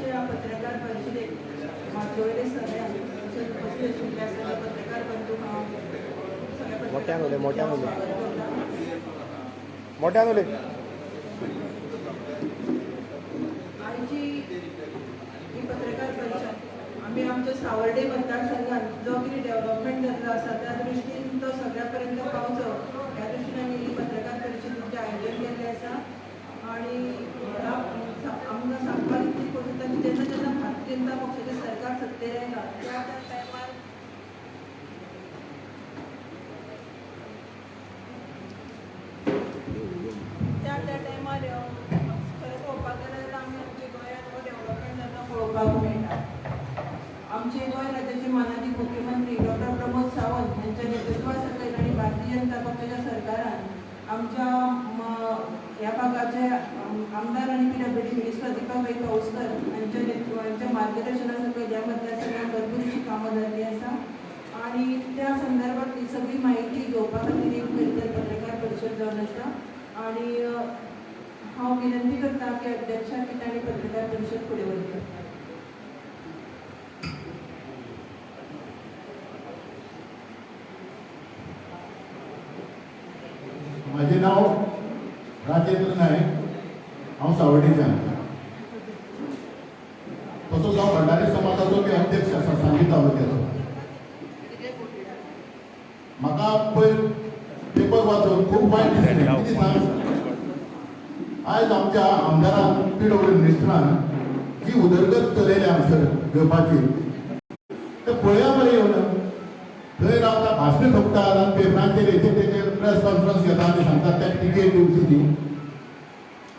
आजच्या पत्रकार परिषदेत मागवलेले सगळे उपस्थित असलेल्या सर्व पत्रकार बंधू आजची ही पत्रकार परिषद आम्ही आमच्या सावर्डे मतदारसंघात जो किती डेव्हलपमेंट जातलो आसा त्या दृश्टीन तो सगळ्यापर्यंत पावचो ह्या दृश्टीन आमी ही पत्रकार परिषदेचे आयोजन केल्लें आसा आणि आमकां सांगपाक इतली खोस येता की जेन्ना जेन्ना भारतीय जनता पक्षाचें सरकार सत्तेर येयला त्या टायमार खरें पळोवपाक गेल्यार आमी आमच्या गोंयांत हो डेव्हलपमेंट जाता पळोवपाक मेळटा. आमचे गोंय राज्याचे माननीय मुख्यमंत्री डॉक्टर प्रमोद सावंत यांच्या नेतृत्वा सकयल आणि भारतीय जनता पक्षाच्या सरकारान आमच्या ह्या भागाचे आमदार आणि PWD मिनिस्टर दीपाबाई पावसकर यांच्या मार्गदर्शना सकयल ह्या मतदारसंघात भरपूरशी कामां जाल्लीं आसा आणि त्या संदर्भातली सगळी माहिती घेवपा खातीर एक खरी पत्रकार परिशद जावन आसा आणि हांव विनंती करता की अध्यक्षा की तांणी पत्रकार परिशद फुडें व्हरची. माझे नाव राजेंद्र नायक, हांव सावर्डेच्यान. तसोच हांव भंडारी समाजाचो बी अध्यक्ष आसा सांगली तालुक्याचो. म्हाका पयर पेपर वाचून खूब वायट दिसलें. कितें सांग, आयज आमच्या आमदारान PWD मिनिस्टरान जी उदरगत चलयल्या हांगसर घेवपाची तें पळया मरे येवन थंय रावता भाशणां ठोकतात आनी पेपरांचेर तेचेर प्रेस कॉन्फरन्स घेता आनी सांगतात त्या टिकेट दिवची ती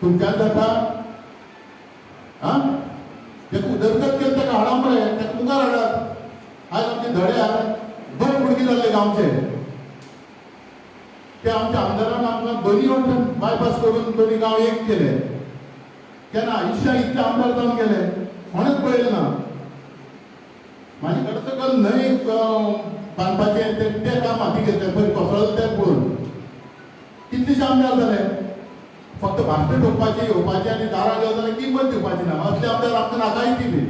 तुमच्यान जाता. आं तेका उदरगत केली तेका हाडा मरे, तेका मुखार हाडात. आयज आमचे धड्यार 2 कुडकी जाल्ले गांवचे ते आमच्या आमदारान आमकां दोनी वटेन बायपास करून दोनी गांव एक केले. केन्ना आयुश्यान इतले आमदार जावन गेले कोणेच पळयलें ना. म्हाजे कडेन सकयल न्हंय बांदपाचें तें काम हाती घेतलें पयर कोसळ्ळें तें पळोवन कितलेशे आमदार जाले. फक्त भाशणां ठोकपाची येवपाची आनी दारां गेले जाल्यार किंमत दिवपाची ना. असले आमदार आमकां नाकाय बी.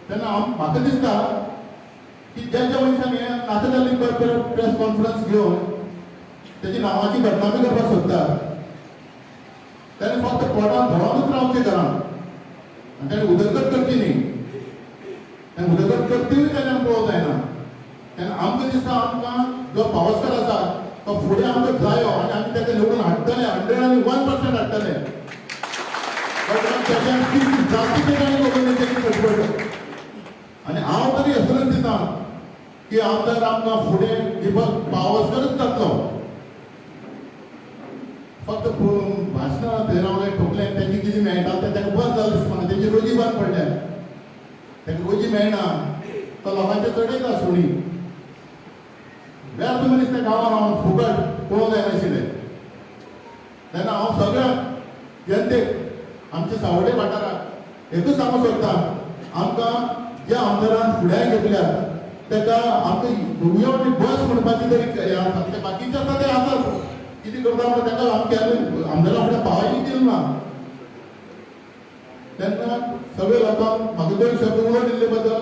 तेन्ना म्हाका दिसता की ज्या मनशान हें नाका जाल्ली प्रेस कॉन्फरन्स घेवन तेजी नांवाची बदनामी करपाक सोदता ताणें फक्त पोटान भरोनूच रावचें घरांत आनी ताणें उदरगत करची न्ही. ताणें उदरगत करतीय ताणें पळोवंक जायना. तेन्ना आमकां दिसता आमकां जो पावसकर आसा तो फुडें आमकां जायो आनी आमी ताका निवडून हाडटले 101% हाडटले. जास्तीचे ताणें लोकांनी तेची पटपट आनी हांव तरी एसुरन्स दिता की आमदार आमकां फुडें दिवपाक पावसकरच जातलो. फक्त भाशणां थंय रावलें ठोकलें तेजी कितें मेळटा तें ताका बंद जालें दिसपाना. तेजी रोजी बंद पडल्या, ताका रोजी मेळना. तो लोकांचे चडयता सुणी. व्यर्थ मनीस त्या गांवांत रावन फुकट पळोवंक जायनाशिल्लें. तेन्ना हांव सगळ्या जनतेक आमच्या सावर्डे वाठाराक एकूच सांगूंक सोदता आमकां ज्या आमदारान फुड्यान घेतल्या ताका आमकां येवन बस म्हणपाची तरी ते बाकीचे आसा ते आसात. कितें करता म्हणून ताका आमच्या आमदारा फुडें पावय दिली ना. तेन्ना सगळे लोकांक म्हाका 2 शब्द उलोवन दिल्ले बद्दल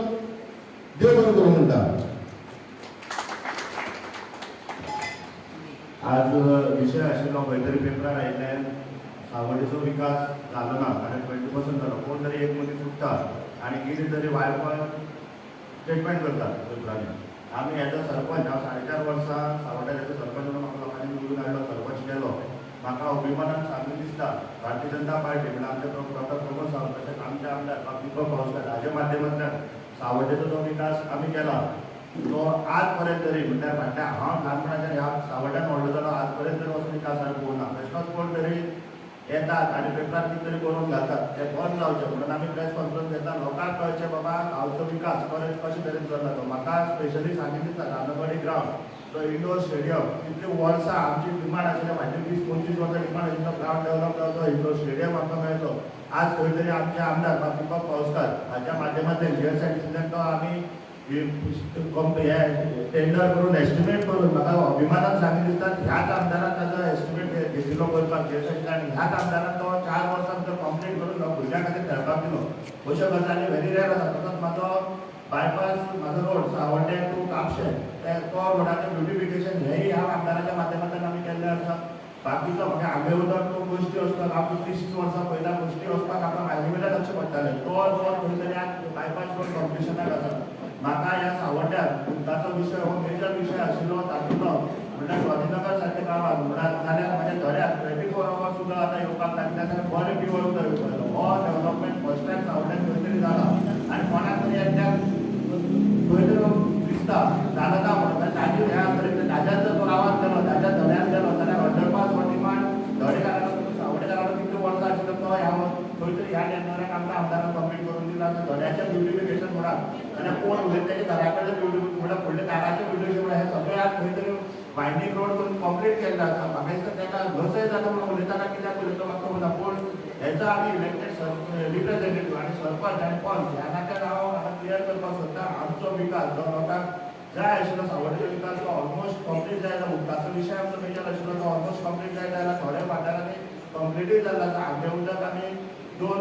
देव बरें करूं म्हणटा. आज विषय आशिल्लो खंय तरी पेपरार आयिल्ल्यान सावर्डेचो विकास जालो ना आनी 20% जालो. कोण तरी एक मनीस उठता आनी कितें तरी वायफळ स्टेटमेंट करतात पेपरांनी. आमी हेजो सरपंच, हांव 4.5 वर्सां सावर्ड्याचो सरपंच म्हणून म्हाका लोकांनी निवडून हाडलो, सरपंच केलो. म्हाका अभिमानान सांगूंक दिसता भारतीय जनता पार्टी म्हणजे आमचे डॉक्टर प्रमोद सावंत तशेंच आमचे आमदार दीपक पावसकर हाजे माध्यमांतल्यान सावर्डेचो जो विकास आमी केला तो आज पर्यंत तरी म्हणल्यार फाटल्या हांव ल्हानपणाच्यान ह्या सावर्ड्यान व्हडलो जालो आज पर्यंत तरी असो विकास हांवें पळोवना. बेश्टोच कोण तरी येतात आनी पेपरार कितें तरी बरोवन घालतात तें बंद जावचें म्हणून आमी प्रेस कॉन्फरन्स घेता. लोकांक कळचें बाबा गांवचो विकास कशे तरेन चल्ला तो. म्हाका स्पेशली सांगूंक दिसता रामनगरी ग्रावंड तो इंडोर स्टेडियम कितले वर्सां आमची डिमांड आशिल्ली म्हाजी 20-25 वर्सां डिमांड आशिल्लो ग्रावंड डेव्हलप जावचो इंडोर स्टेडियम आमकां मेळचो. आज खंय तरी आमचे आमदार दीपक पावसकर हाच्या माध्यमांतल्यान GSIDCंतल्यान तो आमी टेंडर करून एस्टिमेट करून म्हाका अभिमानान सांगूंक दिसता ह्याच आमदारान ताजो एस्टिमेट घेतिल्लो करपाक GSIDCंतल्यान आनी ह्याच आमदारान तो 4 वर्सां भितर कंप्लीट करून भुरग्यां खातीर खेळपाक दिलो अश्यो गजाली व्हेरी रेअर आसा. तसोच म्हाजो बायपास म्हाजो रोड सावड्डे टू कापशें तो रोडाचें ब्युटिफिकेशन हेंय ह्या आमदाराच्या माध्यमांतल्यान आमी केल्लें आसा. बाकीचो म्हणजे आंबे उदक गोश्टी वचपाक आमकां 30 वर्सां पयलीं गोश्टी वचपाक आमकां मायलेमेला लक्ष पडटालें. तो रोड खंय तरी आज बायपास रोड कंप्लिशनाक आसा. म्हाका ह्या सावड्ड्यार उदकाचो विशय हो मेजर विशय आशिल्लो तातूंतलो म्हणल्यार स्वाधीनगर सारके गांवांत नाल्यार म्हाज्या धड्यार 24 hours सुद्दां आतां येवपाक लागल्या जाल्यार बरें प्युअर उदक येवपाक हो डेव्हलपमेंट फर्स्ट टायम सावड्ड्यान खंय तरी जाला. आनी कोणाक तरी एकट्याक खंय तरी दिसता जाता का म्हणून ताजेर ह्या तरेन ताज्यात जर तो गांवांत गेलो ताज्या धड्यान गेलो जाल्यार अंडरपास हो डिमांड धडेकाराचो सावड्डेकाराचो कितले वर्सां आशिल्लो तो ह्या खंय तरी ह्या टेंडराक आमकां आमदारान कंप्लीट करून दिला. धड्याच्या ब्युटिफिकेशन म्हणा जाल्यार कोण उलयता तेच्या घरा कडेन ब्युटिफिकेशन म्हणल्यार फुडल्या दाराचें ब्युटिफिकेशन म्हणा हें सगळें आज खंय तरी वायंडींग रोड करून कंप्लीट केल्लें आसा. म्हाका दिसता तेका घसय जाता म्हणून उलयता काय कित्याक उलयता म्हाका खबर ना. पूण हेचो आमी इलेक्टेड रिप्रेझेंटेटीव आनी सरपंच आनी पंच ह्या नात्यान हांव क्लियर करपाक सोदता आमचो विकास जो लोकांक जाय आशिल्लो सावड्डेचो विकास तो ऑलमोस्ट कंप्लीट जायला. उदकाचो विशय आमचो मेजर आशिल्लो तो ऑलमोस्ट कंप्लीट जायला. थोड्या वाठारांनी कंप्लीटूय जाला आसा. आंबे उदक आमी 2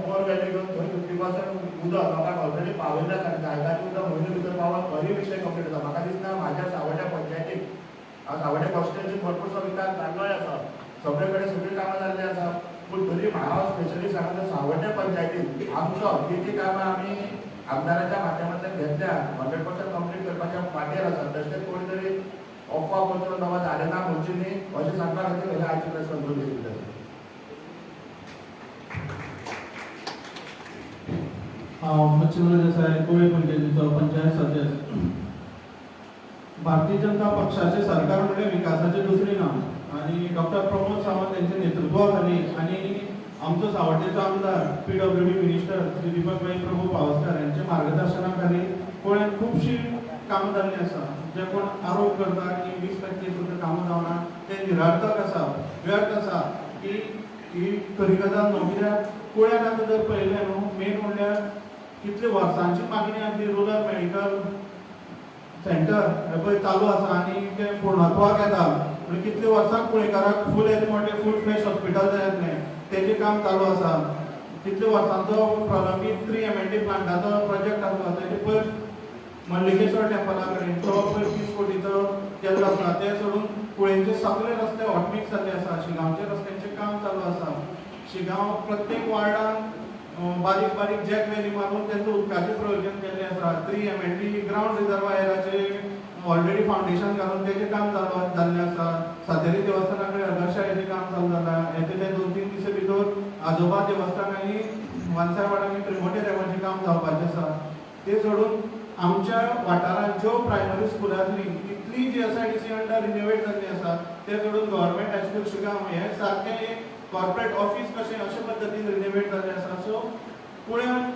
बोरवेली घेवन थंय 50% उदक लोकांक ऑलरेडी पावयल्लें आसा. जायगाची उदक म्हयने भितर पावप खरी विशय कंप्लीट आसा. म्हाका दिसता म्हाज्या सावड्ड्या पंचायतीक सावड्डे कॉन्स्टिट्युएन्सीन भरपूरसो विकास जाल्लोय आसा. सगळे कडेन सगळीं कामां जाल्लीं आसा. पूण तरी हांव स्पेशली सांगता सावड्डे पंचायतीन आमचो जी कामां आमी आमदाराच्या माध्यमांतल्यान घेतल्या 100% कंप्लीट करपाच्या वाटेर आसा. तशेंच कोणी तरी अफवा पसरोवन बाबा जालें ना म्हणची न्ही अशें सांगपा खातीर हें आयची प्रेस कॉन्फरन्स घेतली आसा. हांव मच्छिंद्र देसाय कोळी पंचायतीचो पंचायत सदस्य. भारतीय जनता पक्षाचे सरकार म्हणजे विकासाचे दुसरे नाव आणि डॉक्टर प्रमोद सावंत यांच्या नेतृत्वाखाली आणि आमचो सावड्डेचो आमदार PWD मिनिस्टर श्री दीपकभाई प्रभू पावसकर यांच्या मार्गदर्शनाखाली गोंयांत खुबशीं कामां जाल्लीं आसा. जे कोण आरोप करता की 20% सुद्दां कामां जावना ते निरार्थक आसा, व्यर्थ आसा. ही खरी गजाल न्हू. कित्याक गोंयांत आतां जर पळयलें न्हू मेन म्हणल्यार कितले वर्सांची मागणी आसली रुरल मेडिकल सेंटर हे पळय चालू आसा आनी तें पूर्णत्वाक येता. म्हणजे कितले वर्सांक पुणेकाराक फूल फूल फ्लॅश हॉस्पिटल जाय आसलें तेजें काम चालू आसा. कितले वर्सांचो प्रलंबीत 3 M&T प्लांटाचो प्रोजेक्ट आसलो तेजे पयर मल्लिकेश्वर टेंपला कडेन तो पयर 30 कोटीचो केल्लो आसा. ते सोडून कुळेंचे सगळे रस्ते हॉटमिक्स जाल्ले आसा. शिगांवचे रस्त्यांचें काम चालू आसा. शिगांव प्रत्येक वार्डान बारीक बारीक जॅक वेली मारून तेंचो उदकाचें प्रयोजन केल्लें आसा. 3 M&T ग्रावंड रिजर्वायराचे ऑलरेडी फावंडेशन घालून तेजें काम जाल्लें आसा. सातेरी देवस्थाना कडेन अगरशाळेचें काम चालू जालां. येतले 2-3 दिसा भितर आजोबा देवस्थान आनी वानसाय वाड्यानी त्रिमोटे देवाचें काम जावपाचें आसा. ते सोडून आमच्या वाठारांत ज्यो प्रायमरी स्कुलांतली इतली GSIDC अंडर रिनोवेट जाल्ली आसा ते सोडून गव्हर्मेंट हायस्कूल शिगांव हें सारकें एक कॉर्पोरेट ऑफिस कशें अशे पद्दतीन रिनोवेट जाल्लें आसा. सो पुण्यात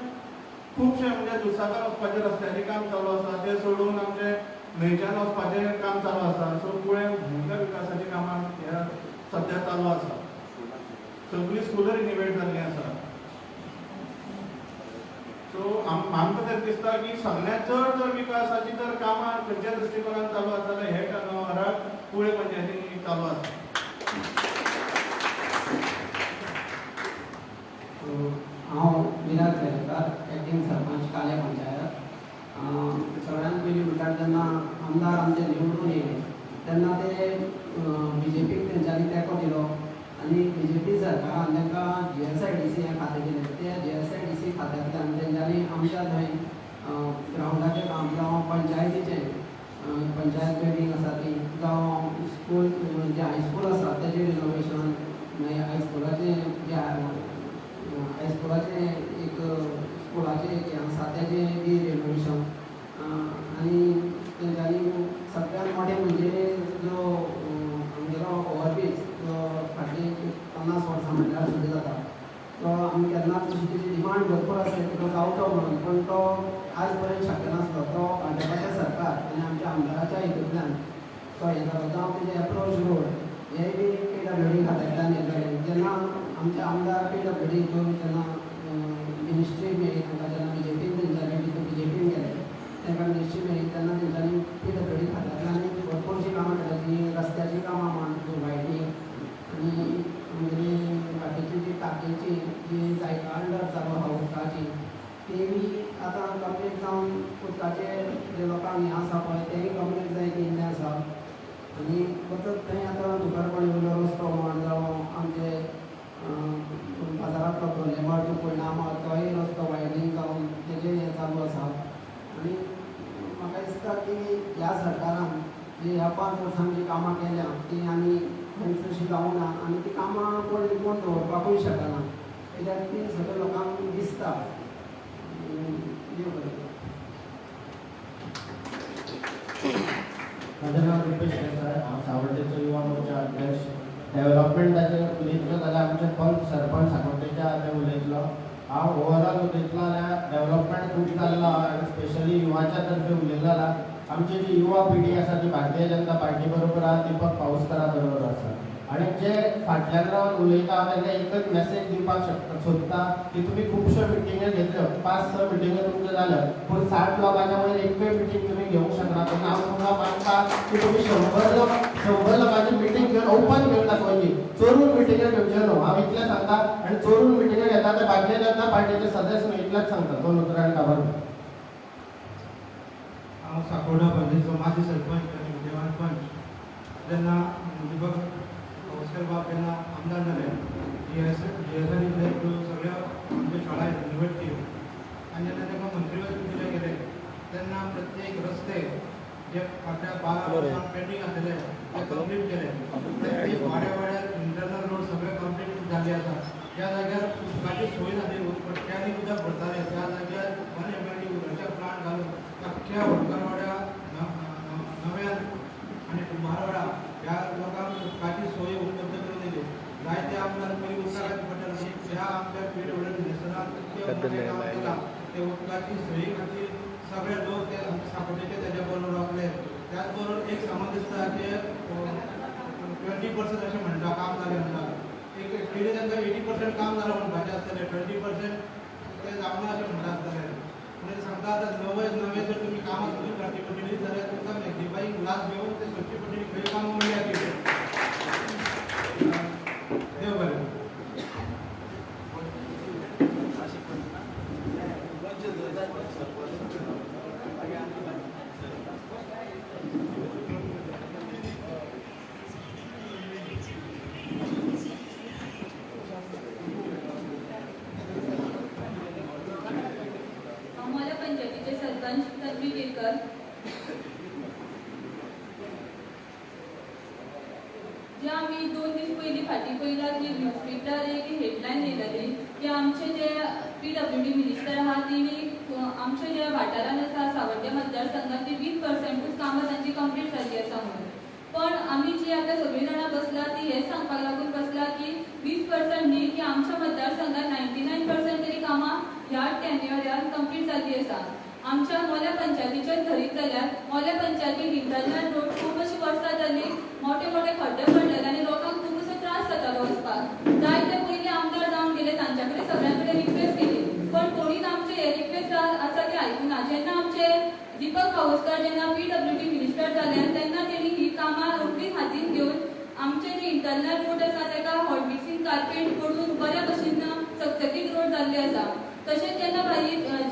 खुबशे म्हणजे दुसाकार वचपाचे रस्त्याचें काम चालू आसा. ते सोडून आमचे न्हंयच्यान वचपाचें काम चालू आसा. सो पुण्यात भुमिका विकासाची कामां ह्या सद्या चालू आसा. सगळीं स्कुलां रिनोवेट जाल्लीं आसा. सो आमकां तर दिसता की सगळ्यांत चड जर विकासाची जर कामां खंयच्या दृश्टिकोनान चालू आसा जाल्यार हे टर्नओवराक कुळे पंचायतीन चालू आसा. हांव विराज वेलकार एक्टींग सरपंच काले पंचायत. सगळ्यांत पयलीं म्हणल्यार जेन्ना आमदार आमचे निवडून येयले तेन्ना ते BJPक तेंच्यांनी तेंको दिलो आनी BJP सरकारान तांकां GSIDC हें खातें दिलें. ते GSIDC खात्यांतल्यान तेंच्यांनी आमच्या थंय ग्रावंडाचें काम जावं पंचायतीचें पंचायत बिल्डींग आसा ती जावं स्कूल जे हायस्कूल आसा तेजें रिनोवेशन मागीर हायस्कुलाचें जे हायस्कुलाचें एक स्कुलाचें एक हें आसा तेजें बी रिनोवेशन आनी तेंच्यांनी सगळ्यांत मोठें म्हणजे जो आमगेलो ओवरब्रीज जो फाटलीं 50 वर्सां म्हटल्यार सुद्दां जाता तो आमी केन्नाच तेजी डिमांड भरपूर आसली तो जावचो म्हणून पूण तो आज पर्यंत शक्य नासलो. तो भाजपाचें सरकार आनी आमच्या आमदाराच्या हितूंतल्यान तो हें जालो. जावं तेजे एप्रोच रोड हेंय बी PWD खात्यांतल्यान येयलें. जेन्ना आमचे आमदार PWD हितून जेन्ना मिनिस्ट्री मेळ्ळी तांकां जेन्ना BJPन तेंच्यांनी BJPन गेले तांकां मिनिस्ट्री मेळ्ळी तेन्ना तेंच्यांनी PWD खात्यांतल्यान भरपूरशीं कामां केल्यां. रस्त्याचीं कामां मान वायडींग आनी आमगेली बाकीची जी टाकयेची जी जी जायका अंडर चालू आहा उदकाची ती बी आतां कंप्लीट जावन उदकाचे जे लोकांक हें आसा पळय तेंय कंप्लीट जायत येयल्लें आसा आनी फकत थंय आतां दुकानपणी वयलो रस्तो म्हण जावं आमचे बाजारांतलो तो लेमाट परिणाम तोय रस्तो वायडनींग जावन तेजें हें चालू आसा आनी म्हाका दिसता की ह्या सरकारान जी ह्या 5 वर्सांनी जी कामां केल्या ती आनी खंयच अशी जावं ना आनी ती कामां कोण लिपोवन दवरपाकूय शकना कित्याक ती सगळ्या लोकांक दिसता देव बरें माझं नाव रुपेश देसाय हांव सावड्डेचो युवा मोर्चा अध्यक्ष डेव्हलपमेंटाचेर उलयतलो जाल्यार आमचे पंच सरपंच साकोटेच्या हांवें उलयतलो हांव ओवरऑल उलयतलो जाल्यार डेव्हलपमेंट खूब जाल्लो आनी स्पेशली युवाच्या तर्फे उलयतलो जाल्यार आमची जी युवा पिढी आसा ती भारतीय जनता पार्टी बरोबर आहा दीपक पाऊसकारा बरोबर आसा आनी जे फाटल्यान रावन उलयता हांव तांकां एकच मॅसेज दिवपाक सोदता की तुमी खुबश्यो मिटिंग्यो घेतल्यो 5-6 मिटिंग्यो तुमच्यो जाल्यो पूण 60 लोकांच्या वयर एकूय मिटींग तुमी घेवंक शकना तेन्ना हांव तुमकां मागता की तुमी 100 लोकांची मिटींग घेवन ओपन घेवन दाखोवची चोरून मिटिंग्यो घेवच्यो न्हू हांव इतलें सांगता आनी चोरून मिटिंग्यो घेता ते भारतीय जनता पार्टीचे सदस्य न्हू इतलेंच सांगता 2 उतरांनी खबर हांव सांकवाळे पंचायतीचो माजी सरपंच आनी विद्यमान पंच जेन्ना दीपक पाऊसकर बाब जेन्ना आमदार जाले जीएसआरनी सगळ्या आमच्या शाळा रिनोवेट केल्यो आनी जेन्ना तांकां मंत्रीपद दिलें गेलें तेन्ना प्रत्येक रस्ते जे फाटल्या 12 वर्सां पेंडींग आसलेले ते कंप्लीट केले प्रत्येक वाड्यार इंटरनल रोड सगळे कंप्लीट जाल्ले आसा ज्या जाग्यार उदकाची सोय नासली पट्ट्यांनी उदक भरताले त्या जाग्यार 1 MLD उदकाचे प्लांट घालून अख्ख्या होळकरवाड्या नव्यान आनी कुंभारवाडा ह्या लोकांक उदकाची सोय उपलब्ध करून दिली जायते आमदार पयलीं उदकाचे पडटाले ह्या आमच्या PWD मिनिस्टरान इतकें काम केलां ते उदकाची सोयी खातीर सगळे लोक ते आमचे सांकवाळेचे तेज्या बरोबर रावले त्याच बरोबर एक समज दिसता की 20% अशें म्हणटा काम जालें म्हणटा एक पयलीं तांकां 80% काम जालां म्हणपाचें आसतलें 20% ते जावना अशें म्हणटा आसतलें म्हणजे सांगता आतां नवे जर तुमी कामां सुरू करची पडटलीं जाल्यार तुमकां मॅग्निफायींग ग्लास घेवन ते सोदची पडटली खंय काम मेळ्ळ्या देव बरें आम्हाला पंचायतीचे सरपंच तन्वी केरकर जे आम्ही 2 दीस पयलीं फाटीं पयला की न्यूजपेपर एक हेडलायन येयलेली की आमचे जे PWD मिनिस्टर आहा तेणी आमचे जे वाठारान आसा सावड्डे मतदारसंघात ती 20%च कामां तांची कंप्लीट जाल्ली आसा म्हणून पण आमी जी आतां सगळीं जाणां बसला ती हेच सांगपाक लागून बसला की 20% न्ही की आमच्या मतदारसंघात 99% तरी कामां ह्या टेन्युअरान कंप्लीट जाल्ली आसा आमच्या मोल्या पंचायतीचेर धरीत जाल्यार मोल्या पंचायतीन इंटरनल रोड खूब अशी वर्सां जाल्ली मोठे मोठे खड्डे पडलेले आनी लोकांक खूब असो त्रास जातालो वचपाक जायते पयलीं आमदार जावन गेले तांच्या कडेन सगळ्यां कडेन रिक्वेस्ट केली पण कोणीच आमचे हे रिक्वेस्ट आसा ती आयकुना जेन्ना आमचे दीपक पाऊसकर जेन्ना PWD मिनिस्टर जाले तेन्ना तेणी ही कामां रोखडीच हातीन घेवन आमचे जे इंटरनल रोड आसा ताका हॉट मिक्सिंग कार्पेट करून बऱ्या भशेन चकचकीत रोड जाल्ले आसा तशेंच जेन्ना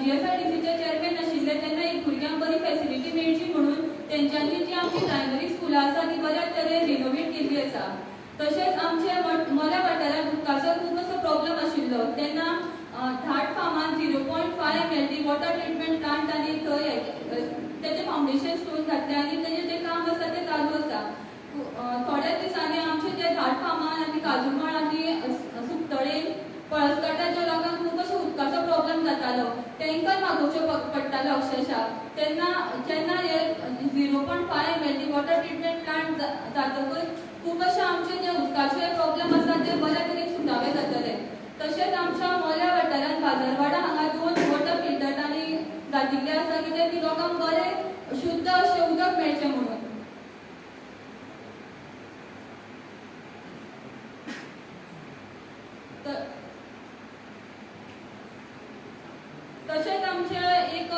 GSRDCचे चेअरमॅन आशिल्ले तेन्ना एक भुरग्यांक बरी फॅसिलिटी मेळची म्हणून तेंच्यांनी जी आमची प्रायमरी स्कुलां आसा ती बऱ्या तरेन रिनोवेट केल्ली आसा तशेंच आमचे मोल्या वाठारांत उदकाचो खूब असो प्रॉब्लेम आशिल्लो तेन्ना धाट फार्मान 0.5 MLD वॉटर ट्रिटमेंट प्लांट आनी थंय तेजें फावंडेशन स्टोन घातले आनी तेजें जें काम आसा तें चालू आसा थोड्याच दिसांनी आमचे जे धाट फार्मान आनी काजूमाळ आनी सुकतळेन पळसकाटाच्या लोकांक खूब अशें उदकाचो प्रॉब्लेम जातालो तांकां मागोवचें पडटालें अक्षरशः तेन्ना जेन्ना हे 0.5 MLD वॉटर ट्रिटमेंट प्लांट जातकच खूब अशें आमचे जे उदकाचे प्रॉब्लेम आसा ते बऱ्या तरेन सुटावे जातले तशेंच आमच्या मोल्या वाठारांत बाजारवाडा हांगा 2 वॉटर फिल्टरांनी घातिल्ले आसा कित्याक ती लोकांक बरें शुद्ध अशें उदक मेळचें म्हणून तशेंच आमचे एक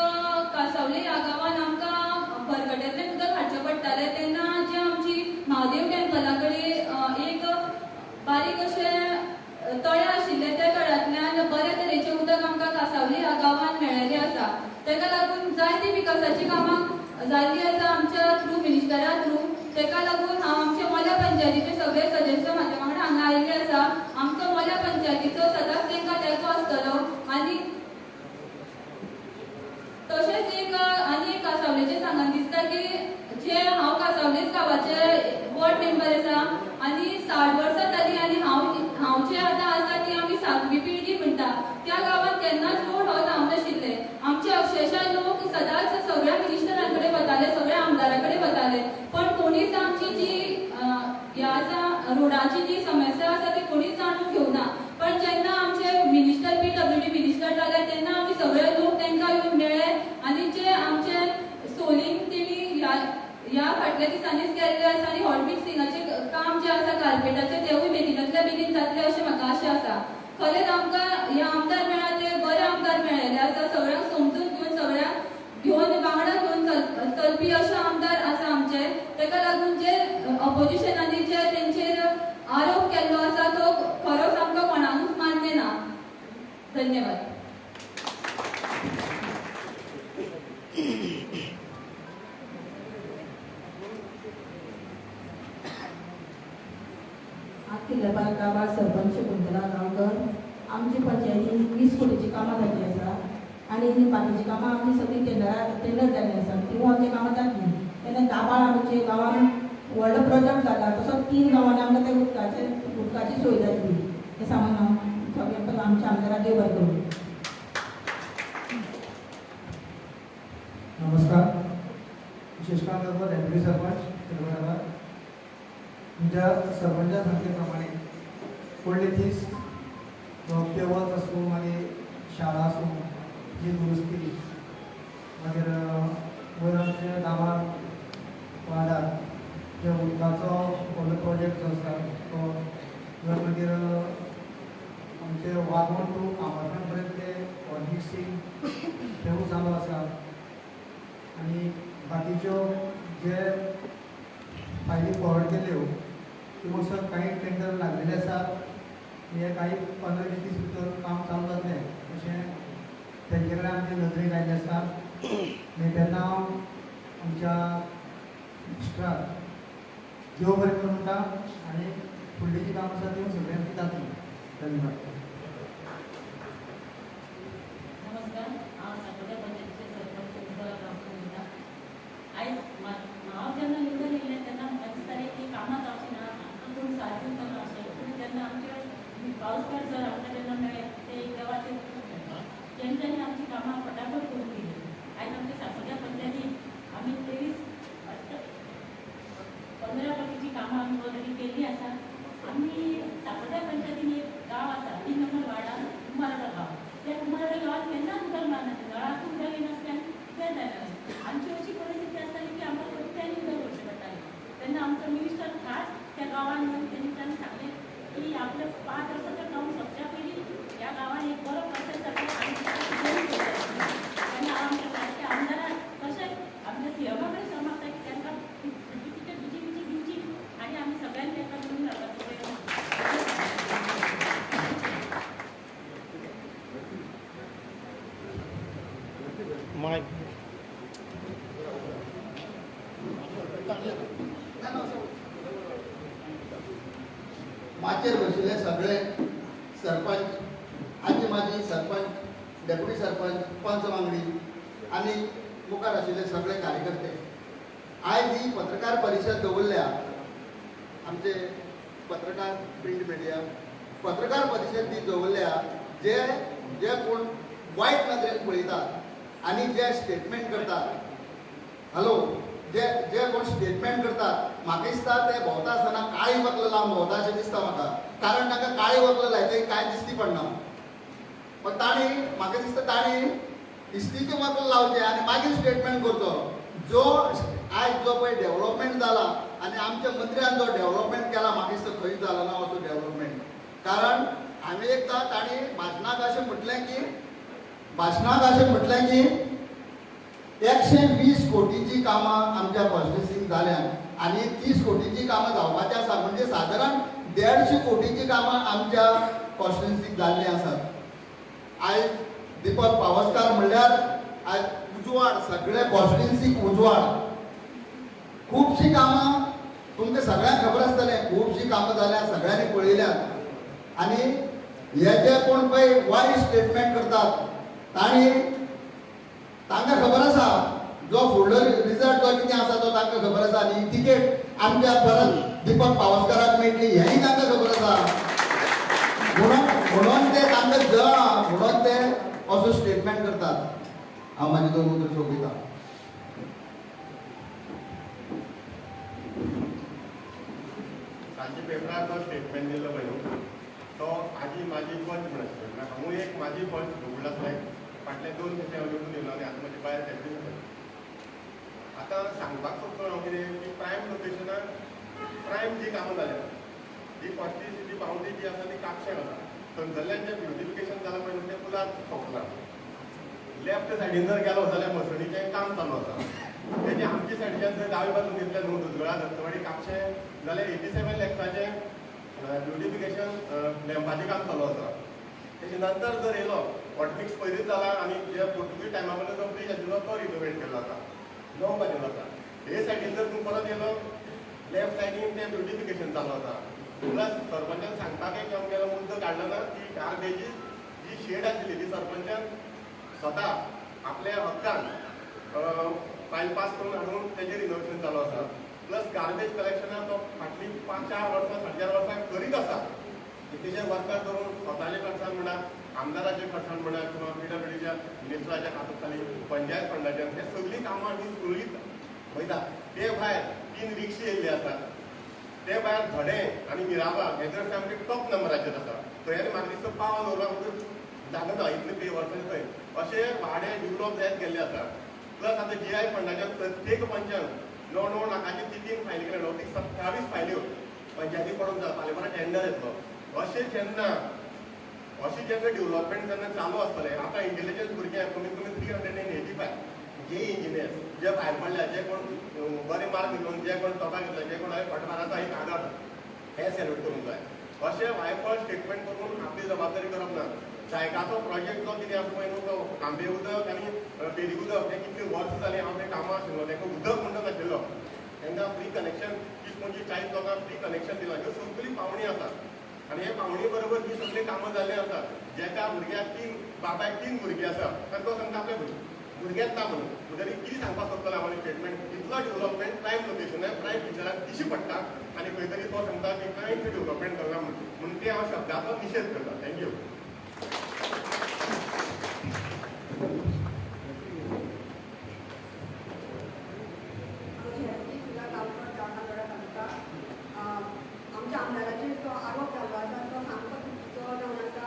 कासावले ह्या गांवांत आमकां भरकट्यांतलें उदक हाडचें पडटालें तेन्ना जे आमची महादेव टेंपला कडेन एक बारीक अशें तळें आशिल्लें त्या तळ्यांतल्यान ताका लागून जायती विकासाची कामां जाल्ली आसा आमच्या थ्रू मिनिस्टरा थ्रू. ताका लागून हांव आमच्या मोल्या पंचायतीचे सगळे सदस्य म्हाज्या वांगडा हांगा आयिल्ले आसा. आमचो मोल्या पंचायतीचो सदांच तांकां तेंको आसतलो. आनी तशेंच आनी एक कासावलेचें सांगन दिसता की जे हांव कासावलेच गांवाचे वॉर्ड मेंबर आसा आनी 60 वर्सां जालीं आनी हांव जे आतां आसा ती आमी 7वी पिळगी म्हणटा. त्या गांवांत केन्नाच रोड हो जावं नाशिल्ले. आमचे अक्षरशः लोक सदांच सगळ्या मिनिस्टरां कडेन वताले, सगळ्या आमदारां कडेन वताले, पण कोणीच आमची जी ह्या आसा रोडाची जी समस्या आसा ती कोणीच जाणून घेवना. पण जेन्ना आमचे मिनिस्टर PWD मिनिस्टर जाले तेन्ना आमी सगळे लोक तांकां येवन मेळ्ळे आनी जे आमचे सोलींग तेणी ह्या फाटल्या दिसांनीच केल्ले आसा आनी हॉट मिक्सिंगाचें काम जें आसा कार्पेटाचें तेवूय बेगिनांतल्या बेगीन जातलें अशें म्हाका आशा आसा. खरेंच आमकां हे आमदार मेळ्ळा ते बरे आमदार मेळ्ळेले आसा. सगळ्यांक समजून घेवन सगळ्यांक घेवन वांगडा घेवन चलपी अशे आमदार आसा आमचे. ताका लागून जे ऑपोजिशनांनी जे तेंचेर आरोप केल्लो आसा तो खरोच आमकां कोणाकूच मान्य ना. धन्यवाद. किल्लेपार गांवात सरपंच शकुंतला गांवकर. आमची पंचायतीन 20 कोटीची कामां जाल्ली आसा आनी बाकीची कामां आमची सगळी टेंडर जाल्ली आसा. ती आमची कामां जातली. तेन्ना दाबाळ आमचे गांवान व्हडलो प्रोजेक्ट जाला. तसो 3 गांवांनी आमकां ते उदकाची सोय जातली हें सांगून हांव सगळे आमच्या आमदाराक देव बरें करूं. नमस्कार. विशेषकांत डेप्युटी सरपंच तिरुवनगर. तुमच्या सरपंचा सांगलेप्रमाणे फुडले दीस पेवत आसूं मागीर शाळा आसूं जी दुरुस्ती मागीर वयर आमचे गांवांत वाड्यार जे उदकाचो व्हडलो प्रोजेक्ट जो आसा तो जर मागीर आमचे वागोन टू कामरकां पर्यंत ते हॉट मिक्सिंग तेवूय चालू आसा. आनी बाकीच्यो जे फायली फॉरवर्ड केल्ल्यो त्यो असो काही टेंडर लागलेले आसात. हे काही 15-20 दीस भितर काम चालू जातलें अशें तेंचे कडेन आमचे नदरेक आयिल्ले आसा. आनी तेन्ना हांव आमच्या मिनिस्टराक देव बरें करूं म्हणटा आनी फुडलीं जीं कामां आसा तीं सगळ्यांची जातलीं. धन्यवाद. नमस्कार. हांव सांगोड्या पंचायतीचे सरपंच शकुंतला गांवकर उलयतां. आयज हांव जेन्ना निवडून येयलें तेन्ना म्हाका दिसतालें की कामां जावचीं ना, आमकां कोण साथ दिवचो ना अशें. पूण जेन्ना आमचे पावसकार सर आमकां जेन्ना मेळ्ळे ते एक देवाचें तेंच्यांनी आमचीं कामां फटाफट करून दिलीं. आयज आमच्या सांसोड्या पंचायतीन आमी 15 कोटीची कामां आमी ऑलरेडी केल्लीं आसा. आमी सांसोड्या पंचायतीन एक गांव आसा 3 नंबर वार्डान कुंभारवाडा गांव. त्या कुंभारवाडा गांवांत केन्नाच उदक मारनासलें. नळाक उदक येनासलें आनी तें जायनासलें. आमची अशी परिस्थिती आसताली की आमकां परत्यांनी उदक भरचें पडटालें. तेन्ना आमचो मिनिस्टर खास त्या गांवांत येवन तेंच्यांनी सांगलें की आपले 5 वर्साचें काम सोंपच्या पयलीं ह्या गांवांत एक बरो प्रोसेस जातलो आनी तेन्ना हांव आमच्या खासच्या आमदाराक तशेंच आमच्या सीएमा कडेन सर मागता की तांकां सर्टिफिकेट बिजी दिवची आनी आमी सगळ्यांनी तांकां घेवन रावपाचो माचेर बशिल्ले सगळे सरपंच, आजी माजी सरपंच, डेप्युटी सरपंच, पंच वांगडी आनी मुखार आशिल्ले सगळे कार्यकर्ते, आयज ही पत्रकार परिशद दवरल्या. आमचे पत्रकार प्रिंट मिडिया पत्रकार परिशद ती दवरल्या जे जे कोण वायट नदरेन पळयतात आनी जे स्टेटमेंट करतात. हॅलो, जे जे कोण स्टेटमेंट करतात म्हाका दिसता ते भोंवता आसतना काळी वतलां लावन भोंवता अशें दिसता म्हाका. कारण तांकां काळी वतलां लायतकीर कांय दिसती पडना. पण ताणी म्हाका दिसता ताणी इस्तिची वतलां लावचें आनी मागीर स्टेटमेंट करचो. जो आयज जो पळय डेव्हलपमेंट जाला आनी आमच्या मंत्र्यान जो डेव्हलपमेंट केला म्हाका दिसता खंय जालो ना असो डेव्हलपमेंट. कारण हांवें एकदां ताणी भाशणाक अशें म्हटलें की 120 कोटीची कामां आमच्या कॉन्स्टिट्युन्सीक जाल्यात आनी 30 कोटीची कामां जावपाची आसा. म्हणजे सादारण 150 कोटीची कामां आमच्या कॉन्स्टिट्युन्सीक जाल्लीं आसात. आयज दीपक पावसकार म्हणल्यार आज उजवाड सगळ्या कॉन्स्टिट्युन्सीक उजवाड खूबशीं कामां तुमकां सगळ्यांक खबर आसतलें खूबशीं कामां जाल्यात सगळ्यांनी पळयल्यात आनी हे जे कोण पळय वायट स्टेटमेंट करतात तांकां खबर आसा जो फुडलो रिजल्ट जो कितें आसा तो तांकां खबर आसा आनी तिकेट आमच्या परत दीपक पावसकाराक मेळटली हेंय तांकां खबर आसा म्हणून ते तांकां जळा म्हणून ते असो स्टेटमेंट करतात. हांव म्हाजे 2 उतर सोंपयतां. सांजे पेपरार जो स्टेटमेंट दिल्लो पळय न्हू तो आजी माझी पंच म्हण आशिल्लो हांवूय एक माझी पंच उगडलां फाटले 2 खेपे हांव निवडून येयलो आनी आतां म्हजे भायर कॅबिनेट आतां सांगपाक सोदता हांव कितें की प्रायम लोकेशनार प्रायम जी कामां जाल्यात जी फॉरेस्ट जी बाउंड्री जी आसा ती कापशाक आसा थंयसरल्यान जें ब्युटिफिकेशन जालां पळय तें पुलार सोंपलां. लेफ्ट सायडीन जर गेलो जाल्यार मसणीचें काम चालू आसा तेजे आमचे सायडीच्यान जर दावे बाजून घेतले न्हू दुधगळा दत्तवाडी कापशे जाल्यार 87 लॅक्साचें ब्युटिफिकेशन लॅम्पाचें काम चालू आसा. तेजे नंतर जर येयलो वॉटमिक्स पयलींच जाला आनी जे पोर्तुगीज टायमा पर्यंत जो ब्रीज आशिल्लो तो रिनोवेट केल्लो आसा 9 बाजून आसा. हे सायडीन जर तूं परत येयलो लेफ्ट सायडीन तें ब्युटिफिकेशन चालू आसा. प्लस सरपंचान सांगपाक एक आमगेलो मुद्दो काडलो ना की गार्बेजी जी शेड आशिल्ली ती सरपंचान स्वता आपल्या हक्कान फायल पास करून हाडून तेजें रिनोवेशन चालू आसा. प्लस गार्बेज कलेक्शनाक तो फाटलीं 4 वर्सां 4.5 वर्सां करीत आसा. तेजे वर्कर करून स्वताचे खर्चान म्हणा आमदाराचे खर्चान म्हणा किंवा PWDच्या मिनिस्टराच्या हाताखाली पंचायत फंडाच्यान हे सगळीं कामां आमी सुरळीत वयता. ते भायर 3 रिक्षा येयल्ली आसात. ते भायर धडे आनी मिराबा हे जर सामके टॉप नंबराचेर आसा. थंय आनी म्हाका दिसता पावल दवरपाक जागता इतले पे वर्सांचे थंय अशें भाडें डेवलप जायत गेल्लें आसा. प्लस आतां GI फंडाच्यान प्रत्येक पंचान 9 लाखाची 3 फायली केल्या 27 फायल्यो पंचायती पडून जाता फाल्यां परत टेंडर येतलो. अशें जेन्ना डेवलपमेंट जेन्ना चालू आसतलें आतां इंटेलिजन्स भुरगे कमीत कमी 385 जे इंजिनियर्स जे भायर पडल्या जे कोण बरे मार्क घेवन जे कोण टॉपाक घेतले जे कोण फटमाराचो एक आदार हे सॅल्यूट करूंक जाय. अशें वायफळ स्टेटमेंट करून आपली जबाबदारी करप ना. जायकाचो प्रोजेक्ट जो कितें आसा पळय न्हू तो तांबे उदक आनी पेरी उदक हें कितलीं वर्सां जालीं हांव तें कामां आशिल्लो ताका उदक म्हणटा नाशिल्लो तांकां फ्री कनेक्शन 30-40 लोकांक फ्री कनेक्शन दिलां. ह्यो सगळीं पावणी आसात आनी हे पावणी बरोबर ही सगळीं कामां जाल्लीं आसात. जेका भुरग्याक 3 बापायक 3 भुरगीं आसा तर तो सांगता आपल्या भुरग्यांक ना म्हणून म्हणटरी कितें सांगपाक सोदतलो हांव स्टेटमेंट इतलो डेवलपमेंट प्रायम लोकेशनाक प्रायम टिचराक दिशी पडटा आनी खंय तरी तो सांगता की कांयच डेवलपमेंट करना म्हणून ते हांव शब्दाचो निशेध करता. थँक्यू. आमच्या आमदाराचेर जो आरोप जाल्लो आसा तो सामको चुकीचो जावन आसा.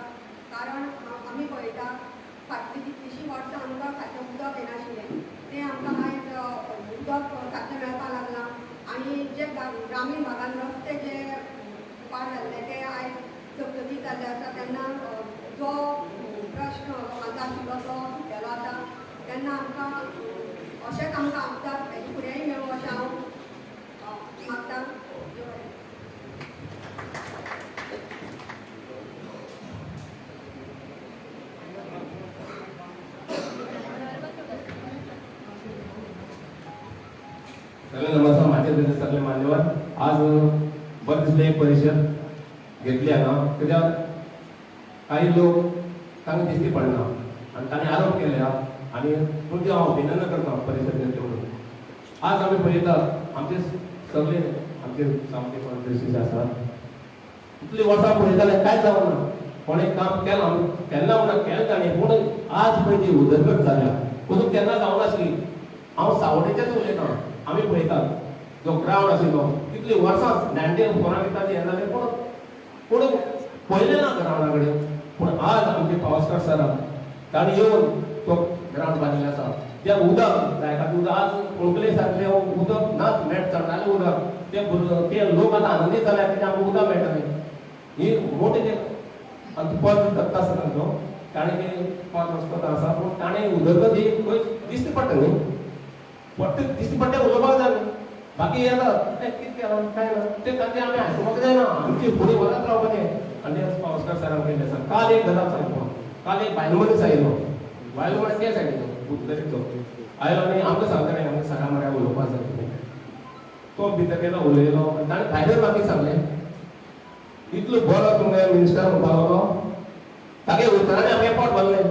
कारण आमी पळयता फाटलीं कितलींशीं वर्सां आमकां खातें उदक येनाशिल्लें तें आमकां आयज उदक सारकें मेळपाक लागलां आनी जे ग्रामीण भागांत रस्ते जे पाड जाल्ले ते आयज चकचकीत जाल्ले आसा. तेन्ना जो प्रश्न लोकांचो आशिल्लो तो सुटलेलो आसा. तेन्ना आमकां अशेंच आमकां आमदार हेजे फुडेंय मेळूं अशें हांव मागतां. सगळे नमस्कार. माझे सगळे मान्यवर आज बरें दिसलें एक परिशद घेतली हांगा कित्याक काही लोक तांकां दिसती पडना आनी तांणी आरोप केले आनी पूण ती हांव अभिनंदन करता परिशद घेतली म्हणून. आज आमी पळयतात आमचे सगळे आमचे सामके कॉन्स्टिट्युन्सी आसात इतली वर्सां पळयताले कांयच जावना. कोणें काम केलां केन्ना म्हणून केलें ताणें पूण आज पळय जी उदरगत जाल्या पूण केन्ना जावनासली. हांव सावड्डेचेच उलयतां. आमी पळयतात जो ग्रावंड आशिल्लो कितलीं वर्सां 94 दिताचे हें जालें पूण पयलें ना ग्रावंडा कडेन. पूण आज आमचे पावसकार सराक ताणी येवन तो ग्रावंड बांदिल्लो आसा. तें उदक जायकाचें उदक आज पळकले सारकें उदक नाच मेट चडटालें उदक ते लोक आतां आनंदीत जाल्यात कित्याक आमकां उदक मेळटलें. ही मोठे ते आनी पंच दत्ता सरांचो ताणें ते 5 वर्सां आसा पूण ताणें उदरगत ही खंय दिश्टी पडटा न्ही पडटा दिश्टी पडटा उलोवपाक जाय न्ही. बाकी येतात कितें केलां कांय ना ते तांचे आमी आयकुपाक जायना. आमची फुडें वचत रावपाचें. आनी पावसकार सरान केल्लें आसा. काल एक गजाल सांगता. काल एक बायल मनीस आयलो. बायल मनीस ते सायडीचो तरी तो आयलो आनी आमकां सांगतालें आमकां सकाळ मऱ्या उलोवपाक जाय तुमी तो भितर गेलो उलयलो ताणें भायर म्हाका सांगलें इतलो बरो तुमगे मिनिस्टर म्हणपाक लागलो तागे उतरांनी आमी पोट भरलें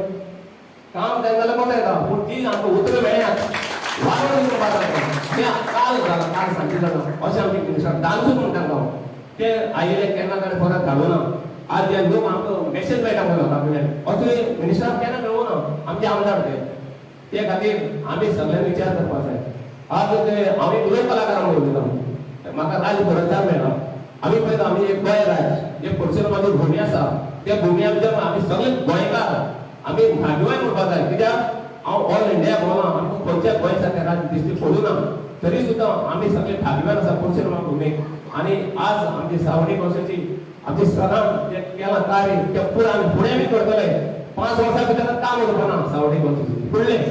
काम जाय जाल्यार कोण येता पूण ती आमकां उतरां मेळ्ळ्यात वाडोवन करपाक जाता काल जाला काल सांजचे जाता अशें आमचे मिनिस्टर दानसूच म्हणटा हांव ते आयले केन्ना ताणें परत घालूं ना आज जे लोक आमकां मेसेज मेळटा पळय लोकां कडल्यान असले मिनिस्टर केन्ना मेळूं ना आमचे आमदार ते खातीर आमी सगळ्यांनी विचार करपाक जाय आज ते हांव एक लोक कलाकारांक उलयता म्हाका राज पुरस्कार मेळ्ळा आमी पळयता आमी एक गोंय राज जे परशुरामाची भुमी आसा त्या भुमये भितर आमी सगळे गोंयकार आमी भाग्यवान म्हणपाक जाय कित्याक हांव ऑल इंडिया भोंवला आमकां खंयच्याच गोंय सारकें राज्य दिश्टी पडूं ना तरी सुद्दां आमी सगळे भाग्यवान आसा परशुरामा भुमीक आनी आज आमची सावणी कॉन्स्टिट्युएन्सी आमचे सदां जे केलां कार्य ते पुराय आमी फुडें बी करतले 5 वर्सां भितर काम करपाना सावणी कॉन्स्टिट्युएन्सी फुडलें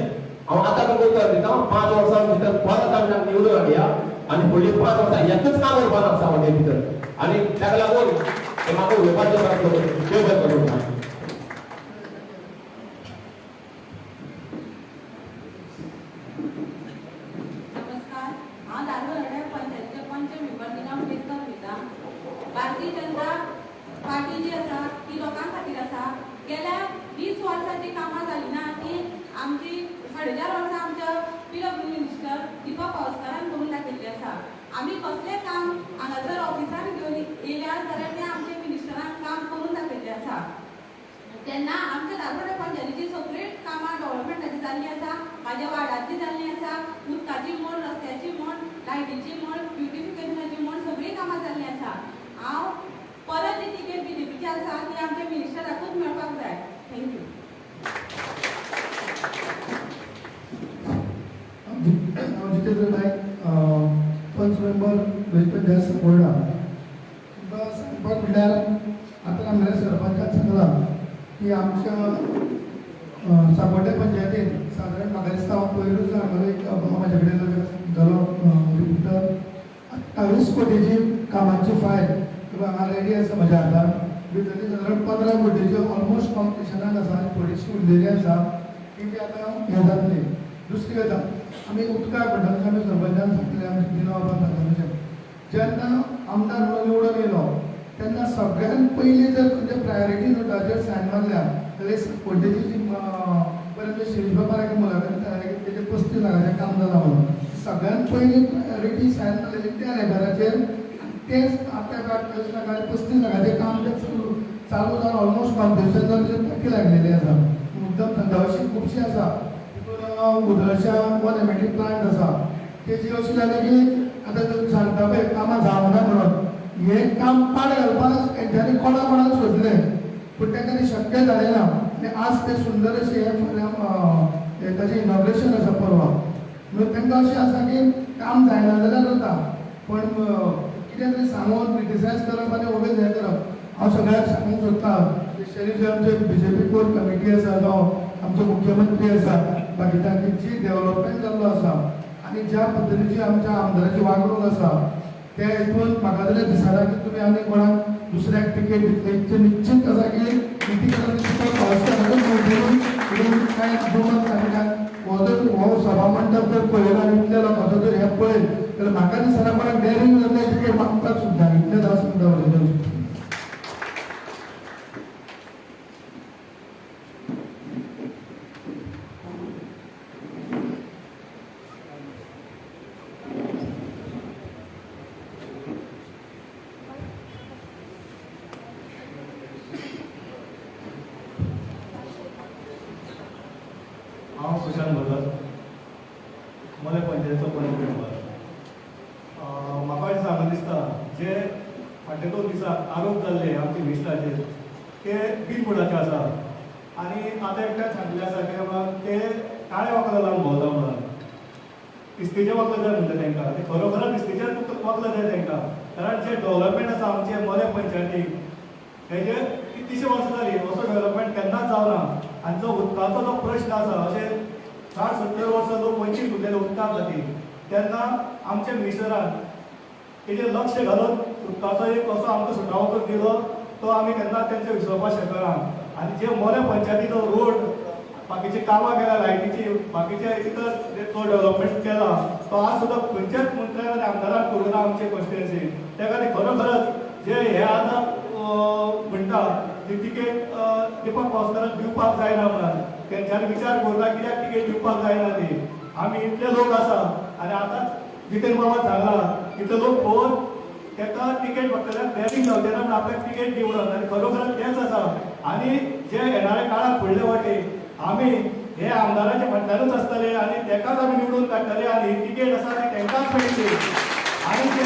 हांव आतां तुमकां उत्तर दिता 5 वर्सां भितर परत आमकां निवडून हाडया आनी फुडलीं 5 वर्सां एकच काम करपाना सावणी भितर आनी ताका लागून म्हाका उलोवपाचो देव बरें करूं भारतीय जनता पार्टी जी आसा ती लोकां खातीर आसा गेल्या 20 वर्सांची कामां जाली ना ती आमची 4.5 वर्सां आमच्या पीडब्ल्यू मिनिस्टर दीपक पावसकारान करून दाखयल्ली आसा आमी कसलें काम हांगासर ऑफिसान घेवन येयल्या जाल्यार तें आमच्या मिनिस्टरान काम करून दाखयल्लें आसा तेन्ना आमच्या धारवाड पंचायतीची सगळी कामां डेव्हलपमेंटाची जाल्लीं आसा म्हाज्या वार्डांतली जाल्लीं आसा उदकाची म्हण रस्त्याची म्हण लायटीची म्हण ब्युटिफिकेशनाची म्हण सगळीं कामां जाल्लीं आसा हांव परत ती तिकेट बीजेपीची आसा ती आमच्या मिनिस्टराकूच मेळपाक जाय थँक्यू हांव जितेंद्र नायक पंच मेंबर वेंकटेश सांगोळडा तुमकां सांगपाक म्हणल्यार आतां आमच्या सरपंचान सांगलां की आमच्या सांगोड्या पंचायतीन सादारण म्हाका दिसता हांव पयरूच हांगा एक म्हाजे कडेन जालो रिपोर्टर 28 कोटीची कामांची फायल हांगा रेडी आसा म्हाज्या हातान भितरली सादारण 15 कोटीची ऑलमोस्ट कॉम्पिटिशनाक आसा आनी थोडीशी उरलेली आसा ती आतां हें जातली दुसरी गजाल आमी उदकाक म्हणटा आमी सरपंचान सांगलें आमी दिनो सांगलें जेन्ना आमदार म्हणून निवडून येयलो तेन्ना सगळ्यान पयलीं जर खंयच्या प्रायोरिटी नोटाचेर सायन मारल्या जाल्यार कोटेची जी परत शिरीष बाबाराक मुलाखत तेजे 35 लाखाचें काम जालां म्हणून सगळ्यान पयलीं प्रायोरिटी सायन मारलेली त्या लेबराचेर तेच आपल्या 35 लाखाचें काम चालू जावन ऑलमोस्ट कॉम्पिटिशन जावन फाटी लागलेली आसा मुद्दम सांगता अशी खुबशी आसा तितून उदळच्या 1 MIT प्लांट आसा तेजी अशी जालें की आतां सांगता पळय कामां जावना म्हणून हें काम पाड घालपाक तेंच्यांनी कोणाक सोदलें पूण ताका तें शक्य जालें ना आनी आज तें सुंदर अशें हें फाल्यां ताचें इनॉग्रेशन आसा परवा म्हणून तांकां अशें आसा की काम जायना जाल्यार जाता पण कितें तरी सांगून क्रिटिसायज करप आनी उबेच हें करप हांव सगळ्यांक सांगूंक सोदतां स्पेशली जे आमचे बीजेपी कोर कमिटी आसा जावं आमचे मुख्यमंत्री आसा बाकीच्यांनी जी डेव्हलपमेंट जाल्लो आसा आनी ज्या पद्दतीची आमच्या आमदाराची वागणूक आसा त्या हितून म्हाका जाल्यार दिसना की तुमी आनी कोणाक दुसऱ्याक टिकेट दितले इतलें निश्चित आसा की कांय दुमत हो सभा मंडप जर पळयलो आनी इतल्या लोकांचो जर हें पळयत जाल्यार म्हाका दिसना कोणाक डेरींग जाल्ले टिकेट मागतात सुद्दां इतलें धा सुद्दां उलयलो हांव सुशांत भगत मोले पंचायतीचो पंच मेंबर म्हाका अशें सांगून दिसता जे फाटले 2 दिसाक आरोप जाल्ले आमचे मिनिस्टराचेर ते बिनबुडाचे आसा आनी आतां एकट्यान सांगलें आसा की बाबा ते काळे वखदां लावन भोंवता म्हणून इस्तेचे वखद जाय म्हणटा तांकां ते खरोखरच इस्तेचे वखद जाय तांकां कारण जे डेव्हलपमेंट आसा आमचे मोले पंचायतीक हेजे कितलींशीं वर्सां जालीं असो डेव्हलपमेंट केन्नाच जावना आनी जो उदकाचो जो प्रश्न आसा अशें 60-70 वर्सां लोक वंचीत उरलेले उदका खातीर तेन्ना आमच्या मिनिस्टरान तेजेर लक्ष घालून उदकाचो एक असो आमकां सुटावो करून दिलो तो आमी केन्नाच तेंचे विसरपाक शकना आनी जे मोल्या पंचायतीचो रोड बाकीचे कामां केल्या लायटीची बाकीचे इतर तो डेव्हलपमेंट केला तो आज सुद्धा खंयच्याच मंत्र्यान आमदारान करूं ना आमचे कॉन्स्टिट्युएन्सी तेका ती खरोखरच जे हे आतां म्हणटा ती तिकेट दीपक पावसकाराक दिवपाक जायना म्हणून तेंच्यांनी विचार करता कित्याक तिकेट दिवपाक जायना ती आमी इतले लोक आसा आनी आतांच जितेन बाबा सांगला इतले लोक पळोवन तेका तिकेट पडटल्याक ब्लॅकिंग जावचें ना म्हणून आपल्याक तिकेट दिवनात आनी खरोखरच तेंच आसा आनी जे येणाऱ्या काळाक फुडले वाटेक आमी हे आमदाराच्या फाटल्यानूच आसतले आनी तेकाच आमी निवडून काडटले आनी ही तिकेट आसा ती तेंकाच मेळटली आनी जे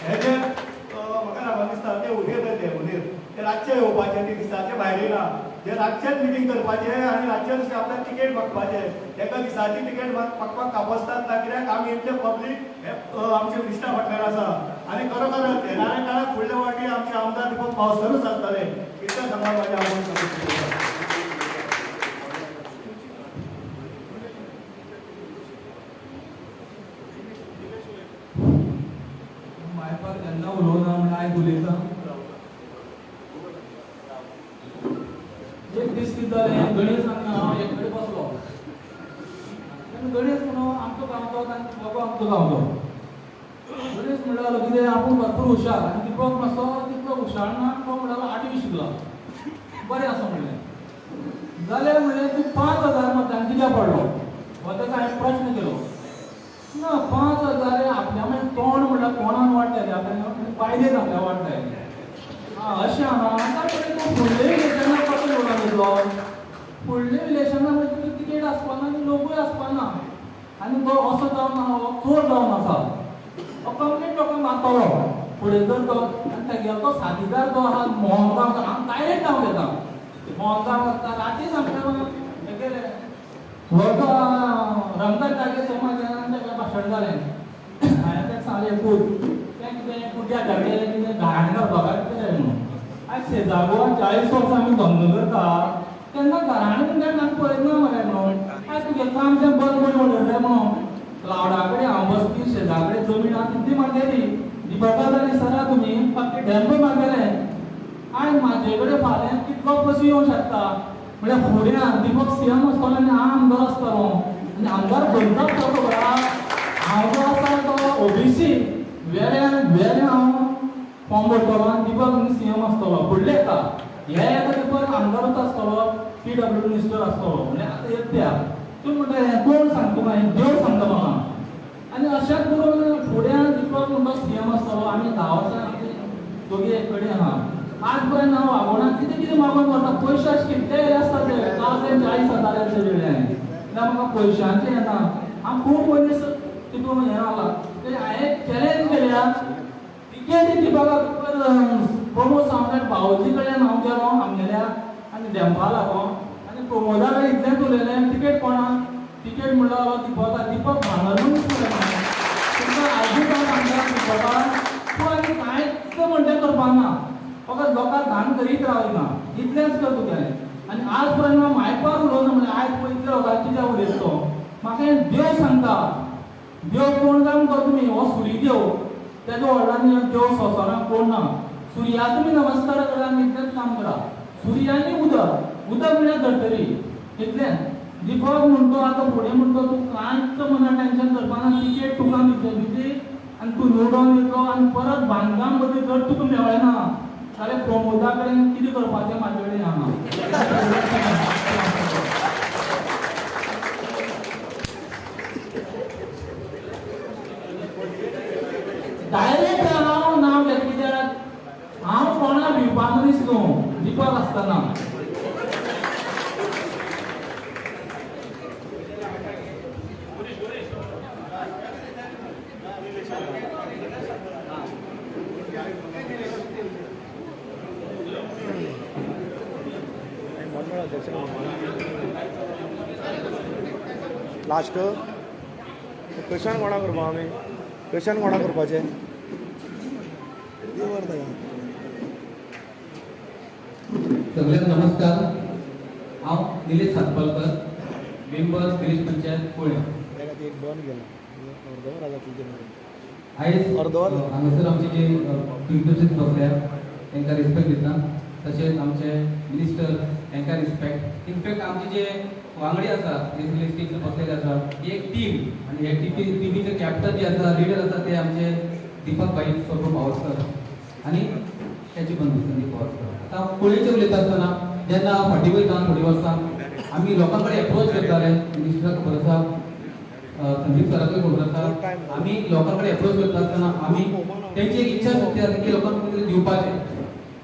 हे जे म्हाका लागून दिसता ते उदेर ते रातचे येवपाचे ते दिसाचे भायर येना जे रातचेच मिटींग करपाचे आनी रातचेच आपल्याक तिकेट मागपाचे तेका दिसाची तिकेट मागपाक कापसतात ना कित्याक आमी इतले पब्लीक हे आमचे मिनिस्टरा फाटल्यान आसा आनी खरोखरच येणाऱ्या काळाक फुडले वाटी आमचे आमदार दीपक पावसकारूच आसतले इतलें सांगपाक म्हाजें आवड मायपाक केन्ना उलोवना म्हण आयज उलयता एक दीस कितें जालें गणेश आनी हांव एक कडेन बसलो तेन्ना गणेश म्हणून आमचो गांवचो तांचो बाबा आमचो गांवचो गणेश म्हणून लागलो कितें आपूण भरपूर हुशार आनी दीपक मातसो तितलो हुशार ना तो म्हणून 8वी शिकला बरें आसा म्हणलें जाल्यार म्हणलें तूं 5,000 मतदान कित्याक पडलो हो ताका हांवें प्रश्न केलो ना 5,000 आपल्या मागीर तोंड म्हणल्यार कोणान वाडटाले आपल्या पायलेन आपल्या वाडटाले अशें आहा ताचे तूं फुडले इलेक्शनाक कसो निवडून येतलो फुडले इलेक्शनाक मागीर तुका तिकेट आसपाना आनी लोकूय आसपाना आनी तो असो जावन हो चोर जावन आसा हो कंप्लीट लोकांक मारतलो फुडें जर तो आनी तेगेलो तो साथीदार जो आहा मोहनगांवकार हांव डायरेक्ट नांव घेता मोहनगांवकार रातीन आमच्या हेगेले हो तो रमदास टागे समाजान तेका भाशण जालें हांवें तेका सांगलें पूत तें कितें कुट्या घातलेलें कितें घाण घालपाक कितें म्हणून आयज शेजारगोवान 40 वर्सां आमी धंदो करता तेन्ना घराणें म्हणल्यार आमी पळयना मरे म्हणून आयज तुगे काम तें बंद करून उडयलें म्हणून क्लावडा कडेन हांव बसपी शेजा कडेन जमीन आहा तितली मागयली दिवपाक जाली सरा तुमी फक्त डॅम्प मागयलें आयज म्हाजे कडेन फाल्यां कितलो पयसो येवंक शकता म्हळ्यार फुडें दीपक सीएम आसतलो आनी हांव आमदार आसतलो आनी आमदार बनता तो खबर हांव जो आसा तो ओबीसी वेरे हांव फॉर्म भरतलो आनी दीपक सीएम आसतलो फुडले येता हे येता दीपक आमदारूच आसतलो PWD मिनिस्टर आसतलो म्हणजे आतां येत्या तूं म्हणटा हें कोण सांगता तुका हें देव सांगता म्हाका आनी अशेंच करून फुडें दीपक म्हणटा सीएम आसतलो आमी 10 वर्सां दोगी एक कडेन आहा आज पर्यंत हांव वागोवना कितें कितें मागून व्हरता पयशे अशे कितले आसता ते 40,000 वेळेन कित्याक म्हाका पयशांचें येता हांव खूब मनीस तितून हें आला हांवें चॅलेंज केल्या तिकेट दिवपाक प्रमोद सावंत भावजी कडेन हांव गेलो आमगेल्या आनी डॅम्पा लागून आनी प्रमोदा कडेन इतलेंच उलयलें तिकेट कोणाक तिकेट म्हणलो दीपक भांगरूच तुमकां आजूच हांव सांगता दीपकाक तूं आनी कांयच म्हणटें करपाक ना फकत लोकांक घाण करीत रावना इतलेंच कर तुगेलें आनी आज पर्यंत हांव मायपार उलोवना म्हणल्यार आयज पळय इतले लोकांक कित्याक उलयता म्हाका हें देव सांगता देव कोण जावन तो तुमी हो सूर्यदेव तेजो व्हडल्यान देव संवसारांत कोण ना सुर्याक तुमी नमस्कार करा आनी इतलेंच काम करा सूर्य आनी उदक म्हणल्यार धरतरी इतलें दीपक म्हणटो आतां फुडें म्हणटो तूं कांयच मना टेंशन करपाना तिकेट तुका दितली आनी तूं निवडून येतलो आनी परत बांदकाम मदीं जर तुका मेळना जाल्यार प्रमोदा कडेन कितें करपाचें म्हाजे कडेन हांगा डायरेक्ट हांव नांव घेता कित्याक हांव कोणा भिवपा मनीस न्हू दीपक आसतना लास्ट क्वेश्चन कोणा करपा आमी क्वेश्चन कोणा करपाचें सगळ्यांक नमस्कार हांव निलेश सातपालकर मेंबर गिरीश पंचायत पुणे आयज हांगासर आमचे जे टिचर्स बसल्या तांकां रिस्पेक्ट दिता तशेंच आमचे मिनिस्टर तांकां रिस्पेक्ट. इनफॅक्ट आमचे जे वांगडी आसा जे लिस्टीक बसलेले आसा ही एक टीम आनी हे टिमीचे कॅप्टन जे आसा लिडर आसा ते आमचे दीपक भाई स्वरूप पावसकर आनी त्याची बंधू संदीप पावसकर. आतां कुळेचेर उलयता आसतना जेन्ना फाटीं वयता थोडी वर्सां आमी लोकां कडेन एप्रोच करताले, मिनिस्टराक खबर आसा, संदीप सराकूय खबर आसा, आमी लोकां कडेन एप्रोच करता आसतना आमी तेंची एक इच्छा शक्ती आसा की लोकांक कितें दिवपाचें,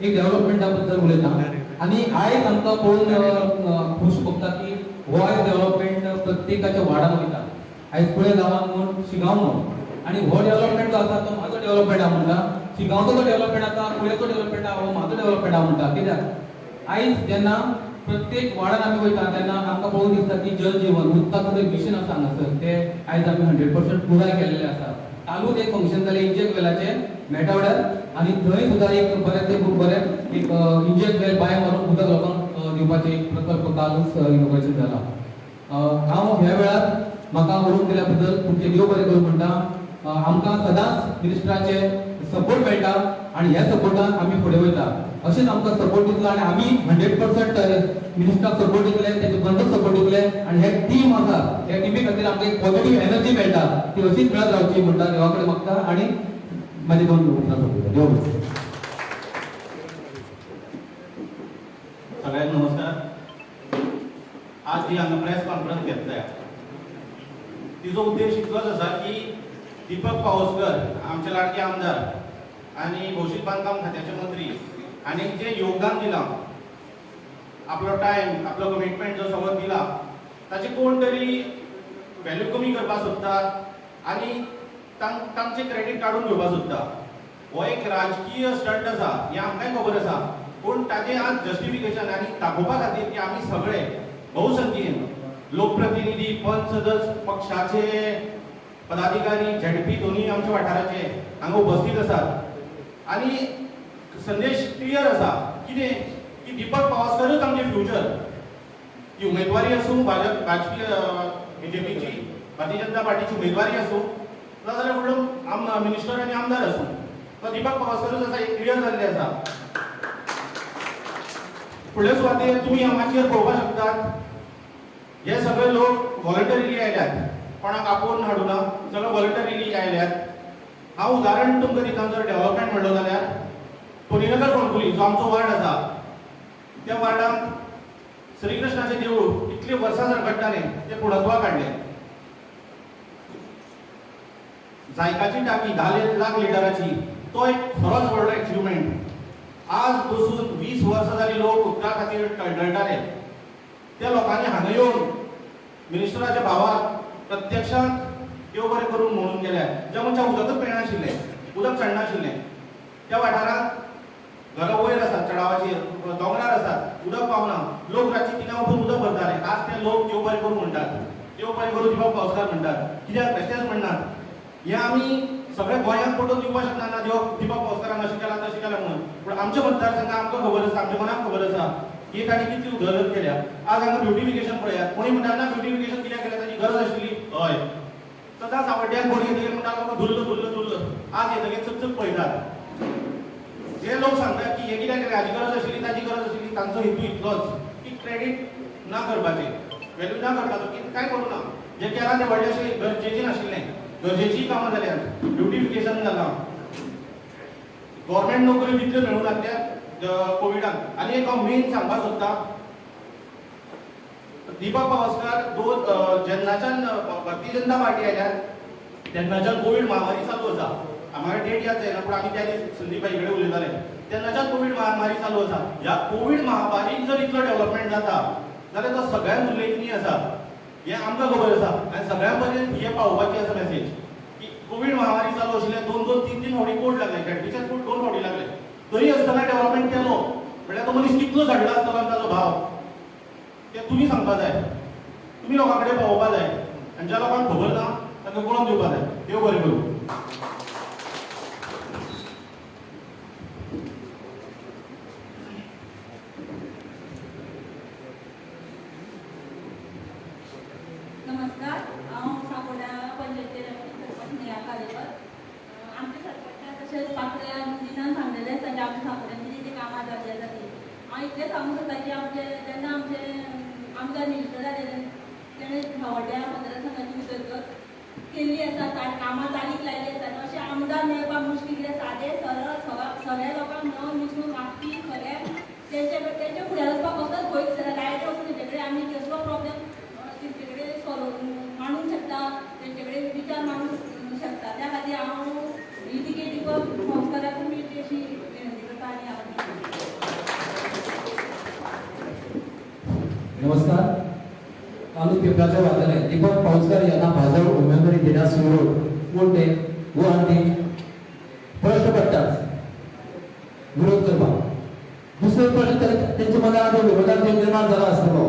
एक डेव्हलपमेंटा बद्दल उलयता. आनी आयज आमकां पळोवन खूश भोगता की हो आयज डेव्हलपमेंट प्रत्येकाच्या वार्डान वयता. आयज कुळे गांवांत म्हण शिगांव म्हण आनी हो डेव्हलपमेंट जो आसा तो म्हाजो डेव्हलपमेंट हांव म्हणटा, शिगांवचो जो डेव्हलपमेंट आसा कुळेचो डेव्हलपमेंट हो म्हाजो डेव्हलपमेंट हांव म्हणटा. कित्याक आयज जेन्ना प्रत्येक वार्डान आमी वयता तेन्ना आमकां पळोवन दिसता की जल जीवन उदकाचो एक मिशन आसा हांगासर ते आयज आमी 100% पुराय केल्लेले आसा. कालूच एक फंक्शन जालें इंजेक्ट वेलाचे मेटावड्यार आनी थंय सुद्दां एक बरें एक इंजेक्ट वेल बाय मारून उदक लोकांक दिवपाचें एक प्रकल्प कालूच इनॉग्रेशन जाला. हांव ह्या वेळार म्हाका उलोवंक दिल्या बद्दल तुमचे देव बरें करूं म्हणटा. आमकां सदांच मिनिस्टराचे सपोर्ट मेळटा आनी ह्या सपोर्टान आमी फुडें वयता. अशेंच आमकां सपोर्ट दितलो आनी आमी 100% मिनिस्टराक सपोर्ट दितले, तेजे बंदूक सपोर्ट दितले आनी हे टीम आसा ह्या टिमी खातीर आमकां एक पॉझिटीव एनर्जी मेळटा ती अशीच मेळत रावची म्हणटा देवा कडेन मागता आनी म्हाजे दोन उतरां सोडटा. देव बरें. सगळ्यांक नमस्कार. आज जी हांगा प्रेस कॉन्फरन्स घेतल्या तिजो उद्देश इतलोच आसा की दीपक पावसकर आमचे लाडके आमदार आनी भौशीक बांदकाम खात्याचे मंत्री आनी जे योगदान दिलां, आपलो टायम आपलो कमिटमेंट जो सगळो दिला ताचे कोण तरी व्हॅल्यू कमी करपाक सोदता आनी तांचे क्रेडीट काडून घेवपाक सोदता. हो एक राजकीय स्टंट आसा हें आमकांय खबर आसा, पूण ताजें आज जस्टिफिकेशन आनी दाखोवपा खातीर की आमी सगळे भोवसंख्येन लोकप्रतिनिधी, पंच सदस्य, पक्षाचे पदाधिकारी, झेडपी दोन्ही आमच्या वाठाराचे हांगा उपस्थित आसात आनी संदेश क्लियर आसा कितें की दीपक पावसकरच आमचे फ्युचर. ही उमेदवारी आसूं बीजेपीची भारतीय जनता पार्टीची उमेदवारी आसूं नाजाल्यार फुडलो मिनिस्टर आनी आमदार आसूं तो दीपक पावसकरच आसा, एक क्लियर जाल्लें आसा. फुडले सुवातेर तुमी हांगाचेर पळोवपाक शकतात हे सगळे लोक व्हॉलंटरीली आयल्यात, कोणाक आपोवन हाडूना, सगळे व्हॉलंटरीली आयल्यात. हांव उदाहरण तुमकां दिता. जर डेव्हलपमेंट म्हणलो जाल्यार टोलीनगर फोंडकुली जो आमचो वार्ड आसा त्या वार्डांत श्रीकृष्णाचें देवूळ इतले वर्सां सरकट्टाले ते पुर्णत्वाक हाडले. जायकाची टाकी 10 लाख लिटराची तो एक खरोच व्हडलो अचिव्हमेंट. आज बसून 20 वर्सां जाली लोक उदका खातीर टळटळटाले. त्या लोकांनी हांगा येवन मिनिस्टराच्या भावाक प्रत्यक्षांत देव बरें करून म्हणून गेल्यार ज्या मनशां उदकच मेळनाशिल्लें, उदक चडनाशिल्लें, त्या वाठारांत घरां वयर आसात, चडावाचेर दोंगरार आसात, उदक पावना, लोक रातची 3 वचून उदक भरताले. आज ते लोक देव बरें करून म्हणटात, देव बरें करून दीपक पावसकार म्हणटात. कित्याक बेश्टेच म्हणनात. हे आमी सगळे गोंयांत पटोवन दिवपाक शकना ना दीपक पावसकारान अशें केलां तशें केलां म्हणून, पूण आमच्या मतदारसंघात आमकां खबर आसा, आमच्या मनाक खबर आसा की ताणी कितली उदरगत केल्या. आज हांगा ब्युटिफिकेशन पळयात. कोणी म्हणटा ना ब्युटिफिकेशन कित्याक केलें, ताची गरज आशिल्ली. हय, सदांच आवड्ड्याक कोणी येतकीर म्हणटा लोक धुल्ल धुल्ल धुल्ल. आज येतकीर चकचक पळयतात. जे लोक सांगतात की हे कित्याक केलें, हाची गरज आशिल्ली, ताची गरज आशिल्ली, तांचो हेतू इतलोच की क्रेडीट ना करपाचें, व्हॅल्यू ना करपाचो, कांय करूं ना. जें केलां तें व्हडलेशें गरजेचें नाशिल्लें. गरजेचीं कामां जाल्यात, ब्युटिफिकेशन जालां, गव्हर्मेंट नोकरी तितल्यो मेळूं लागल्या कोविडान. आनी एक हांव मेन सांगपाक सोदतां, दीपक पावसकार जेन्नाच्यान भारतीय जनता पार्टी आयल्या तेन्नाच्यान कोविड महामारी चालू आसा. आम्हाला डेट याद जायना, पूण आमी त्या दीस संदीप भाई कडेन उलयताले तेन्नाच्यान कोविड महामारी चालू आसा. ह्या कोविड महामारीक जर इतलो डेव्हलपमेंट जाता जाल्यार तो सगळ्यांत उल्लेखनीय आसा. हे आमकां खबर आसा आनी सगळ्यां पर्यंत हे पावोवपाची आसा मेसेज की कोविड महामारी चालू आशिल्ले 2-2, 3-3 फावटी कोड लागले, झेडपीचे कोड 2 फावटी लागले, तरी आसतना डेव्हलपमेंट केलो म्हळ्यार तो मनीस कितलो झडला आसतलो आनी ताचो भाव ते तुमी सांगपाक जाय, तुमी लोकां कडेन पावोवपाक जाय. आनी ज्या लोकांक खबर ना तांकां कळोवन दिवपाक जाय. देव बरें करूं. नमस्कार, हांव सांगोडा पंचायतीचे सरपंच नेहा कालेकर. आमच्या सरपंचान तशेंच फाटल्या दिनान सांगलेलें आसा की आमच्या सांगोड्यान कितें कामां जाल्ली आसा ती. हांव इतलें सांगूंक सोदता की जेन्ना आमचे आमदार मिनिस्टर जाले तेणें व्हड्या मतदारसंघाची उदरगत केल्ली आसा कामां चालीक लायली आसात अशें आमदार मेळपाक मुश्कील कित्याक सादे सरळ सगळ्या लोकांक मेळून मिसळून वागपी खरें तेंचे फुड्यान वचपाक कसलोच भंय दिसना डायरेक्ट वचून तेंचे कडेन आमी कसलो प्रॉब्लेम तेंचे कडेन सॉल्व मांडूंक शकता तेंचे कडेन विचार मांडूंक शकता त्या खातीर हांव ही तिकेट दिवप संस्काराक तुमी अशी विनंती करता आनी नमस्कार. कालूच पेपराच्या वाचलें दीपक पावसकर यांना भाजप उमेदवारी देण्यास विरोध कोण ते गुवाहाटी प्रश्न पडटाच विरोध करपाक. दुसरे प्रश्न त्यांच्या मनात विरोधात निर्माण झाला असतो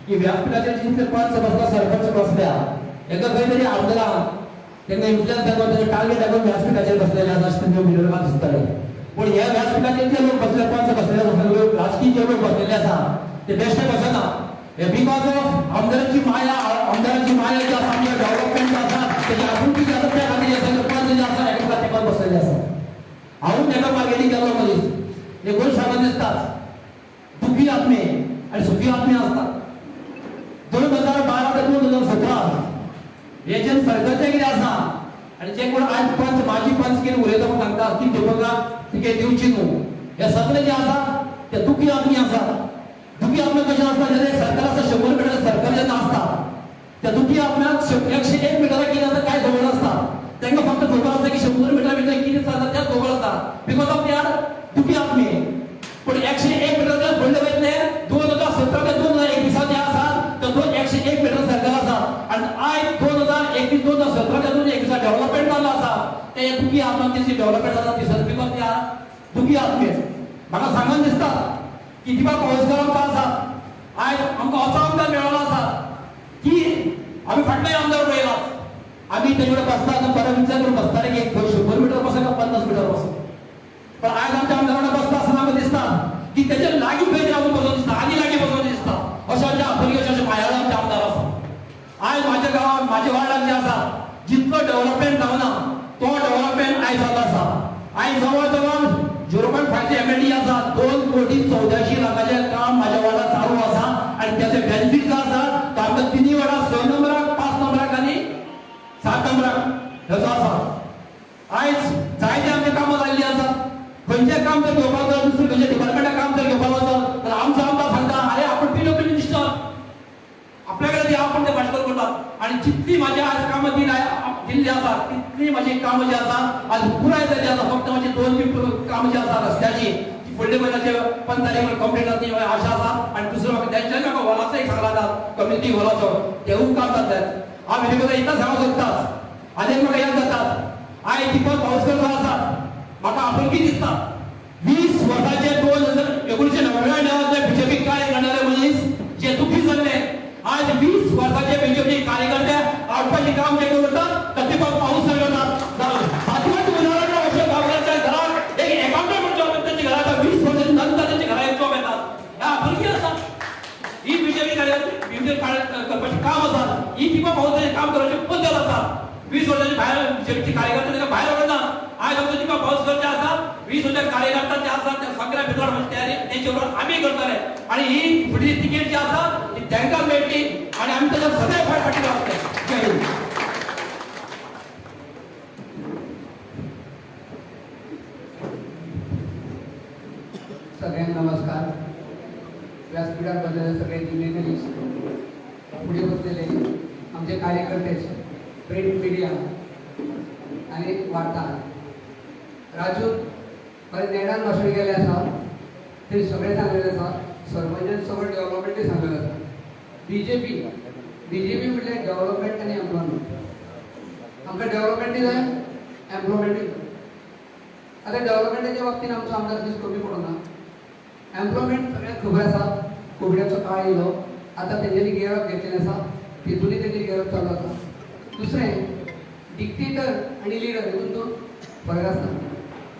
की व्यासपीठाचेर जितले पंच बसला सरपंच बसल्या एका खंय तरी आमदारान त्यांना इन्फ्लुएन्स दाखोवन त्यांना टार्गेट दाखोवन व्यासपीठाचेर बसलेले आसा अशें तांच्या विरोधात दिसतालें. पूण ह्या व्यासपीठाचेर जे लोक बसले पंच बसलेले लोक राजकीय जे लोक बसलेले आसा ते बेश्टे बसना. बिकॉज ऑफ आमदारांची माया जी आसा आमच्या डेव्हलपमेंट आसा त्याची आपुलकी जी आसा त्या खातीर हे सगळे पंच जे आसा एका प्लॅटफॉर्मार बसलेले आसा. हांव तेका मागणी केलो मनीस एक गोष्ट सांगून दिसतात दुखी आत्मे आणि सुखी आत्मे असतात. 2012 ते 2017 हेचे सरकारचे कितें आसा आनी जे कोण आज पंच माजी पंच कितें उलयता म्हूण सांगता की दीपकाक तिकेट दिवची न्हू हे सगळे जे आसा ते दुखी आत्मी आसा. दुखी आत्मे कशें आसता जेन्ना सरकार आसा 100 मिटर सरकार जेन्ना आसता त्या दुखी आत्म्याक 101 मिटराक कितें आसा कांय खबर नासता. तांकां फक्त खबर आसता की 100 मिटर भितर कितें चलता तें खबर आसता बिकॉज ऑफ दे आर दुखी आत्मे. पूण 101 मिटराच्या फुडले वयतले 2017 ते 2021 जे आसा तो 101 मिटर सरकार आसा आनी आयज 2021 2017 ते 2021 डेव्हलपमेंट जाल्लो आसा ते दुखी आत्म्यांची डेव्हलपमेंट जाता दिसता बिकॉज दे आर दुखी आत्मे. म्हाका सांगून दिसता की दीपक पावसकर आमकां आसा आयज आमकां असो आमदार मेळ्ळो आसा की आमी फाटले आमदार पळयला आमी तेजे कडेन बसता आनी बरो विचार करून बसताले की 100 मिटर बसो काय 50 मिटर बसो. पण आयज आमच्या आमदारा कडेन बसता आसतना आमकां दिसता की तेजे लागीं खंय वचून बसोन दिसता आनी लागीं बसोन दिसता अशें आमच्या आपुलकी अशें मायाळू आमचे आमदार आसा. आयज म्हाज्या गांवांत म्हाज्या वार्डाक जे आसा जितलो डेव्हलपमेंट जावना तो डेव्हलपमेंट आयज जाल्लो आसा. आयज जवळ जवळ 0.5 MLD आसा 2,84,00,000 काम म्हाज्या वार्डात चालू आसा आनी त्याचे बेनिफिट जो आसा तो आमकां 3 वार्डाक 6 नंबराक 5 नंबराक आनी 7 नंबराक हेचो आसा. आयज जायते आमचे कामां जाल्लीं आसात. खंयचें काम जर घेवपाक जाय दुसरें खंयच्या डिपार्टमेंटाक काम जर घेवपाक वचत जाल्यार आमचो आमदार सांगता अरे आपण PWD मिनिस्टर आपल्या कडेन आपण ते भाशण करतात आनी जितली म्हाजी आज कामां दिल्ली आसा तितली म्हाजी कामां जी आसा आज पुराय जाल्ली आसा. फक्त म्हाजी 2-3 कामां जी आसा रस्त्याची ती फुडल्या महिन्याचे 15 तारीख कंप्लीट जातली आशा आसा. आनी दुसरो म्हाका तेंच्यानी म्हाका हॉलाचो एक सांगला जाता कम्युनिटी हॉलाचो तेवूय काम जातले. हांव हेजे इतलो सांगूंक सोदतां आनी म्हाका याद जातात आयज दीपक पावसकर जो आसा म्हाका आपुलकी दिसता. 20 वर्साचे 1999 बीजेपी कार्य करणारे मनीस जे दुखी जाल्ले आज 20 वर्साचे बीजेपी कार्यकर्ते हाडपाचें काम जे करतात ते दीपक पावसकर करतात. फातिमाची उदाहरण अशें गांवकारांच्या घरात एक अकाउंटंट जॉब येता तेच्या घरात 20 वर्सांच्या नंतर तेच्या घरात जॉब येतात. हे आपुलकी आसा. ही बीजेपी करपाचें काम आसा. ही दीपक पावसकराचें काम करपाची पद्दत आसा. 20 वर्सांचे भायर बीजेपीचे कार्यकर्ते ताका भायर वडना. आज आमचो दीपक पावसकर जे आसा 20 वर्सांचे कार्यकर्ते जे आसा ते सगळ्या भितर तयारी तेचे बरोबर आमी करतले आनी ही फुडली तिकेट जी आसा ती तांकां मेळटली आनी आमी ताच्या सदैव फाटी रावतले. जय हिंद. सगळ्यांना नमस्कार. व्यासपीठार बसलेले सगळे दिल्लीतले पुढे बसलेले आमचे कार्यकर्ते प्रिंट मिडिया आणि वार्ताहर राजू बरें नेडान भाशण केलें आसा ते सगळे सांगलेले आसा. सरपंचान सगळें डेव्हलपमेंटूय सांगलेलें आसा. बीजेपी म्हटल्यार डेव्हलपमेंट आनी एम्प्लॉयमेंट. आमकां डेव्हलपमेंटूय जाय एम्प्लॉयमेंटूय जाय. आतां डेव्हलपमेंटाच्या बाबतींत आमचो आमदार दीस कमी पडना. एम्प्लॉयमेंट सगळ्यांक खबर आसा. कोविडाचो काळ येयलो आतां तेंच्यांनी गियरअप घेतलेलें आसा. तितूनय तेंची गियरअप चालू आसा. दुसरें डिक्टेटर आनी लिडर हितून दोन फरक आसता.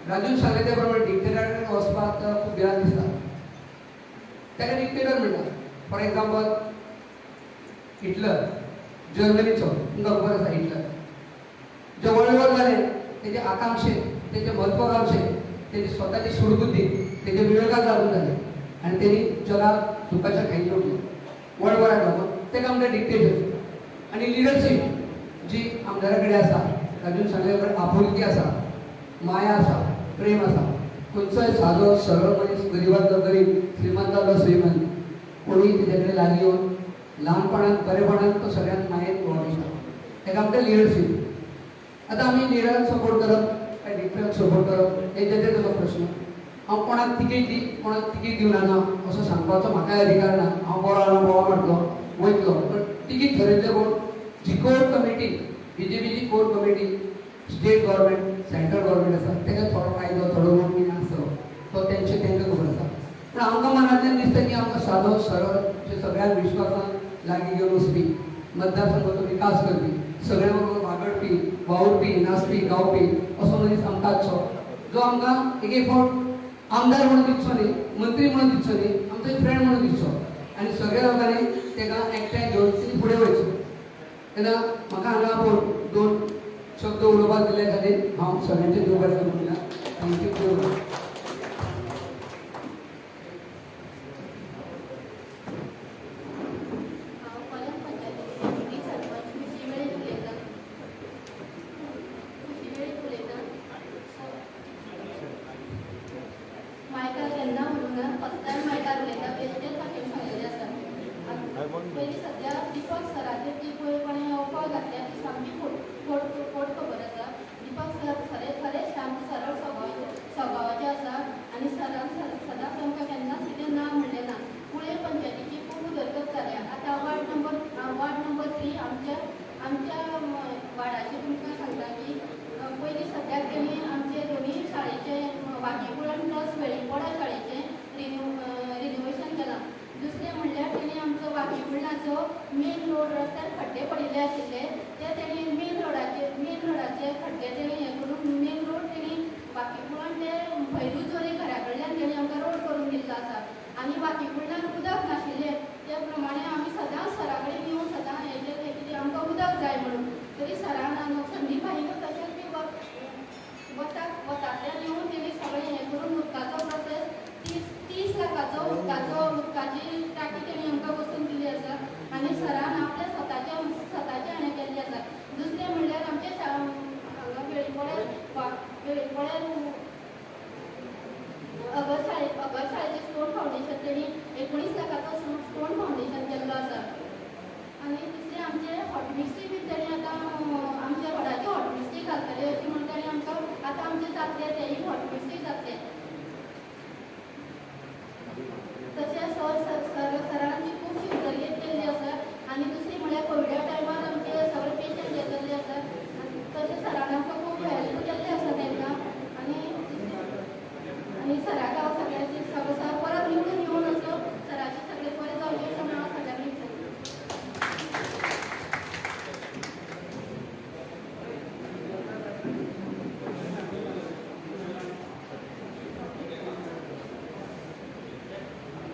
राजून सांगले त्या प्रमाणे डिक्टेटर कडेन वचपाक खूब भिरांत दिसता. ताका डिक्टेटर म्हणटा. फॉर एग्जाम्पल हिटलर जर्मनीचो तुमकां खबर आसा. हिटलर जे वर्ल्ड वॉर जालें तेजे आकांक्षे तेजे म्हत्वाकांक्षे तेजी स्वताची सूडबुद्धी तेजे विवेकाक लागून जाले. आनी तेणी जगाक सुखाच्या खाई उरली वर्ल्ड वायड लागून तेका आमकां डिक्टेटर आनी लिडरशीप जी आमदारा कडेन आसा तातूंत सगळे कडेन आपुलकी आसा माया आसा प्रेम आसा खंयचोय सादो सरळ मनीस गरिबांतलो गरीब श्रीमंतांतलो श्रीमंत कोणूय तेजे कडेन लागीं येवन ल्हानपणांत बरेपणांत तो सगळ्यांत मायेन व्हड दिसता ताका आमकां लिडरशीप आतां आमी लिडराक सपोर्ट करप काय डिक्टेटराक सपोर्ट करप हे तेजेर तुजो प्रश्न हांव कोणाक तिकेट दी कोणाक तिकेट दिवना ना असो सांगपाचो म्हाकाय अधिकार ना हांव बरो आना बोवा मारतलो वयतलो पण तिकेट ठरयतले कोण जी कोर कमिटी BJPची core committee state government central government आसा तेका थोडो कायदो थोडो रूल बी आसतलो तो तेंका खबर आसा पण आमकां मनांतल्यान दिसता की आमकां सादो सरळ जे सगळ्यांक विश्वासान लागीं घेवन वचपी मतदारसंघाचो विकास करपी सगळ्यां बरोबर वागडपी वावुरपी नाचपी गावपी असो मनीस आमकां आसचो जो आमकां एक फावट आमदार म्हणून दिसचो न्ही मंत्री म्हणून दिसचो न्ही आमचो एक फ्रेंड म्हणून दिसचो आनी सगळ्या लोकांनी तेका एकठांय घेवन फुडें वयचो तेन्ना म्हाका हांगा दोन शब्द उलोवपाक दिले खातीर हांव सगळ्यांचे देव बरें करूं म्हणटा थँक्यू पयलीं सद्या दिपक सराचेर ती पयलीं ऑफर घातल्या ती सामकी खोट खबर आसा दिपक सर खरेंच सामकें सरळ स्वभावाचें आसा आनी सरान सदांच आमकां केन्नाच कितें ना म्हणलें ना कुळे पंचायतीची खूब उदरगत जाल्या आतां वार्ड नंबर 3 आमच्या वार्डाचें तुमकां सांगता की पयलीं सद्याक तेणी आमचे दोनी शाळेचे वाकीकुळण प्लस वेळीपोडा शाळेचें रिनोवेशन केलां दुसरें म्हणल्यार तेणी आमचो वाकीकुळणाचो मेन रोड रस्त्यार खड्डे पडिल्ले आशिल्ले ते तेणी मेन रोडाचे खड्डे तेणी हें करून मेन रोड तेणी वाकीकुळण ते भैरूचोरी घरा कडल्यान तेणी आमकां रोड करून दिल्लो आसा आनी वाकीकुळणान उदक नाशिल्लें ते प्रमाणे आमी सदांच सरा कडेन येवन सदां हेजेर कितें आमकां उदक जाय म्हणून तरी सरान संदीप भाईन तशेंच बी वतांतल्यान येवन तेणी सगळें हें करून उदकाचो प्रोसेस 30 लाखाचो उदकाची टाकी तेणी आमकां बसून दिली आसा आनी सरान आपल्या स्वताचे हाणें केल्ली आसा दुसरें म्हणल्यार आमचे हांगा वेळीपोळ्यार अगर शाळेचें स्टोन फावंडेशन तेणी 19 लाखाचो स्टोन फावंडेशन केल्लो आसा आनी दुसरें आमचे हॉट मिक्सी बी तेणी आतां आमच्या रोडाचे हॉट मिक्सी घालतले अशें म्हण तेणी आमकां आतां आमचें जातलें तेंय हॉट मिक्सी जातलें तशेंच सरांची खुबशी उदरगत केल्ली आसा आनी दुसरी म्हळ्यार कोविडा टायमार आमचे सगळे पेशंट येतले आसा तशें सरान आमकां खूब हेल्प केल्ली आसा तेंकां आनी सराक हांव सगळ्यांची सर परत निवडून येवन असो सराचे सगळे बरें जावचें अशें म्हणून हांव सगळ्यांक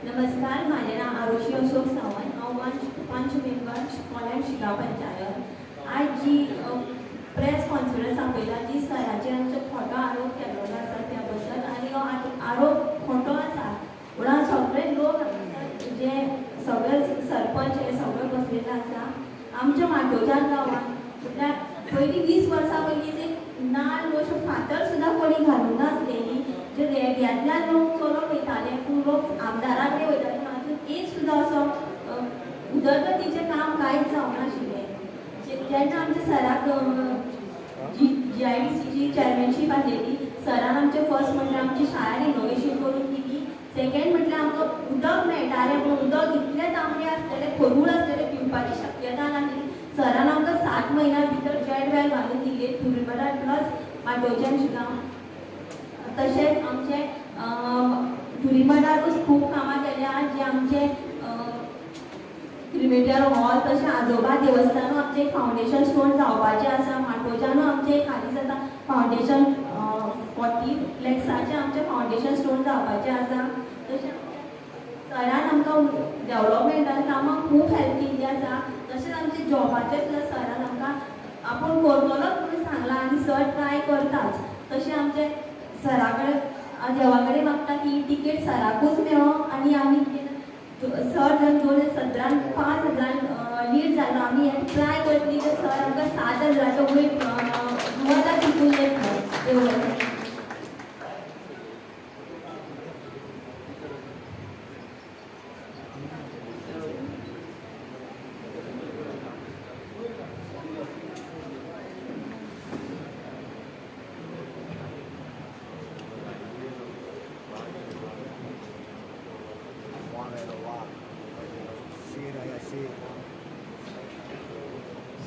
नमस्कार माझे नाव आरुषी अशोक सावंत हांव पंच मेंबर कोल्याण शिगांव पंचायत आज जी प्रेस कॉन्फरन्स आपयला जी सराचेर आमचो खोटो आरोप केल्लो आसा त्या बद्दल आनी हो आरोप खोटो आसा म्हणून सगळे लोक जे सगळे सरपंच हे सगळे बसलेले आसा आमच्या माटोच्या गांवांत म्हटल्यार पयलीं 20 वर्सां पयलीं जे नाल्ल अशें फातर सुद्दां कोणी घालूंक नासलेली जे रेड्यांतल्यान लोक चलोन वयताले पूण लोक आमदारा कडेन वयताले हातूंत एक सुद्दां असो उदरगतीचें काम कांयच जावंक नाशिल्लें जेन्ना आमच्या सराक GIDCची चॅरमॅनशीप आसलेली सरान आमचे फर्स्ट म्हणल्यार आमची शाळा रिनोवेशन करून दिली सेकेंड म्हटल्यार आमकां उदक मेळटालें पूण उदक इतलें तांबडें आसलेलें खोडूळ आसलेलें पिवपाची शक्यता नासली सरान आमकां 7 म्हयन्या भितर जेट वेल घालून दिले तुरीमडा प्लस माटोवच्यान शिगांव तशेंच आमचे तुरीमडारूच खूब कामां केल्या जे आमचे क्रिमेटर हॉल तशें आजोबा देवस्थानू आमचें फावंडेशन स्टोन जावपाचें आसा माटोवच्यानू आमचें खाली जाता फावंडेशन 40 लॅक्साचें आमचें फावंडेशन स्टोन जावपाचें आसा तशें सरान आमकां डेवलॉपमेंटान कामां खूब हेल्प केल्ली आसा तशेंच आमचे जॉबाचें सुद्दां सरान आमकां आपूण करतलोच म्हणून सांगलां आनी सर ट्राय करताच तशें आमचे सरा कडेन हांव देवा कडेन मागता की टिकेट सराकूच मेळो आनी आमी सर जर 2017 5,000 लीड जालो आमी ट्राय करतली तर सर आमकां 7,000 वयर वता चिकून येतलो.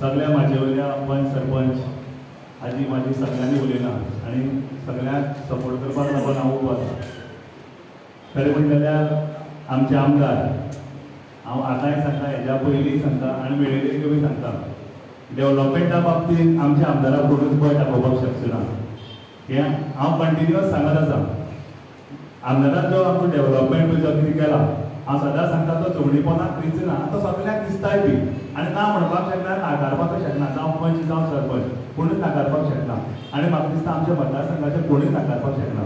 सगळ्या माझ्या वयल्या पंच सरपंच हाजी माझी सगळ्यांनी उलयना आनी सगळ्यांक सपोर्ट करपाक लागून हांव उबो आसा. खरें म्हणलें जाल्यार आमचे आमदार हांव आतांय सांगता हेज्या पयलींय सांगता आनी वेळेरेक बी सांगता डेव्हलपमेंटा बाबतींत आमच्या आमदाराक कोणूच भंय दाखोवपाक शकचो ना. हें हांव कंटिन्युअस सांगत आसा. आमदारान जो आमचो डेव्हलपमेंट जो कितें केला हांव सदांच सांगता तो चवडीपणाक दिसना तो सगळ्यांक दिसताय बी आनी ना म्हणपाक शकना नाकारपाकूय शकना जावं पंच जावं सरपंच कोणूच नाकारपाक शकना आनी म्हाका दिसता आमच्या मतदारसंघाचे कोणूय नाकारपाक शकना.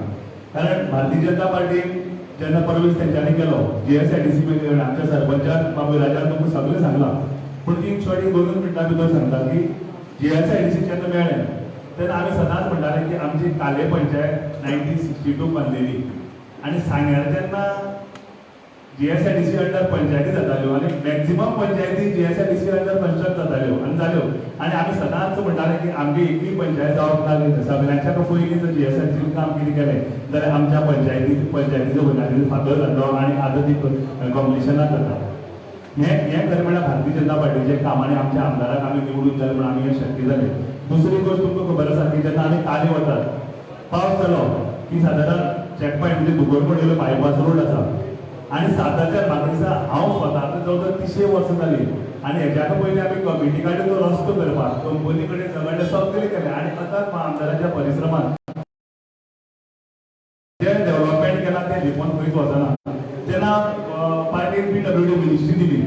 कारण भारतीय जनता पार्टीन जेन्ना प्रवेश तेंच्यांनी केलो GSIDC आमच्या सरपंचान बाबू राजान तुमकां सगळें सांगलां पूण ती छोटी 2 मिनटां भितर सांगता की GSIDC जेन्ना मेळ्ळें तेन्ना आमी सदांच म्हणटाले की आमची काले पंचायत 1962 बांदलेली आनी सांग्यार जेन्ना GSIDC अंडर पंचायती जाताल्यो आनी मॅक्झिमम पंचायती GSIDC अंडर कन्स्ट्रक्ट जाताल्यो आनी आमी सदांच म्हणटाले की आमची एकूय पंचायत जावप ना सगळ्यांच्या पयलीं जर GSIDC काम कितें केलें जाल्यार आमच्या पंचायतीचो भुरग्यांनी फातर जातलो आनी आतां ती कॉम्पिटिशनाक जाता. हें खरें म्हळ्यार भारतीय जनता पार्टीचे काम आनी आमच्या आमदाराक आमी निवडून जाले म्हण आमी हें शक्य जालें. दुसरी गोश्ट तुमकां खबर आसा की जेन्ना आमी काले वतात पावस जालो की सादारण चॅक पॉयंट म्हणजे दुगोरपडेलो बायपास रोड आसा आनी 7,000 म्हाका दिसता हांव स्वताक जवळ 30 वर्सां जालीं आनी हेज्याक पयलीं आमी कमिटी काडली तो रस्तो करपाक कंपनी कडेन झगडले सगळे केले आनी आतां आमदाराच्या परिश्रमान जे डेव्हलपमेंट केला तें लिपोवन खंयच वचना. तेन्ना पार्टीन PWD मिनिस्ट्री दिली.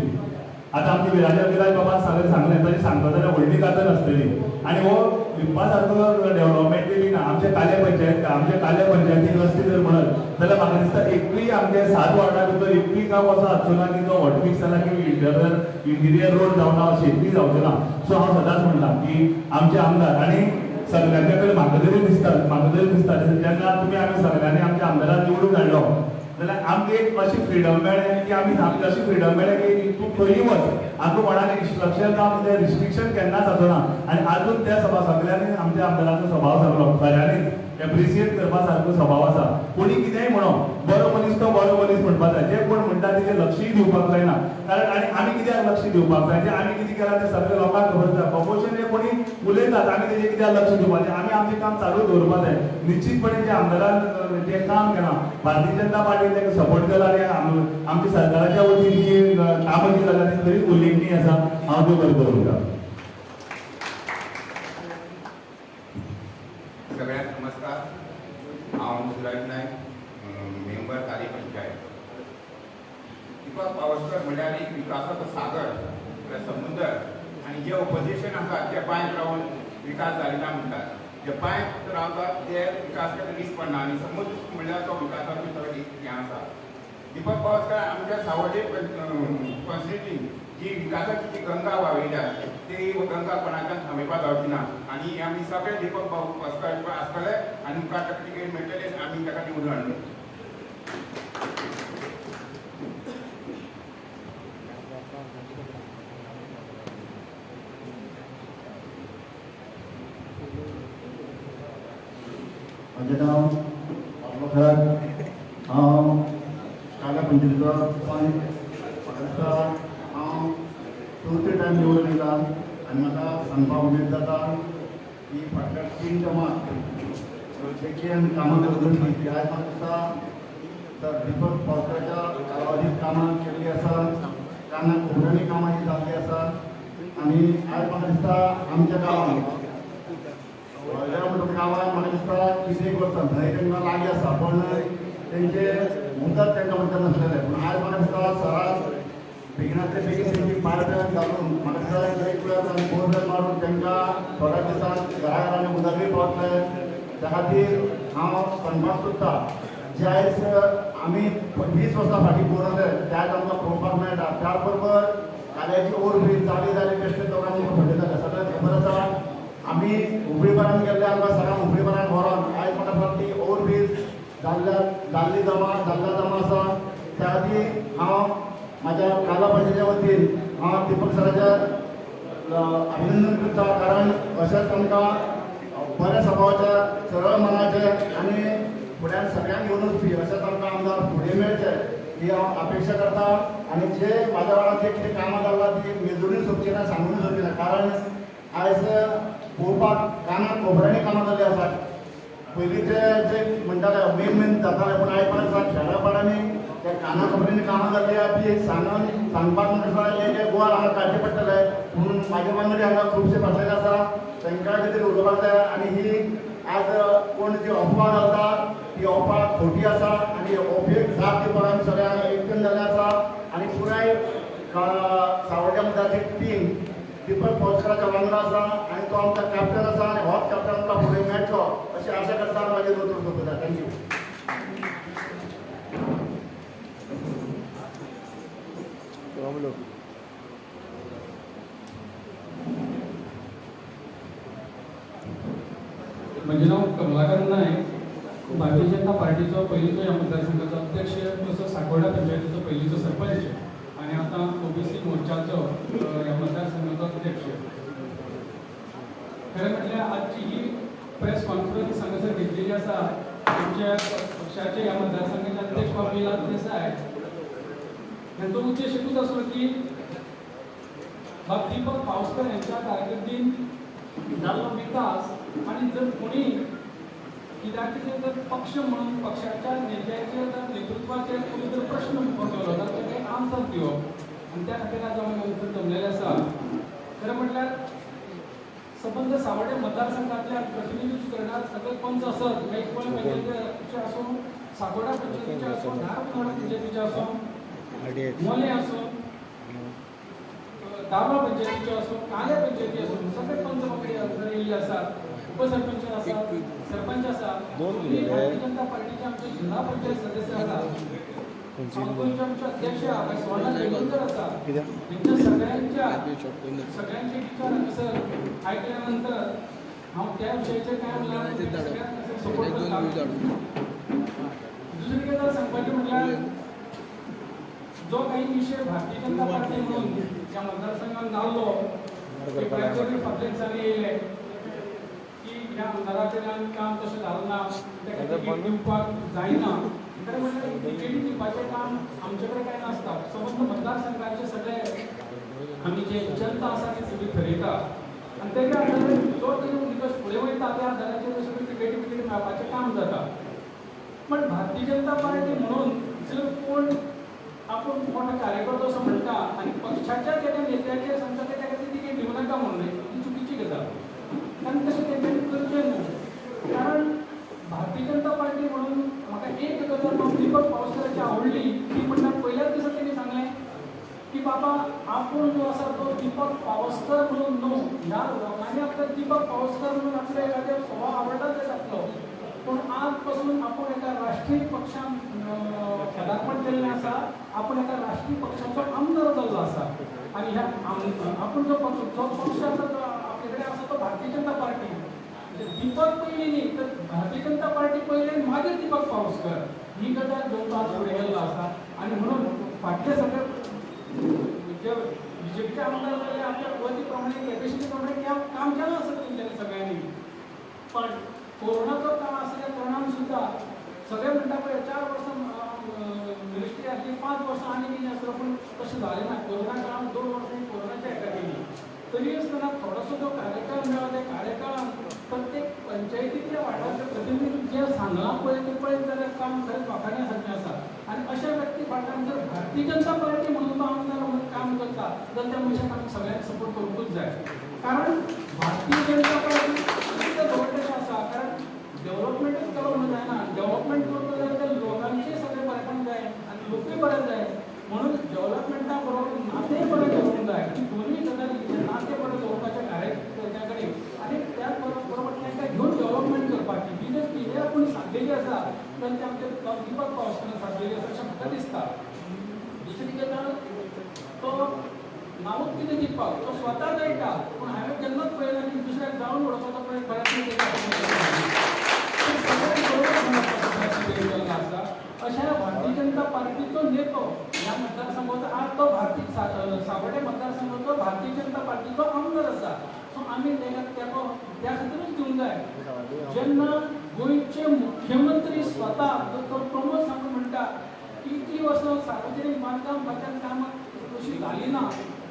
आतां आमची विराज बाबा सांगलें ताची सांगता जाल्यार व्हडली कातर आसतली आनी हो लिपा सारको डेव्हलपमेंट बी ना. आमच्या काल्या पंचायतीक रस्ते जर म्हणत जाल्यार म्हाका दिसता एकूय आमच्या 7 वार्डा भितर एकूय काम असो आसचो ना की तो हॉटमिक्स जाला की इंटिरियर रोड जावना अशें एकूय जावचो ना. सो हांव सदांच म्हणटा की आमचे आमदार आनी सगळ्यांच्या कडेन म्हाका तरी दिसता जेन्ना तुमी आमी सगळ्यांनी आमच्या आमदाराक निवडून हाडलो जाल्यार आमकां एक अशी फ्रिडम मेळ्ळें की आमी सामकी अशी फ्रिडम मेळ्ळें की तूं खंयी वच आमकां कोणाक इन्स्ट्रक्शन जावं म्हणजे रिस्ट्रिक्शन केन्नाच आसना आनी आजून त्या सगळ्यांनी आमच्या आमदाराचो स्वभाव सांगलो खऱ्यांनीच एप्रिशिएट करपा सारको स्वभाव आसा. कोणी कितेंय म्हणो बरो मनीस तो बरो मनीस म्हणपाक जाय. जे कोण म्हणटा तेजें लक्षय दिवपाक जायना कारण आनी आमी कित्याक लक्ष दिवपाक जाय जे आमी कितें केलां तें सगळें लोकांक खबर आसा. प्रमोशन जे कोणी उलयतात आमी तेजेर कित्याक लक्ष दिवपाचें आमी आमचें काम चालू दवरपाक जाय. निश्चितपणे जे आमदारान जें काम केलां भारतीय जनता पार्टीन ताका सपोर्ट केला आनी आमच्या सरकाराच्या वतीन जी कामां जी जाल्यात ती खरीच उल्लेखनीय आसा. हांव त्यो करतो उरता. सगळ्यांक नमस्कार. हांव सुराज नायक मेंबर काली पंचायत. दीपक पावसकर म्हणल्यार एक विकासाचो सागर समुद्र आनी जे ऑपोजिशन आसा ते पांयक रावन विकास जायना म्हणटात. जे पांयक रावतात ते विकास केन्ना दीस पडना आनी समुद्र म्हणल्यार तो विकासाचो चड हें आसा. दीपक पावसकर आमच्या सावड्डे कॉन्स्टिट्युएंसीन जी विकासाची जी गंगा व्हांवयल्या ती गंगा कोणाच्यान थांबयपाक जावची ना आनी आमी सगळे दीपक पावसकर आसतले आनी मुखार ताका टिकेट मेळटले आमी ताका निवडून हाडले. म्हजें नांव पावलो खरात. हांव काल्या पंचायतीचो पंच. हांव 4th टायम निवडून येयला आनी म्हाका सांगपाक उमेद जाता की फाटल्या 3 टर्माक देखीन कामां करून आयज म्हाका दिसता तर दीपक पावसकाराच्या कालावधींत कामां केल्लीं आसा. काना कोंकणी कामां ही जाल्लीं आसा आनी आयज म्हाका दिसता आमच्या गांवांत व्हडल्या म्हणटा गांवांत म्हाका दिसता कितें करता थंय तांकां लागीं आसा पण तेंचे मुदत तांकां म्हणटा नासलेलें पूण आयज म्हाका दिसता सराक बेगिनातले बेगीन तेंची पायपलायन घालून म्हाका दिसता एक वेळ बोरवेल मारून तांकां थोड्या दिसांत घराघरांनी उदकूय पावतलें. त्या खातीर हांव सांगपाक सोदतां जे आयज आमी 20 वर्सां फाटीं पुरवले त्या आयज आमकां पळोवपाक मेळटा. त्या बरोबर काल्याची ओव्हरब्रीज जाली बेश्टे दोगांनी फुडें जाता सगळें खबर आसा. आमी हुबळीपरान गेल्ले आमकां सगळ्यांक हुबळीपरान व्हरोन आयज म्हाका दिसता ती ओव्हरब्रीज जाल्ली जमा आसा. त्या खातीर हांव म्हाज्या काला पंचायतीच्या वतीन हांव दीपक सराचें अभिनंदन करता. कारण अशेंच आमकां बऱ्या स्वभावाचे सरळ मनाचे आनी फुड्यान सगळ्यांक घेवन वचपी अशेंच आमकां आमदार फुडें मेळचे ही हांव अपेक्षा करता. आनी जे म्हाज्या वांगडा जे कितें कामां जाल्ला ती मेजूनय सोंपची ना सांगून सोंपची ना. कारण आयज पळोवपाक कानाक खबरांनी कामां जाल्लीं आसात. पयलींचे जे म्हणटाले मेन जाताले पूण आयज पासून खेडापाड्यांनी ते काना खबरींनी कामां जाल्ली आहा ती सांगपाक म्हणटा जे गोवा हांगा काडचे पडटले. म्हणून म्हाजे वांगडी हांगा खुबशे भाशेक आसा तांकां खातीर उलोवपाक जाय. आनी ही आज कोण जी अफवा घालता ती अफवा खोटी आसा आनी अफवेक जाप दिवपाक आमी सगळ्यांक एकठांय जाल्ले आसा. आनी पुराय सावड्ड्या मतदाराची टीम दीपक पावसकाराच्या वांगडा आसा आनी तो आमचा कॅप्टन आसा आनी होच कॅप्टन आमकां फुडें मेळटलो अशी आशा करता. म्हाजें नेतृत्व करता. थँक्यू. म्हजें नांव कमलाकांत नायक. भारतीय जनता पार्टीचो पयलींचो ह्या मतदारसंघाचो अध्यक्ष तसो सांकवाडा पंचायतीचो पयलींचो सरपंच आनी आतां ओबीसी मोर्चाचो ह्या मतदारसंघाचो अध्यक्ष. खरें म्हटल्यार आजची ही प्रेस कॉन्फरन्स हांगासर घेतलेली आसा आमच्या पक्षाचे ह्या मतदारसंघाचे अध्यक्ष बाब विलास देसाय हांचो उद्देश एकूच आसलो की बाब दीपक पावसकर यांच्या कारकिर्दीन जाल्लो विकास आनी जर कोणी कित्याक जर पक्ष म्हणून पक्षाच्या नेत्याचे जर नेतृत्वाचेर कोणी जर प्रश्न मुखार जाल्यार ताका एक आन्सर दिवप आनी त्या खातीर आज आमी हांगासर जमलेले आसा. खरें म्हटल्यार संबंद सावड्डे मतदारसंघातल्या प्रतिनिधित्व करणार सगळे पंच आसत मागीर कोण पंचायतीचे आसूं सांकवाडा पंचायतीचे आसूं धारबांदोडा पंचायतीचे आसूं मोले आसूं दाबा पंचायतीचे आसूं काले पंचायती आसूं सगळे पंच म्हाका येयल्ले आसात. उपसरपंच आसा सरपंच आसा भारतीय जनता पार्टीचे आमचे जिल्हा पंचायत सदस्य आसा आमचे अध्यक्ष सुवर्णा देगलकर आसा. त्यांच्या सगळ्यांचे विचार हांगासर आयकल्यानंतर हांव त्या विशयाचेर कांय सगळ्यांक सपोर्ट करता. दुसरी गजाल सांगपाची म्हटल्यार जो काही विषय भारतीय जनता पार्टी म्हणून ह्या मतदारसंघात जाल्लो फाटल्या दिसांनी येयले की ह्या आमदाराचें काम तशें जालें ना तिकीट दिवपाक जायना. खरें म्हटल्यार तिकेटी दिवपाचें काम आमचे कडेन कांय नासता. समज मतदारसंघाचे सगळे आमी जे जनता आसा ती सगळी ठरयता आनी तेच्या आदारार जो कितें निकश फुडें वयता त्या आदाराचेर सगळी तिकेटी मेळपाचें काम जाता. पण भारतीय जनता पार्टी म्हणून जर कोण आपूण मोठो कार्यकर्तो असो म्हणटा आनी पक्षाच्या तेच्या नेत्याचेर सांगता ते ताका ती तिकेट दिवं नाका म्हणून ती चुकीची गजाल. कारण तशें तेंच्यांनी करचें न्हू. कारण भारतीय जनता पार्टी म्हणून म्हाका एक गजाल दीपक पावसकाराची आवडली ती म्हणल्यार पयल्याच दिसा तेणी सांगलें की बाबा आपूण जो आसा तो दीपक पावसकर म्हणून न्हू ह्या लोकांनी आपल्याक दीपक पावसकर म्हणून आपले एखादे स्वभाव आवडटा ते जातलो. पूण आज पासून आपूण एका राष्ट्रीय पक्षान पदार्पण केल्लें आसा. आपूण एका राष्ट्रीय पक्षाचो आमदार जाल्लो आसा आनी ह्या आपूण जो पक्ष आसा तो आपले कडेन आसा तो भारतीय जनता पार्टी. दीपक पयलीं न्ही तर भारतीय जनता पार्टी पयलें मागीर दीपक पावसकर ही गजाल घेवन तो आज फुडें गेल्लो आसा. आनी म्हणून फाटले सगळे जे बीजेपीचे आमदार जाल्ले आपल्या वती प्रमाणे कॅपेसिटी प्रमाणे काम केलां आसा तेंच्यांनी सगळ्यांनी. पण कोरोनाचो काळ आसल्या कारणान सुद्दां सगळे म्हणटा पळय 4 वर्सां मिनिस्ट्री आसली 5 वर्सां आनी कितें आसलो पूण तशें जालें ना. कोरोना काळांत 2 वर्सां कोरोनाच्या हेका गेली तरी आसतना थोडोसो जो कार्यकाळ मेळ्ळो त्या कार्यकाळान प्रत्येक पंचायतींतल्या वाठाराचे प्रतिनिधी जे सांगलां पळय ते पळयत जाल्यार काम खरेंच वाखाणण्यासारकें आसा. आनी अशा व्यक्ती फाटल्यान जर भारतीय जनता पार्टी म्हणून तो आमदार म्हणून काम करता जाल्यार त्या मनशाक आमी सगळ्यांक सपोर्ट करूंकूच जाय. कारण भारतीय जनता पार्टी दवरलेली आसा. कारण डेव्हलपमेंटच केलो म्हणून जायना. डेव्हलपमेंट करता जाल्यार त्या लोकांचें सगळें बरेंपण जाय आनी लोकूय बरें जाय. म्हणून डेव्हलपमेंटा बरोबर नातेंय बरें दवरूंक जाय. दोनूय गजाली नातें बरें दवरपाचें त्या कडेन आनी त्याच बरोबर तांकां घेवन डेव्हलपमेंट करपाची बिजनेस कितें आपूण सांगलेली आसा तर ते आमचे दिसता. दुसरी गजाल तो नावच कितें दिवपाक तो स्वता जळटा पूण हांवें केन्नाच पळयना की दुसऱ्याक जावन उडोवपाचो प्रयत्न आसा. अशा भारतीय जनता पार्टीचो नेतो ह्या मतदारसंघाचो आज तो भारतीय सावड्डे मतदारसंघाचो भारतीय जनता पार्टीचो आमदार आसा. सो आमी त्या खातीरच दिवंक जाय. जेन्ना गोंयचे मुख्यमंत्री स्वता डॉक्टर प्रमोद सावंत म्हणटा की इतली वर्सां सार्वजनीक बांदकाम खात्यान कामां तशी झाली ना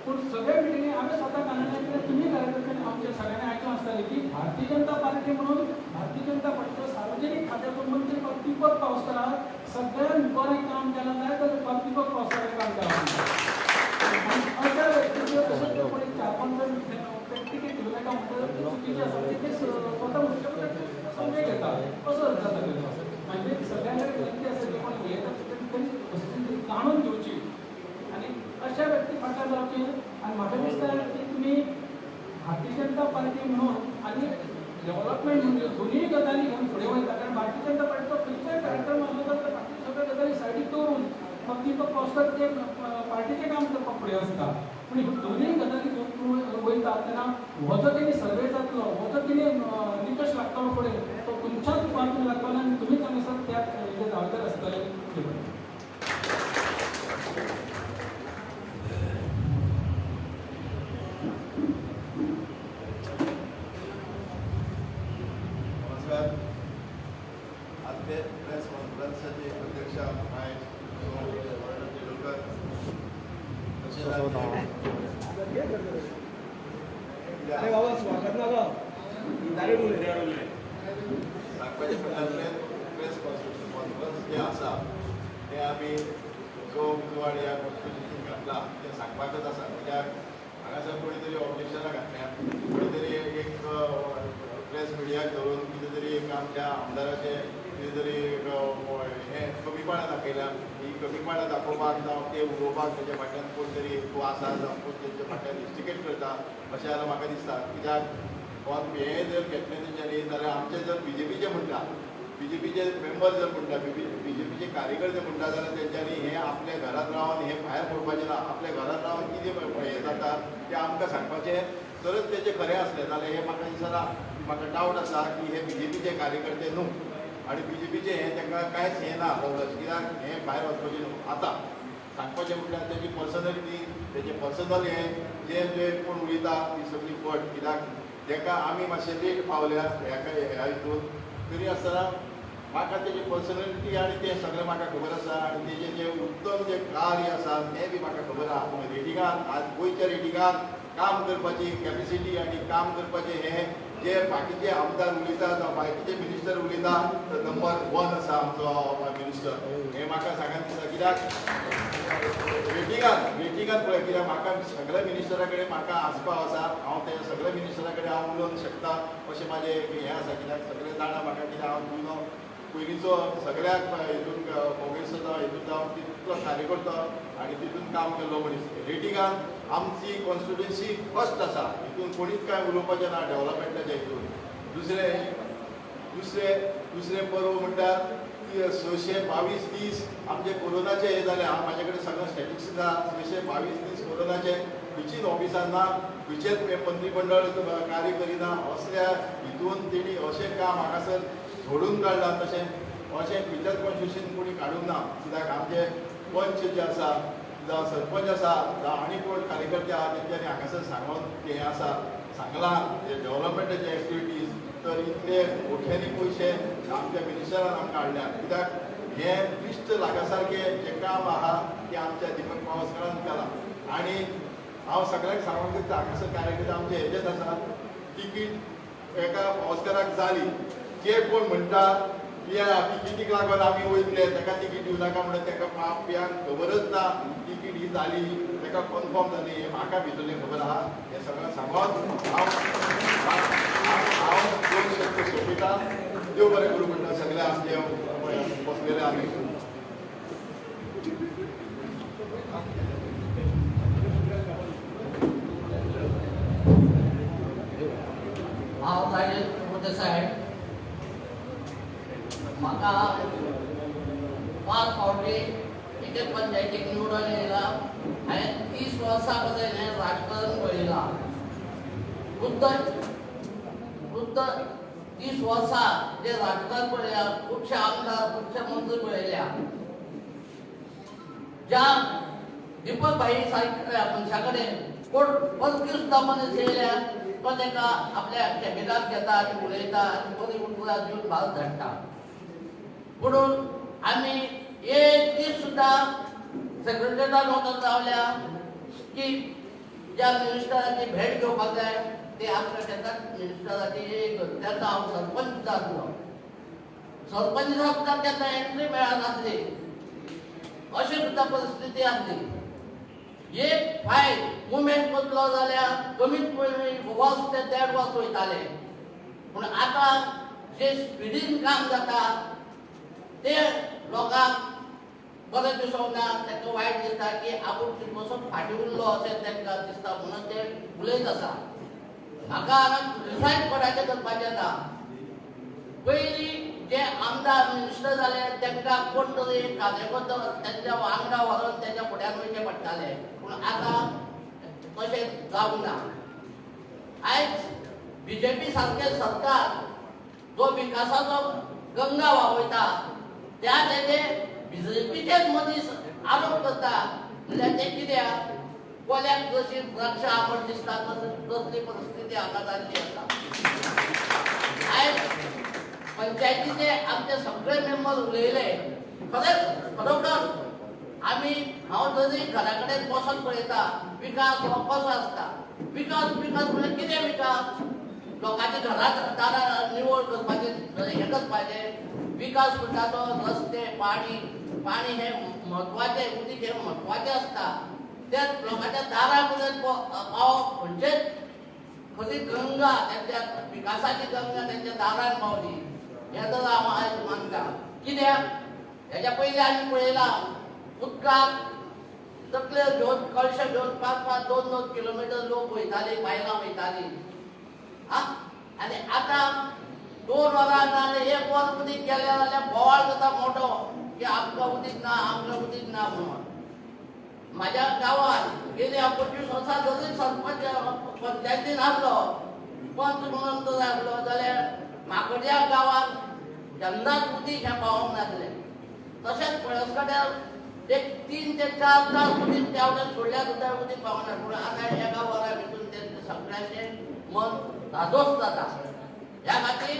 पूण सगळे मिटिंगे हांवें स्वता कानांतल्यान तुमी कार्यकर्त्यांनी आमच्या सगळ्यांनी आयकून आसतलें की भारतीय जनता पार्टी म्हणून भारतीय जनता पार्टीचो सार्वजनीक खात्याचो मंत्री दीपक पावसकाराक सगळ्यांत बरें काम केलां जाय तर दीपक पावसकाराक काम केलां. अशा व्यक्तीचे कोणी 4-5 जण टिकेट घेवन येता म्हणटा चुकीचे आसा ते स्वता मुख्यमंत्री समजून घेता. असो जाता म्हणजे सगळ्यांकडे विनंती आसा की कोण उलयता जाणून घेवची आनी अशा व्यक्ती फाटल्यान जावची. आनी म्हाका दिसता की तुमी भारतीय जनता पार्टी म्हणून आनी डेव्हलपमेंट म्हणजे दोनूय गजाली घेवन फुडें वयता. कारण भारतीय जनता पार्टीचो खंयचोय कार्यक्रम आसलो तर बाकी सगळ्यो गजाली सायडीक दवरून फक्त दीपक पावसकर ते पार्टीचें काम करपाक फुडें आसता. पूण ह्यो दोनूय गजाली घेवन वयता तेन्ना हो जो कितें सर्वे जातलो हो जो कितें निकश लागतलो फुडें तो तुमच्याच बाजून लागतलो आनी तुमीच हांगासर त्या हेजे जबाबदार आसतले. नमस्कार. आज ते प्रेस कॉन्फरन्साचे अध्यक्ष अरे बाबा स्वागत ना सांगपाचें म्हणल्यार प्रेस कॉन्फरन्स जे आसा ते आमी जो उजवाड ह्या कॉन्स्टिट्युशन घातला ते सांगपाकच आसा. कित्याक हांगासर कोणी तरी ऑब्जेक्शनां घातल्यात कोणी तरी एक प्रेस मिडियाक धरून कितें तरी एक आमच्या आमदाराचे कितें तरी हें कमीपणां दाखयल्या. ही कमीपणां दाखोवपाक जावं ते उलोवपाक तेजे फाटल्यान कोण तरी तो आसा जावं कोण तेंचे फाटल्यान इन्स्टिगेट करता अशें जाल्यार म्हाका दिसता. कित्याक हें जर घेतलें तेंच्यांनी जाल्यार आमचे जर BJPचे म्हणटा BJPचे मेंबर जर म्हणटा BJPचे कार्यकर्ते म्हणटा जाल्यार तेंच्यांनी हें आपल्या घरांत रावन हें भायर पडपाचें ना. आपल्या घरांत रावन कितें हें जाता तें आमकां सांगपाचें तरच तेजें खरें आसलें जाल्यार हें म्हाका दिसना. म्हाका डावट आसा की हे BJPचे कार्यकर्ते न्हू आनी BJPचे हें तांकां कांयच हें ना प्रॉब्लम. कित्याक हें भायर वचपाचें न्हू. आतां सांगपाचें म्हटल्यार तेजी पर्सनॅलिटी तेजें पर्सनल हें जें कोण उलयता ती सगळी फट. कित्याक ताका आमी मातशें लेट पावल्या ह्या हितून तरी आसतना म्हाका तेजी पर्सनॅलिटी आनी तें सगळें म्हाका खबर आसा. आनी तेजें जें उत्तम जें कार्य आसा तें बी म्हाका खबर आसा. रेटिंगान आज गोंयच्या रेटिंगान काम करपाची कॅपेसिटी आनी काम करपाचें हें जे बाकीचे आमदार उलयता जावं बाकीचे मिनिस्टर उलयता तर नंबर 1 आसा आमचो मिनिस्टर. हें म्हाका सांगात दिसता. कित्याक रेटिंगान पळय कित्याक म्हाका सगळ्या मिनिस्टरा कडेन म्हाका आस्पाव आसा. हांव त्या सगळ्या मिनिस्टरा कडेन हांव उलोवंक शकता अशें म्हाजें हें आसा. कित्याक सगळें जाणा म्हाका कित्याक हांव जुनो पयलींचो सगळ्याक हितून काँग्रेसचो जावं हितून जावं तितलो कार्यकर्तो आनी तितून काम केल्लो मनीस. रेटिंगान आमची कॉन्स्टिट्युएन्सी फर्स्ट आसा. हितून कोणीच कांय उलोवपाचें ना डेव्हलपमेंटाच्या हितून. दुसरें पर्व म्हणल्यार 622 दीस आमचे कोरोनाचे हे जाले. म्हाजे कडेन सगळें स्टॅटिस्टिक्स आसा. 622 दीस कोरोनाचे खंयचीच ऑफिसान ना खंयचेच मंत्रीमंडळ कार्य करिना. असल्या हितून तेणी अशें काम हांगासर सोडून काडलां. तशें अशें भितर कॉन्स्टिट्युशन कोणी काडूंक ना. कित्याक आमचे पंच जे आसा जावं सरपंच आसा जावं आनी कोण कार्यकर्ते आहा तेंच्यांनी हांगासर सांगून हें आसा सांगलां जे डेव्हलपमेंटाचे एक्टिविटीज तर इतले मोठ्यांनी पयशे आमच्या मिनिस्टरान आमकां हाडल्यात. कित्याक हें 20 लाखा सारकें जें काम आहा तें आमच्या दीपक पावसकारान केलां. आनी हांव सगळ्यांक सांगूंक दिता हांगासर कार्यकर्ते आमचे हेजेच आसा तिकीट एका पावसकाराक जाली. जे कोण म्हणटा तिकीटीक लागून आमी वयतले ताका तिकीट दिवं नाका म्हणून ताका माफियांक खबरच ना तिकीट ही जाली ताका कन्फर्म जाली. हें म्हाका भितरलें खबर आहा. हें सगळें सांगोन हांव 2 शब्द सोंपयतां. देव बरें करूं म्हणटा सगळे आमचे बसलेले आमी. हांव राजेश प्रभुदेसाय. म्हाका 5 फावटी एक पंचायतीक निवडून येयला हांवें 30 वर्सां पर्यंत हें राजकारण पळयलां. खुद्द 30 वर्सां जे राजकारण पळयल्या, खुबशे आमदार खुबशे मंत्री पळयल्या. ज्या दीपक भाई सारक्या मनशा कडेन कोण पलकी सुद्दां मनीस येयल्या तो ताका आपल्या कॅबिनात घेता आनी उलयता आनी बरी उतरां दिवन भायर धाडटा. म्हणून आमी एक दीस सुद्दां सेक्रेटरीएटान वचून रावल्या की ज्या मिनिस्टराची भेट घेवपाक जाय ते आपल्या शेतात मिनिस्टराची एक तेन्ना हांव सरपंच जातलो. सरपंच सुद्दां तेन्ना एंट्री मेळनासली, अशी सुद्दां परिस्थिती आसली. एक फायल मुवमेंट करतलो जाल्यार कमीत कमी वर्स ते 1.5 वर्स वयताले. पूण आतां जे स्पिडीन काम जाता ते लोकांक बरें दिसोंक ना. तांकां वायट दिसता की आपूण कितलोसो फाटीं उरलो अशें तांकां दिसता म्हणून ते उलयत आसा. म्हाका हांगा रिसायड कोणाचें करपाचें ना. पयलीं जे आमदार मिनिस्टर जाले तांकां कोण तरी कार्यकर्तो तांच्या वांगडा व्हरून तांच्या फुड्यान वयचें पडटालें. पूण आतां तशें जावंक ना. आयज बीजेपी सारकें सरकार जो विकासाचो गंगा व्हांवयता त्या तेजे बीजेपीचेच मनीस आरोप करता जाल्यार ते कित्याक? कोल्याक जशी द्राक्षां आंबट दिसता तसली परिस्थिती हांगा जाल्ली आसा. आयज पंचायतीचे आमचे सगळे मेंबर उलयले खरोखर हांव जरी घरा कडेन बसून पळयता विकास हो कसो आसता. विकास म्हणजे कितें विकास? लोकांची घरां दारां निवळ करपाचें हें करपाचें. विकास म्हणटा तो रस्ते पाणी हें म्हत्वाचें, उदीक हें म्हत्वाचें आसता. तें लोकांच्या दारा पर्यंत पावप म्हणजेच खरी गंगा, त्यांच्या विकासाची गंगा त्यांच्या दारान पावली हें तर हांव आयज मानता. कित्याक हेच्या पयलीं आमी पळयलां उदकाक तकले घेवन कळशे घेवन 5-5, 2-2 किलोमीटर लोक वयताले, बायलां वयतालीं. आनी आतां 2 वरां नाजाल्यार 1 वर उदीक गेलें जाल्यार बोवाळ जाता मोठो की आमकां उदीक ना म्हणून. म्हाज्या गांवांत गेली 25 वर्सां जरी सरपंच पंचायतीन आसलो, पंच म्हणून जर आसलो जाल्यार माकडे गांवांत केन्नाच उदीक हें पावोंक नासलें. तशेंच पळसकड्यार एक 3 ते 4 तास उदीक त्या वटेन सोडल्यार सुद्दां उदीक पावना. पूण आतां 1 वरा भितर तें सगळ्यांचें मन धादोस जाता. ह्या खातीर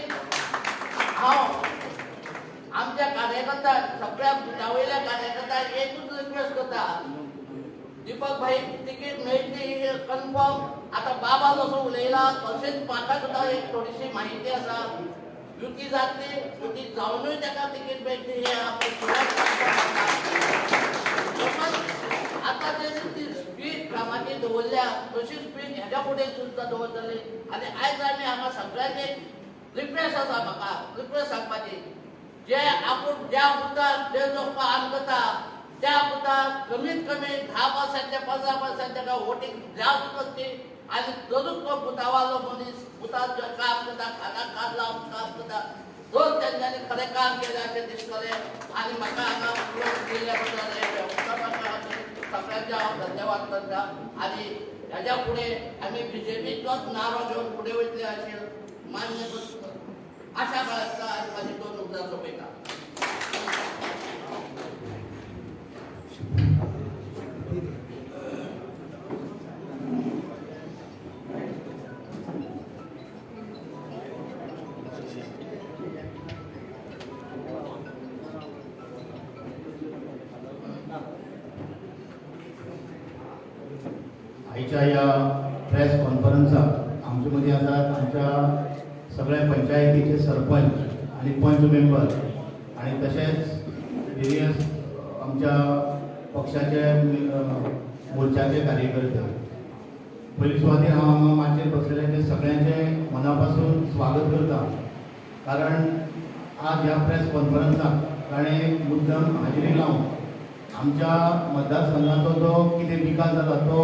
हांव आमच्या कार्यकर्त्यांक सगळ्या बुथावयल्या कार्यकर्त्यांक एकूच रिक्वेस्ट करता, दीपक भाई तिकीट मेळटली कन्फर्म. आतां बाबा जसो उलयला तशेंच म्हाका सुद्दां एक थोडीशी म्हायती आसा. युती जातली, युती जावनूय ताका तिकीट मेळटली हें आतां ती स्पीड कामाची दवरल्या तशी स्पीड हेज्या फुडें सुद्दां दवरतली. आनी आयज आमी हांगा सगळ्यांनी रिक्वेस्ट आसा म्हाका रिक्वेस्ट सांगपाची, जे आपूण ज्या बुथार जे जो काम करता त्या बुथार कमीत कमी 10% ते 15% ताका वोटींग जास्त करची. आनी जरूच तो बुथावालो मनीस बुथार जे काम करता खाना लावन काम करता तर तेंच्यांनी खरें काम केलें अशें दिसतलें. आनी म्हाका हांगा उलोवंक दिल्ल्या बद्दल सगळ्यांचे हांव धन्यवाद करता. आनी हेज्या फुडें आमी बीजेपीचोच नारो घेवन फुडें वयतले अशें मान्य आशा बाळगता आनी म्हाजी 2 उतरां सोंपयता. आयच्या या प्रेस कॉन्फरन्साक आमचे मदीं आसात आमच्या सगळ्या पंचायतीचे सरपंच आणि पंच मेंबर आणि तशेंच वेरियस आमच्या पक्षाचे मोर्चाचे कार्यकर्ते. पयली सुवातेर हांव हांगा माचयेर बसलेले सगळ्यांचे मनापासून स्वागत करता. कारण आज ह्या प्रेस कॉन्फरन्साक ताणें मुद्दम हाजेरी लावन आमच्या मतदारसंघाचो जो कितें विकास जाला तो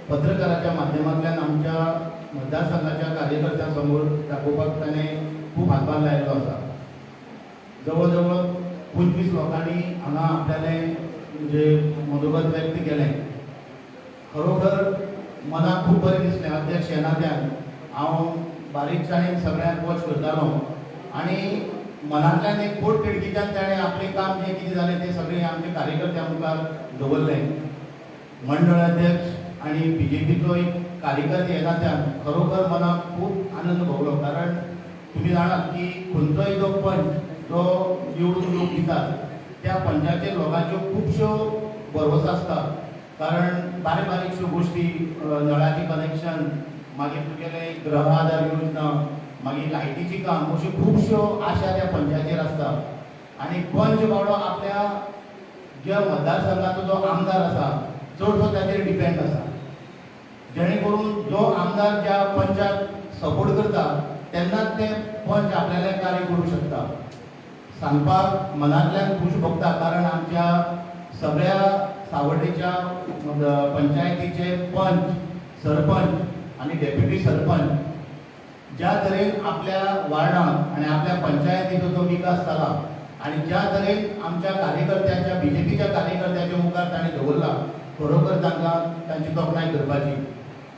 पत्रकाराच्या माध्यमांतल्यान आमच्या मतदारसंघाच्या कार्यकर्त्यां समोर दाखोवपाक ताणें खूब हातभार लायिल्लो आसा. जवळ जवळ 25 लोकांनी हांगा आपल्यालें म्हणजे मनोगत व्यक्त केलें खरोखर मनाक खूब बरें दिसलें. अध्यक्ष येनात्यान हांव बारीकसाणेन सगळ्यांक वॉच करतालो आनी मनांतल्यान एक पोट तिडकीच्यान ताणें आपलें काम जें कितें जालें तें सगळें आमच्या कार्यकर्त्यां मुखार दवरलें. मंडळ अध्यक्ष आनी BJPचो एक कार्यकर्ते येनात्यान खरोखर मनाक खूब आनंद भोगलो. कारण तुमी जाणात की खंयचोय जो पंच जो निवडून लोक दितात त्या पंचाचेर लोकांच्यो खुबश्यो भरवोस आसता. कारण बारीक बारीकश्यो गोश्टी नळाचें कनेक्शन, मागीर तुगेले गृह आधार योजना, मागीर लायटीची काम, अश्यो खुबश्यो आशा त्या पंचाचेर आसता. आनी पंच बाबडो आपल्या ज्या मतदारसंघाचो जो आमदार आसा चडसो ताचेर डिपेंड आसा. जेणे करून जो आमदार ज्या पंचाक सपोर्ट करता तेन्नाच ते पंच आपल्यालें कार्य करूं शकता. सांगपाक मनांतल्यान खूश भोगता. कारण आमच्या सगळ्या सावड्डेच्या पंचायतीचे पंच, सरपंच आनी डेप्युटी सरपंच ज्या तरेन आपल्या वार्डांत आनी आपल्या पंचायतीचो जो विकास जाला आनी ज्या तरेन आमच्या कार्यकर्त्यांच्या BJPच्या कार्यकर्त्याच्या मुखार ताणें दवरला खरोखर तांकां तांची तोखणाय करपाची.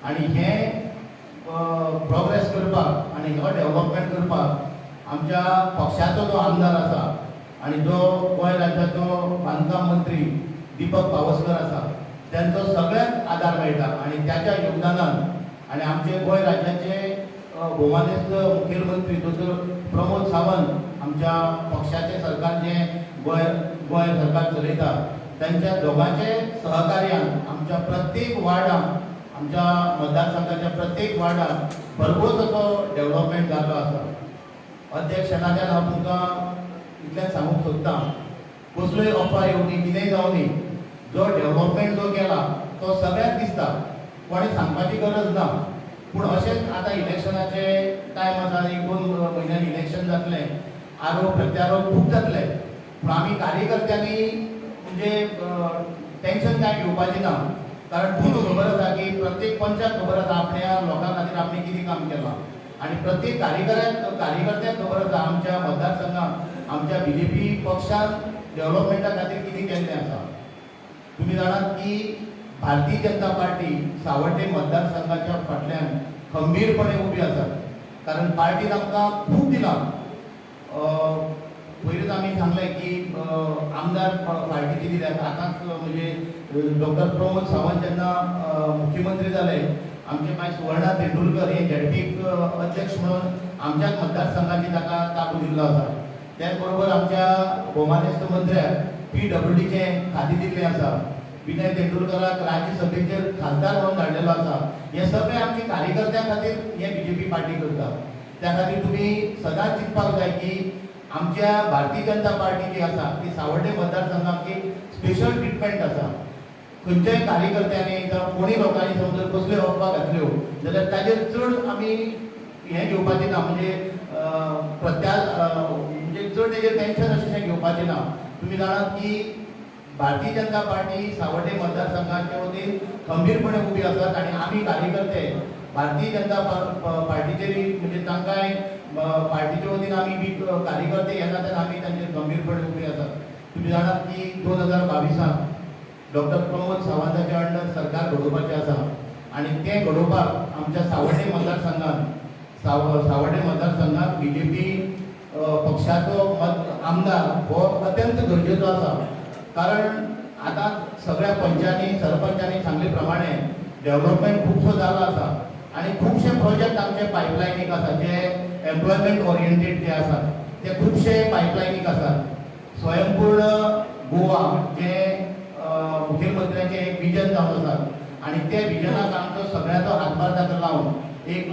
आनी हें प्रोग्रेस करपाक आनी हो डेव्हलपमेंट करपाक आमच्या पक्षाचो जो आमदार आसा आनी जो गोंय राज्याचो बांदकाम मंत्री दीपक पावसकर आसा त्यांचो सगळ्यांक आदार मेळटा. आनी त्याच्या योगदानान आनी आमचे गोंय राज्याचे भोवमानेस्त मुखेलमंत्री दोतोर प्रमोद सावंत आमच्या पक्षाचे सरकार जें गोंय सरकार चलयता त्यांच्या दोगांचे सहकार्यान आमच्या प्रत्येक वार्डांत, आमच्या मतदारसंघाच्या प्रत्येक वार्डांत भरघोस असो डेव्हलपमेंट जाल्लो आसा. अध्यक्ष येनात्यान हांव तुमकां इतलें सांगूंक सोदतां, कसल्योय ऑफर येवनी कितेंय जावनी, जो डेव्हलपमेंट जो केला तो सगळ्यांक दिसता. कोणें सांगपाची गरज ना. पूण अशेंच आतां इलेक्शनाचे टायम आसा, 1-2 म्हयन्यांनी इलेक्शन जातलें, आरोप प्रत्यारोप खूब जातले. पूण आमी कार्यकर्त्यांनी म्हणजे टेन्शन कांय घेवपाचें ना. कारण तुमकां खबर आसा की प्रत्येक पंचाक खबर आसा आपल्या लोकां खातीर आपणें कितें काम केलां. आनी प्रत्येक कार्यकर्त्याक खबर आसा आमच्या मतदारसंघात आमच्या BJP पक्षान डेव्हलपमेंटा खातीर कितें केल्लें आसा. तुमी जाणात की भारतीय जनता पार्टी सावड्डे मतदारसंघाच्या फाटल्यान खंबीरपणे उबी आसा. कारण पार्टीन आमकां खूब दिलां. पयलींच आमी सांगलें की आमदार पार्टीचे दिल्यात. आतांच म्हणजे डॉक्टर प्रमोद सावंत जेन्ना मुख्यमंत्री जाले आमचे मागीर सुवर्णा तेंडुलकर हे झेडपीक अध्यक्ष म्हणून आमच्याच मतदारसंघाची ताका ताबो दिल्लो आसा. त्याच बरोबर आमच्या भोवमानेस्त मंत्र्याक PWDचे खातें दिल्लें आसा. विनय तेंडुलकराक राज्यसभेचेर खासदार म्हणून धाडलेलो आसा. हे सगळे आमचे कार्यकर्त्यां खातीर हे BJP पार्टी करता. त्या खातीर तुमी सदांच चिंतपाक जाय की आमच्या भारतीय जनता पार्टी जी आसा ती सावड्डे मतदारसंघाक एक स्पेशल ट्रिटमेंट आसा. खंयच्याय कार्यकर्त्यांनी जावं कोणी लोकांनी समजा कसल्यो अफवा घातल्यो जाल्यार ताजेर चड आमी हें घेवपाचें ना. म्हणजे म्हणजे चड तेजेर टेन्शन अशें घेवपाचें ना. तुमी जाणात की भारतीय जनता पार्टी सावड्डे मतदारसंघाच्या वतीन खंबीरपणे उबी आसात. आनी आमी कार्यकर्ते भारतीय जनता पार्टीचेर म्हणजे तांकांय पार्टीच्या वतीन आमी बी कार्यकर्ते येनात आमी तांचेर गंभीरपणे उबे आसात. तुमी जाणात की 2022 डॉक्टर प्रमोद सावंताच्या अंडर सरकार घडोवपाचें आसा. आनी तें घडोवपाक आमच्या सावड्डे मतदारसंघात BJP पक्षाचो आमदार हो अत्यंत गरजेचो आसा. कारण आतां सगळ्या पंचांनी सरपंचांनी सांगले प्रमाणे डेव्हलपमेंट खुबसो जालो आसा. आनी खुबशे प्रोजेक्ट आमचे पायपलायनीक आसा जे एम्प्लॉयमेंट ओरिएंटेड जे आसात ते खुबशे पायपलायनीक आसात. स्वयंपूर्ण गोवा जे मुखेलमंत्र्याचें एक विजन जावन आसा आनी ते विजनाक आमचो सगळ्यांचो हातभार ताका लावन एक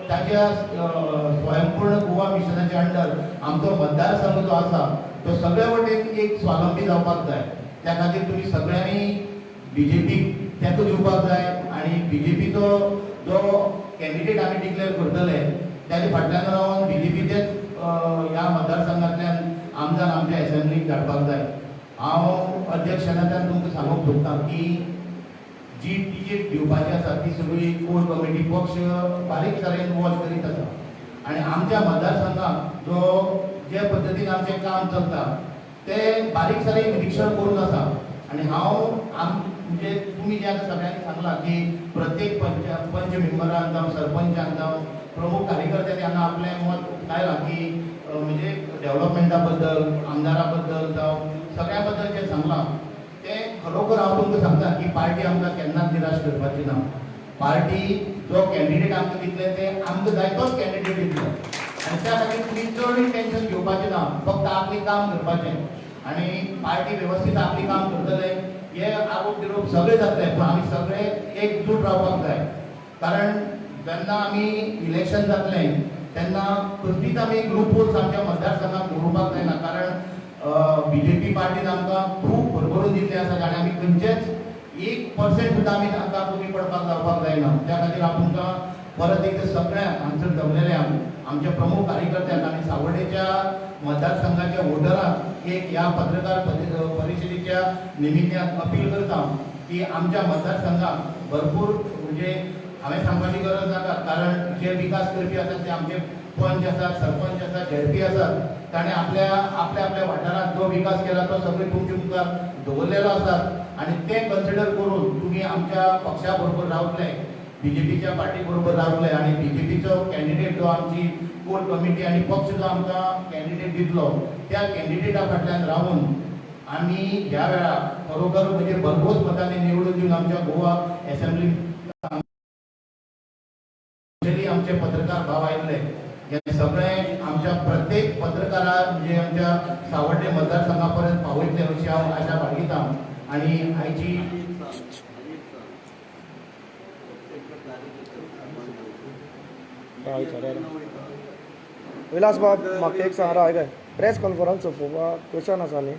ताच्या स्वयंपूर्ण गोवा मिशनाच्या अंडर आमचो मतदारसंघ जो आसा तो सगळ्या वटेन एक स्वावलंबी जावपाक जाय. त्या खातीर तुमी सगळ्यांनी BJPक तेंको दिवपाक जाय. आनी BJPचो जो कॅन्डिडेट आमी डिक्लेअर करतले त्याच्या फाटल्यान रावन BJPचेच ह्या मतदारसंघांतल्यान आमदार आमच्या एसेंब्लीक धाडपाक जाय. हांव अध्यक्षांतल्यान तुमकां सांगूंक सोदतां की जी टिकेट दिवपाची आसा ती सगळी कोर कमिटी पक्ष बारीक तरेन वॉच करीत आसा. आनी आमच्या मतदारसंघात जे पद्दतीन आमचें काम चलता ते बारीक सारीक निरीक्षण करून आसा. आणि म्हणजे तुम्ही जे आता सगळ्यांनी सांगला की प्रत्येक पंच मेंबरान जावं सरपंचान जावं प्रमुख कार्यकर्त्यांनी हांगा आपलें मत लायलां की म्हणजे डेव्हलपमेंटा बद्दल आमदारा बद्दल जावं सगळ्या बद्दल जें सांगलां तें खरोखर हांव तुमकां सांगता की पार्टी आमकां केन्नाच निराश करपाची ना. पार्टी जो कॅन्डिडेट आमकां दितले ते आमकां जाय तोच कॅन्डिडेट दितलो आनी त्या खातीर तुमी चड टेन्शन घेवपाचें ना. फक्त आपली काम करपाचें आनी पार्टी वेवस्थीत आपली काम करतले हे आरोप बिरोप सगळे जातले पूण आमी सगळे एकजूट रावपाक जाय. कारण जेन्ना आमी इलेक्शन जातलें तेन्ना कसलीच आमी ग्रुपोज आमच्या मतदारसंघात दवरुपाक जायना. कारण BJP पार्टीन आमकां खूब भरभरून दिल्ले आसात आनी आमी खंयचेच 1% सुद्दां आमी तांकां कमी पडपाक जावपाक जायना. त्या खातीर हांव तुमकां परत एकदां सगळ्यांक हांगसर जमलेल्यांक आमच्या प्रमुख कार्यकर्त्यांक आनी सावड्डेच्या मतदारसंघाच्या वोटरांक एक ह्या पत्रकार परिशदेच्या निमित्यान अपील करता की आमच्या मतदारसंघात भरपूर म्हणजे हांवें सांगपाची गरज नाका. कारण जे विकास करपी आसात ते आमचे पंच आसात, सरपंच आसात, झेडपी आसात. ताणें आपल्या वाठारांत जो विकास केला तो सगळे तुमचे मुखार दवरलेलो आसा आनी तें कन्सिडर करून तुमी आमच्या पक्षा बरोबर रावतले, BJPच्या पार्टी बरोबर रावतले आनी BJPचो कॅन्डिडेट जो आमची कोर कमिटी आनी पक्ष जो आमकां कॅन्डिडेट दितलो त्या कॅन्डिडेटा फाटल्यान रावून आमी ह्या वेळार खरोखर म्हणजे भरघोस मतांनी निवडून दिवन आमच्या गोवा एसेंब्ली आमचे पत्रकार भाव आयिल्ले हे सगळे आमच्या प्रत्येक पत्रकाराक म्हणजे आमच्या सावड्डे मतदारसंघा पर्यंत पावयतले अशी हांव आशा बाळगितां. आनी आयची विलास बाब म्हाका एक सांग काय प्रेस कॉन्फरन्स सोंपोवपाक क्वेश्चन आसा न्ही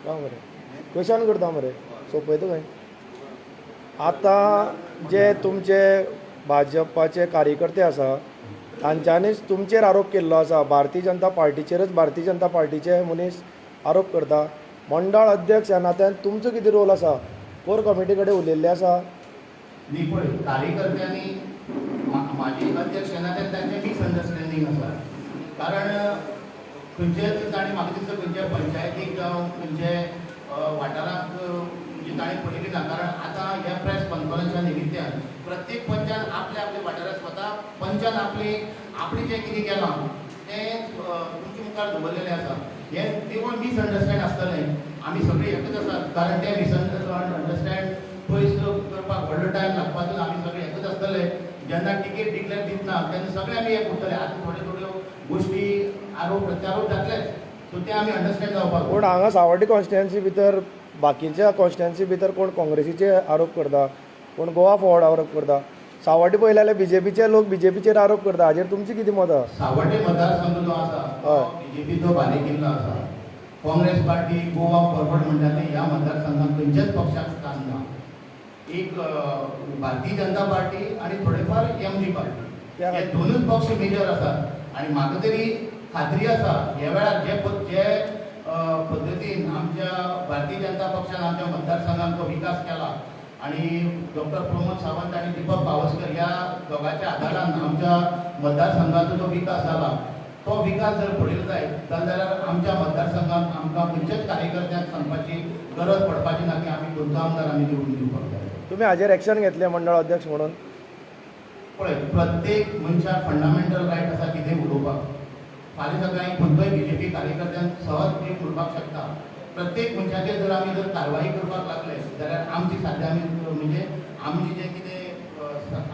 राव मरे क्वेश्चन करता मरे सोंपयता खंय. आतां जे तुमचे भाजपाचे कार्यकर्ते आसा तांच्यांनीच तुमचेर आरोप केल्लो आसा. भारतीय जनता पार्टीचेरच भारतीय जनता पार्टीचे मनीस आरोप करता. मंडळ अध्यक्ष ह्या नात्यान तुमचो कितें रोल आसा? कोर कमिटी कडेन उलयल्ले आसा? न्ही पळय कार्यकर्त्यांनी म्हाजी अध्यक्ष ह्या नात्यान तांचें मिसअंडरस्टँडींग आसा. कारण खंयचेच ताणें म्हाका दिसता खंयच्या पंचायतीक जावं खंयचे वाठारांत म्हणजे ताणें पळयली ना. कारण आतां ह्या प्रेस कॉन्फरन्सा निमित्यान प्रत्येक पंचान आपल्या वाठारांत स्वता पंचान आपणें जें कितें केलां तें तुमचे मुखार दवरलेलें आसा. हें केवळ मिसअंडरस्टँड आसतलें. आमी सगळे एकच आसात. कारण तें मिसअंडरस्टँड पयस करपाक व्हडलो टायम लागपाचो आमी सगळे एकच आसतले. जेन्ना टिकेट डिक्लेअर दितना तेन्ना सगळे आमी एक उरतले. आतां थोड्यो गोश्टी आरोप प्रत्यारोप जातलेच सो ते आमी अंडरस्टँड जावपाक. पूण हांगा सावड्डे कॉन्स्टिट्युएन्सी भितर बाकीच्या कॉन्स्टिट्युएन्सी भितर कोण काँग्रेसीचे आरोप करता, कोण गोवा फॉर्वर्ड आरोप करता. सावड्डे पळयलें जाल्यार BJPचे लोक BJPचेर आरोप करता. हाजेर तुमची कितें मत आसा? सावड्डे मतदारसंघ जो आसा तो BJPचो बालेकिल्लो आसा. काँग्रेस पार्टी गोवा फॉर्वर्ड म्हणटा ते ह्या मतदारसंघात खंयच्याच पक्षाक स्थान ना. एक भारतीय जनता पार्टी आनी थोडेफार MG पार्टी हे दोनूच पक्ष मेजर आसात. आनी म्हाका तरी खात्री आसा ह्या वेळार जे पद्दतीन आमच्या भारतीय जनता पक्षान आमच्या मतदारसंघात तो विकास केला आणि डॉक्टर प्रमोद सावंत आणि दीपक पावसकर या दोघांच्या आदारान आमच्या मतदारसंघाचो जो विकास जाला तो विकास जर पळयलो जायत जाल्यार आमच्या मतदारसंघात आमकां खंयच्याच कार्यकर्त्यांक सांगपाची गरज पडपाची ना की आमी खंयचो आमदार आमी निवडून दिवपाक जाय. तुमी हाजेर एक्शन घेतलें मंडळ अध्यक्ष म्हणून? पळय प्रत्येक मनशाक फंडामेंटल रायट आसा कितें उलोवपाक. फाल्यां सकाळीं खंयचोय BJP कार्यकर्त्यान सहज एक उलोवपाक शकता. प्रत्येक मनशाचेर जर आमी कारवाई करपाक लागले जाल्यार आमची साध्य आमी म्हणजे आमची जें कितें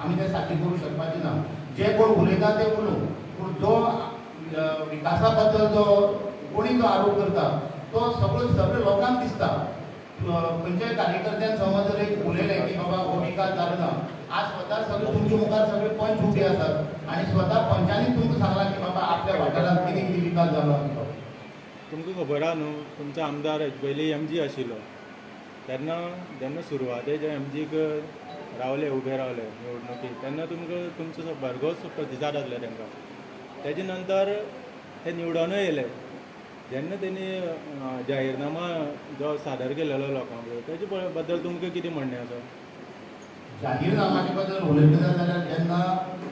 आमी तें साध्य करूंक शकपाचें ना. जे कोण उलयता ते उलोवं पूण जो विकासा बद्दल जो कोणी जो आरोप करता तो सगळे लोकांक दिसता. खंयच्याय कार्यकर्त्यान समज जर एक उलयलें की बाबा हो विकास जालो ना, आज स्वता सगळे तुमचे मुखार सगळे पंच उबे आसात आनी स्वता पंचांनी तुमकां सांगलां की बाबा आपल्या वाठारांत कितें कितें विकास जालो. तुमकां खबर आहा न्हू तुमचो आमदार पयलीं MG आशिल्लो जेन्ना सुरवातेचे MGक रावले उबे रावले निवडणुकीक तेन्ना तुमकां तुमचो भरघोस प्रतिसाद आसले तांकां. तेजे नंतर ते निवडूनय येयले. जेन्ना तेणी जाहीरनामा जो सादर केलेलो लोकां तेजे बद्दल तुमकां कितें म्हणणें आसा? जाहीरनाम्याचे बद्दल उलयतले जाल्यार जेन्ना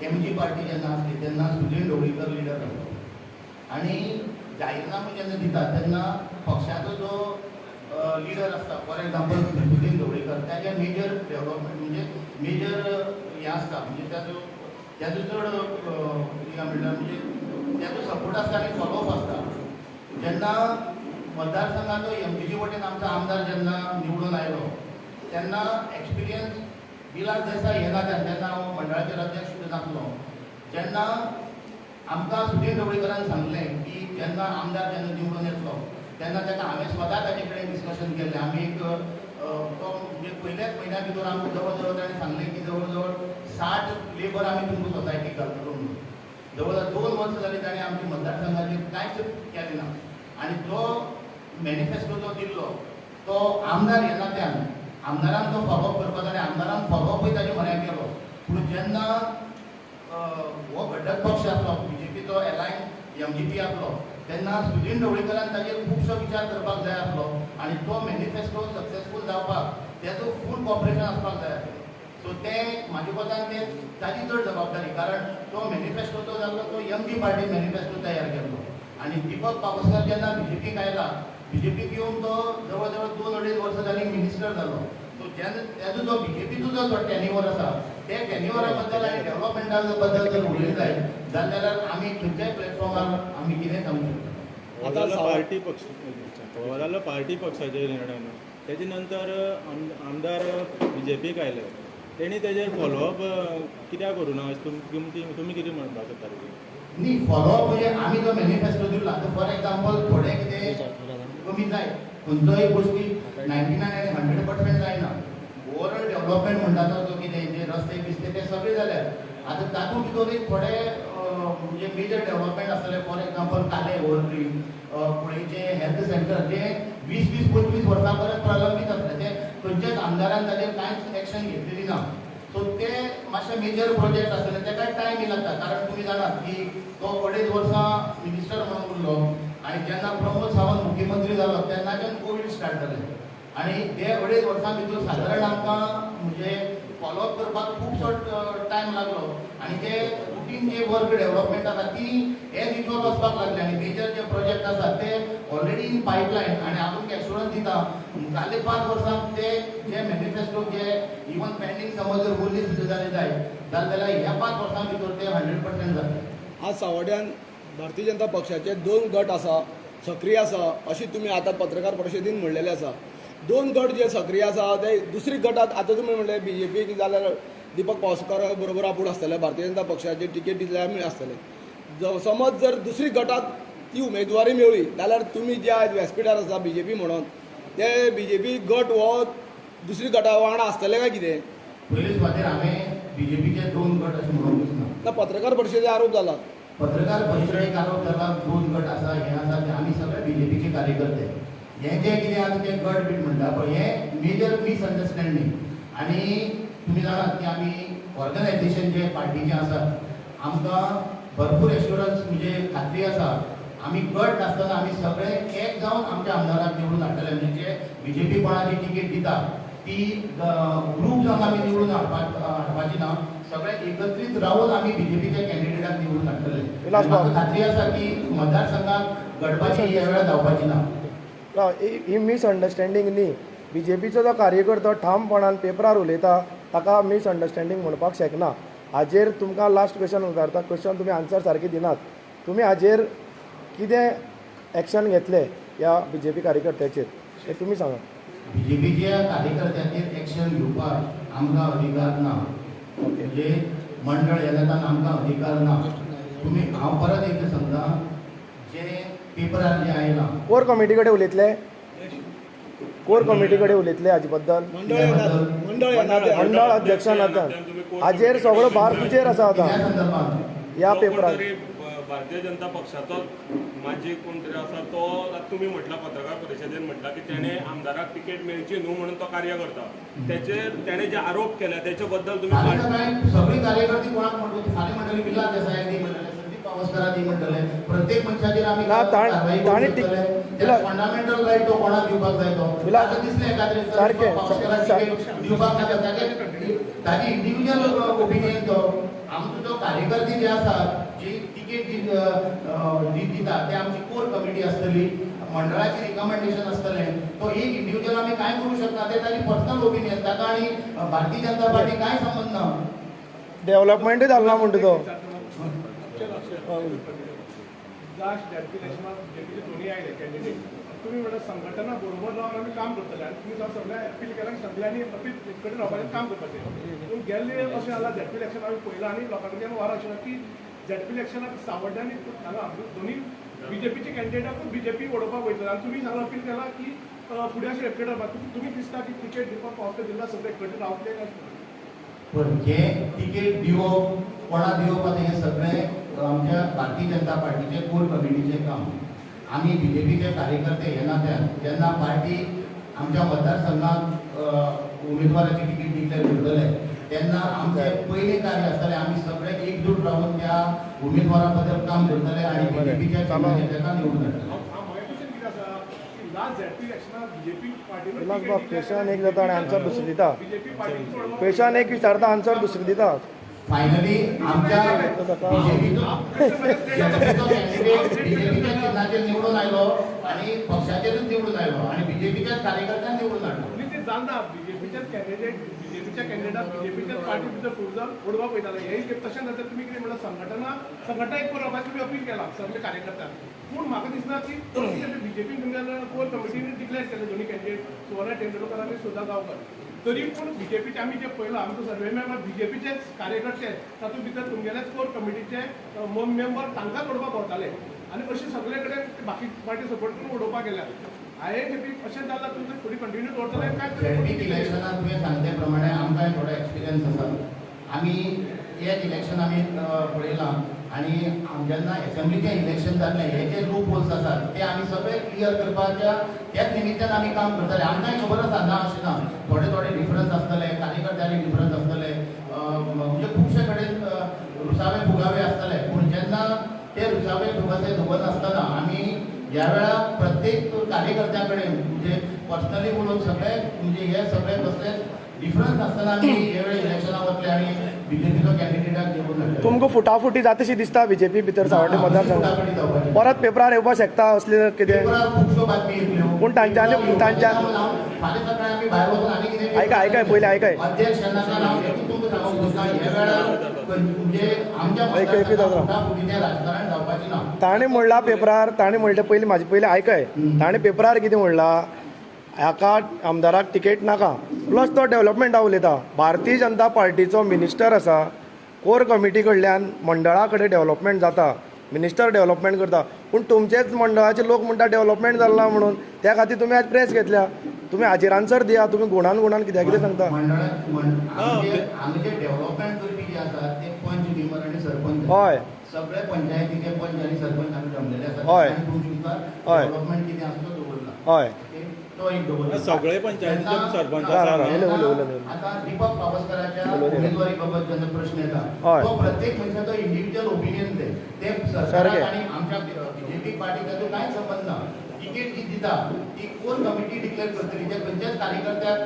MG पार्टी जेन्ना आसली तेन्ना सुनील ढवळीकर लिडर आसलो आनी जाहीरनामो जेन्ना दितात तेन्ना पक्षाचो जो लिडर असता फॉर एक्झाम्पल सुनील ढवळीकर त्याचे मेजर डेव्हलपमेंट म्हणजे मेजर हे असता म्हणजे त्याचो चड म्हणजे त्याचो सपोर्ट असता आनी फॉलोअप असता. जेन्ना मतदारसंघाचो एमजीची वटेन आमचो आमदार जेन्ना निवडून आयलो तेन्ना एक्सपिरियन्स विलास देसाय हे नात्यान जेन्ना हांव मंडळाचेर अध्यक्ष सुद्दां नासलो जेन्ना आमकां सुनील ढवळीकरान सांगलें की जेन्ना आमदार जेन्ना निवडून येतलो तेन्ना ताका हांवें स्वता ताचे कडेन डिस्कशन केलें. आमी एक तो म्हणजे पयल्याच म्हयन्या भितर आमकां जवळ जवळ ताणें सांगलें की जवळ जवळ 60 लेबर आमी तुमकां सोसायटीक घालतलो म्हणून. जवळ जवळ 2 वर्सां जालीं ताणें आमच्या मतदारसंघाचेर कांयच केलें ना आनी जो मॅनिफेस्टो जो दिल्लो तो आमदार ह्या नात्यान आमदारान तो फॉलोअप करपाक आनी आमदारान फॉलोअपय ताचे म्हऱ्यान केलो. पूण जेन्ना हो घटक पक्ष आसलो बीजेपीचो एलायन्स एमजीपी आसलो तेन्ना सुनील ढवळीकरान ताचेर खुबसो विचार करपाक जाय आसलो आनी तो मॅनिफेस्टो सक्सेसफूल जावपाक तेजो फूल कॉपरेशन आसपाक जाय आसलें. सो तें म्हाज्या कोतान तें ताजी चड जबाबदारी कारण तो मॅनिफेस्टो जो जाल्लो तो एमजी पार्टी मॅनिफेस्टो तयार केल्लो आनी दीपक पावसकर जेन्ना बीजेपीक आयला बीजेपीक येवन तो जवळ जवळ 2-2.5 वर्सां जालीं मिनिस्टर जालो. सो जेन्ना तेजो जो बीजेपीचो जो टेन्युअर आसा ते टेन्युअरा बद्दल आनी डेव्हलपमेंटा बद्दल जर उलयलें जायत जाल्यार आमी खंयच्याय प्लॅटफॉर्मार आमी कितें सांगूं शकता. हो जालो पार्टी पक्ष हो जालो पार्टी पक्षाचेर निर्णय न्हू. तेजे नंतर आमदार बीजेपीक आयले तेणी तेजेर फॉलोअप कित्याक करूं ना तुमी कितें म्हणपाक सोदता? न्ही फॉलोअप म्हणजे आमी जो मॅनिफेस्टो दिल्लो आतां फॉर एक्झाम्पल थोडे कितें कमी जाय खंयचोय गोश्टी 99 आनी 100% जायना. ओवरऑल डेव्हलपमेंट म्हणटा तो कितें जे रस्ते बिस्ते ते सगळे जाल्यार आतां तातूंत भितर एक थोडे म्हणजे मेजर डेव्हलपमेंट आसतले फॉर एक्झाम्पल काले ओव्हरब्रीज पुणेचे हेल्थ सेंटर जे 20-25 वर्सां परत प्रलंबीत आसले ते खंयच्याच आमदारान ताचेर कांयच एक्शन घेतलेली ना. सो ते मातशे मेजर प्रोजेक्ट आसतले ताका टायम लागता कारण तुमी जाणात की तो 2.5 वर्सां मिनिस्टर म्हणून उरलो आनी जेन्ना प्रमोद सावंत मुख्यमंत्री जालो तेन्नाच्यान कोवीड स्टार्ट जालें आनी ते 2.5 वर्सां भितर सादारण आमकां म्हणजे फॉलोअप करपाक खूबसो टायम लागलो आनी ते रुटीन जे वर्क डेव्हलपमेंट आसा ती हे दिवचो वचपाक लागले आनी मेजर जे प्रोजेक्ट आसात ते ऑलरेडी इन पायपलायन आनी हांव एश्युरन्स दिता फाटले 5 वर्सांत ते जे मॅनिफेस्टो जे इवन पेंडींग समज जर उरली सुद्दां जालें जाल्यार ह्या 5 वर्सां भितर ते 100% जातले. आज सावड्ड्यान भारतीय जनता पक्षाचे 2 गट आसा सक्रीय आसा अशी तुमी आतां पत्रकार परिशदेन म्हणलेले आसा. 2 गट जे सक्रीय आसा ते दुसरी गटात आतां तुमी म्हणले बीजेपीक जाल्यार दीपक पावसकारा बरोबर आपूण आसतले भारतीय जनता पक्षाची टिकेट दिल्यार आमी आसतले. समज जर दुसरी गटात ती उमेदवारी मेळ्ळी जाल्यार तुमी जे आज व्यासपीठार आसा बीजेपी म्हणून ते बीजेपी गट हो दुसरी गटा वांगडा आसतले काय कितें? पयलींच फावटीर हांवें बीजेपीचे 2 गट अशें म्हणूंक ना. पत्रकार परिशदेत आरोप जाला. पत्रकार परिशदेक आरोप जाला 2 गट आसा हे आसा ते आमी सगळे बीजेपीचे कार्यकर्ते. हे जे कितें आसा ते गट बीट म्हणटा पळय हे मेजर मिसअंडरस्टँडींग आनी तुमी जाणात की आमी ऑर्गनायझेशन जे पार्टीचे आसात आमकां भरपूर एश्युरन्स म्हणजे खात्री आसा आमी गट नासतना आमी सगळे एक जावन आमच्या आमदाराक निवडून हाडटले. म्हणजे बीजेपी कोणाची टिकेट दिता ती ग्रूप जावन आमी निवडून हाडपाची ना सगळे एकत्रीत रावन आमी बीजेपीच्या कॅन्डिडेटाक निवडून हाडटले. म्हाका खात्री आसा की मतदारसंघात गटपाची ह्या वेळार जावपाची ना. ही मिसअंडरस्टँडींग न्ही. बीजेपीचो जो कार्यकर्तो ठामपणान पेपरार उलयता ताका मिसअंडरस्टँडींग म्हणपाक शकना. हाजेर तुमकां लास्ट क्वेश्चन विचारता क्वेश्चन तुमी आन्सर सारकी दिनात. तुमी हाजेर कितें एक्शन घेतले ह्या बीजेपी कार्यकर्त्याचेर हे तुमी सांगा. बीजेपीच्या कार्यकर्त्यांचेर एक्शन घेवपाक आमकां अधिकार ना. म्हणजे मंडळ येतात आमकां अधिकार ना. तुमी हांव परत एकदां सांगता जे पेपरार जे आयलां कोर कमिटी कडेन उलयतले कोर कमिटी कडेन उलयतले हाजे बद्दल मंडळ अध्यक्षान आतां हाजेर सगळो भार तुजेर आसा आतां ह्या पेपरार. भारतीय जनता पक्षाचो माजी कोण तरी आसा तो तुमी म्हटला पत्रकार परिशदेन म्हटला की तेणे आमदाराक तिकेट मेळची न्हू म्हणून तो कार्य करता. तेचेर तेणे जे आरोप केला तेचे बद्दल तुमी सगळी कार्यकर्ती कोणाक म्हणटली फाल्यां म्हणटली विलास देसाय दी म्हणटले संदीप पावसकारा दी म्हणटले प्रत्येक मनशाचेर आमी फंडामेंटल रायट तो कोणाक दिवपाक जाय तो दिसले एखाद्रे दिवपाक नाका ताची इंडिव्हिज्युअल ओपिनियन तो आमचो जो कार्यकर्ते जे आसा जी टिकेट दिता ते आमची कोर कमिटी आसतली मंडळाचे रिकमेंडेशन असतले तो एक इंडिव्हिज्युअल आम्ही काय करू शकता ते ताची पर्सनल ओपिनियन ताका आणि भारतीय जनता पार्टी काय संबंध ना डेव्हलपमेंटूय जालना म्हणटा तो लास्ट इलेक्शनात जेपीचे दोन्ही आयले कॅन्डिडेट तुम्ही म्हणटा संघटना बरोबर रावन आमी काम करतले आनी तुमी जावन सगळ्या अपील केल्याक सगळ्यांनी अपील एक कडेन रावपाचें काम करपाचें पूण गेल्ले अशें जाला झेडपी इलेक्शन आमी पळयलां आनी लोकां कडल्यान वार अशें की झेडपी इलेक्शनाक सावड्ड्यांनी हांगा दोन्ही बीजेपीचे कॅन्डिडेटाकूच बीजेपी वडोवपाक वयतले आनी तुमी हांगा अपील केला की फुडें अशें एक कडेन रावपाक तुमी दिसता की टिकेट दिवपाक पावता दिला सगळे एक कडेन रावतले काय पण जे तिकेट दिवप कोणा दिवप आता हे सगळे आमच्या भारतीय जनता पार्टीचे कोर कमिटीचे काम आम्ही बीजेपीचे कार्यकर्ते हे नात्यान जेन्ना पार्टी आमच्या मतदारसंघात उमेदवाराची तिकीट डिक्लेअर करतले तेन्ना आमचे पयले कार्य आसतले आम्ही सगळे एकजूट राहून त्या उमेदवारा बद्दल काम करतले आणि बीजेपीच्या कामाचे तेका निवडून हाडटले लास्ट झेडपी इलेक्शनात बीजेपी पार्टीन विलास बाब क्वेश्चन एक जाता आणि आन्सर दुसरी दिता क्वेश्चन एक विचारता आन्सर दुसरी दिता फायनली आमच्या बीजेपीचो कॅन्डिडेट बीजेपीच्या चिन्हाचेर निवडून आयलो आणि पक्षाचेरच निवडून आयलो आणि बीजेपीच्याच कार्यकर्त्यांक निवडून हाडलो ते जाणा बीजेपीच्याच कॅन्डिडेट बीजेपीच्या कॅन्डिडेटाक बीजेपीच्याच पार्टी भितर फूट जावन उडोवपाक वयताले हेय तशें जाता तुमी कितें म्हणटा संघटना एक करपाक तुमी अपील केला सगळे कार्यकर्त्यांक पूण म्हाका दिसना की बीजेपीन तुमच्या कोर कमिटीन डिक्लेअर केले दोन्ही कॅन्डिडेट सुवर्णा टेंडुलकर आनी सुधा गांवकर तरी पूण बीजेपीचे आमी जे पळयलां आमचो सर्वे मेंबर बीजेपीचेच कार्यकर्ते तातूंत भितर तुमगेल्याच कोर कमिटीचे मेंबर तांकांच उडोवपाक वताले आनी अशें सगळे कडेन बाकी पार्टी सपोर्ट करून उडोवपाक गेल्या हांवें खेपी अशें जालां तुमचे फुडें कंटिन्यू दवरतले झेडपी इलेक्शनात तुवें सांगते प्रमाणे आमकां थोडो एक्सपिरियन्स आसा आमी एक इलेक्शन आमी पळयलां आनी जेन्ना एसेंब्लीचें इलेक्शन जाल्लें हे जे लूप होल्स आसात ते आमी सगळे क्लियर करपाच्या त्याच निमित्तान आमी काम करतले आमकांय खबर आसा ना अशें ना थोडे थोडे डिफरन्स आसतले कार्यकर्त्यांनी डिफरन्स आसतले म्हणजे खुबशे कडेन रुसावे फुगावे आसतले पूण जेन्ना ते रुसावे फुगाचे धुवत आसतना आमी ह्या वेळार प्रत्येक कार्यकर्त्या कडेन म्हणजे पर्सनली उलोवन सगळे म्हणजे हे सगळे कसले डिफरन्स आसतना आमी हे वेळी इलेक्शनाक वतले आनी बीजेपीचो कॅन्डिडेटाक निवडून हाडले तुमकां फुटाफुटी जातशी दिसता बीजेपी भितर सावड्डे मतदारसंघात परत पेपरार येवपाक शकता असले कितें खुबश्यो बातमी येतल्यो पूण तांच्यानी फाल्यां सकाळीं आमी भायर वचून आनी कितें आयकाय पयलीं आयकाय अध्यक्ष नाका हांव एकूच तुमकां सांगूंक सोदता हे वेळार म्हणजे आमच्या फुटाफुटीचें राजकारण जावपाचें ना ताणें म्हणला पेपरार ताणें म्हणलें पयलीं म्हाजे पयलीं आयकाय ताणें पेपरार कितें म्हणलां हाका आमदाराक तिकेट नाका प्लस तो डेव्हलपमेंटा उलयता भारतीय जनता पार्टीचो मिनिस्टर आसा कोर कमिटी कडल्यान मंडळा कडेन डेव्हलपमेंट जाता मिनिस्टर डेव्हलपमेंट करता पूण तुमचेच मंडळाचे लोक म्हणटा डेव्हलपमेंट जालना म्हणून त्या खातीर तुमी आज प्रेस घेतल्या तुमी हाचेर आन्सर दिया तुमी गुणान कित्याक कितें सांगता आमचे डेव्हलपमेंट करपी जे आसात ते पंच मेंबर आनी सरपंच हय सगळे पंचायतीचे पंच आनी सरपंच आमी जमलेले आसात हय आनी तुमकां हय डेव्हलपमेंट कितें आसा तो दवरला हय तो एक दवरला सगळे पंचायतीचे सरपंच आता दीपक पावसकराच्या उमेदवारी बाबत जेन्ना प्रश्न येता तो प्रत्येक मनशाचो इंडिव्हिज्युअल ओपिनियन ते सरकाराक आनी आमच्या बीजेपी पार्टीक ताचो कांय संबंध ना तिकेट जी दिता ती कोर कमिटी डिक्लेअर करतली ते खंयच्याच कार्यकर्त्याक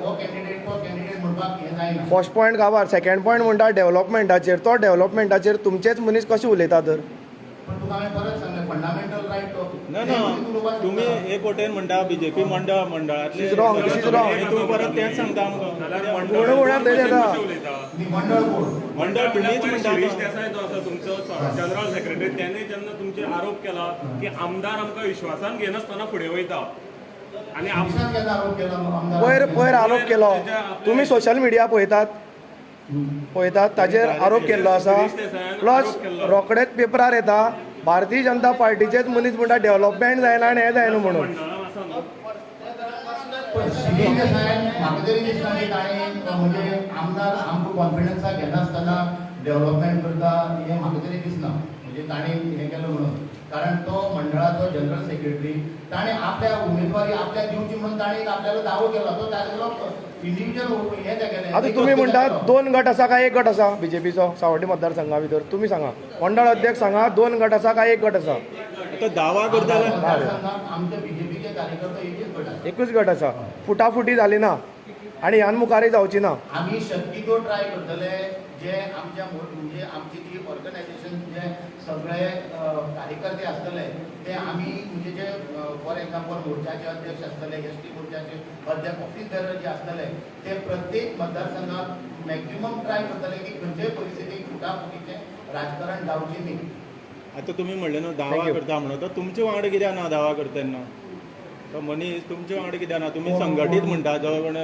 हो कॅन्डिडेट तो कॅन्डिडेट म्हणपाक हें जायना फर्स्ट पॉयंट गांवार सेकंड पॉयंट म्हणटा डेव्हलपमेंटाचेर तो डेव्हलपमेंटाचेर तुमचेच मनीस कशे उलयता तर पण तुका हांवें परत सांगलें फंडामेंटल रायट तो ना तुम्ही एक वटेन म्हणटा बीजेपी मंडळातले तुम्ही परत तेच सांगता मंडळ तुमीच म्हणटा शिरीष देसाय जो आसा तुमचो जनरल सेक्रेटरी त्याने जेन्ना तुमचेर आरोप केला की आमदार आमकां विश्वासान घेनासतना फुडें वयता आनी पयर आरोप केलो तुमी सोशल मिडिया पळयतात ताचेर आरोप केल्लो आसा प्लस रोखडेच पेपरार येता भारतीय जनता पार्टीचेच मनीस म्हणटा डेव्हलपमेंट जायना आनी हें जायना म्हणून शिरीष देसाय म्हाका तरी दिसता की ताणें म्हणजे आमदार आमकां कॉन्फिडन्साक घेनासतना डेव्हलपमेंट करता हें म्हाका तरी दिसना म्हणजे ताणें हें केलें म्हणून कारण तो मंडळाचो जनरल सेक्रेटरी ताणें आपल्या उमेदवारी आपल्याक दिवची म्हणून ताणें आपल्यालो दावो केलो तो ताजो इंडिव्हिज्युअल हें केलें आतां तुमी म्हणटात 2 गट आसा काय 1 गट आसा बीजेपीचो सावड्डे मतदारसंघा भितर तुमी सांगा मंडळ अध्यक्ष सांगा 2 गट आसा काय 1 गट आसा तो दावा करता आमच्या बीजेपीचे कार्यकर्ते एकच गट आसा एकूच गट आसा फुटाफुटी जाली ना आनी ह्यान मुखारय जावची ना. आम्ही शक्यतो ट्राय करतले जे आमच्या म्हणजे आमची जी ऑर्गनायझेशन जे सगळे कार्यकर्ते असतले ते आम्ही म्हणजे जे फॉर एक्झाम्पल मोर्चाचे अध्यक्ष असतले एस टी मोर्चाचे अध्यक्ष ऑफिस बेरर जे असतले ते प्रत्येक मतदारसंघात मॅक्झिमम ट्राय करतले की खंयच्याय परिस्थितीत फुटाफुटीचे राजकारण जावचे न्ही. आता तुम्ही म्हणले न्हू दावा करता म्हणून तर तुमचे वांगडा कित्याक ना दावा करता तेन्ना तो मनीस तुमचे वांगडा कित्याक ना तुमी संघटीत म्हणटा जो कोण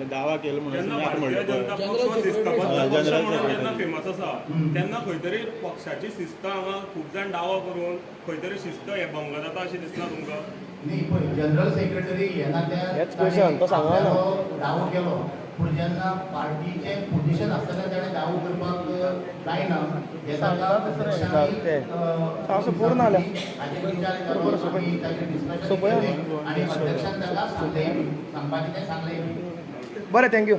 दावा केलो म्हणून जेन्ना तुमी आतां भारतीय म्हणले जनता पळय. पक्ष शिस्तबद्ध पक्ष जनरल म्हणून जेन्ना सेक्रेटरी. फेमस आसा तेन्ना खंय तरी पक्षाची शिस्त हांगा खूब जाण दावा करून खंय तरी शिस्त हे भंग जाता अशें दिसना तुमकां? न्ही पळय जनरल सेक्रेटरी येना हेच question, तो सांगना ना. दावो केलो पूण जेन्ना पार्टीचे पोजिशन आसतना ताणें दावो करपाक जायना हे ताका अध्यक्षांनी असं पूर्ण आल्या. हाचे विचार करून आमी ताचेर डिस्कशन केलें आनी अध्यक्षान ताका सांगलें सांगपाचें तें सांगलें. बरें थँक्यू.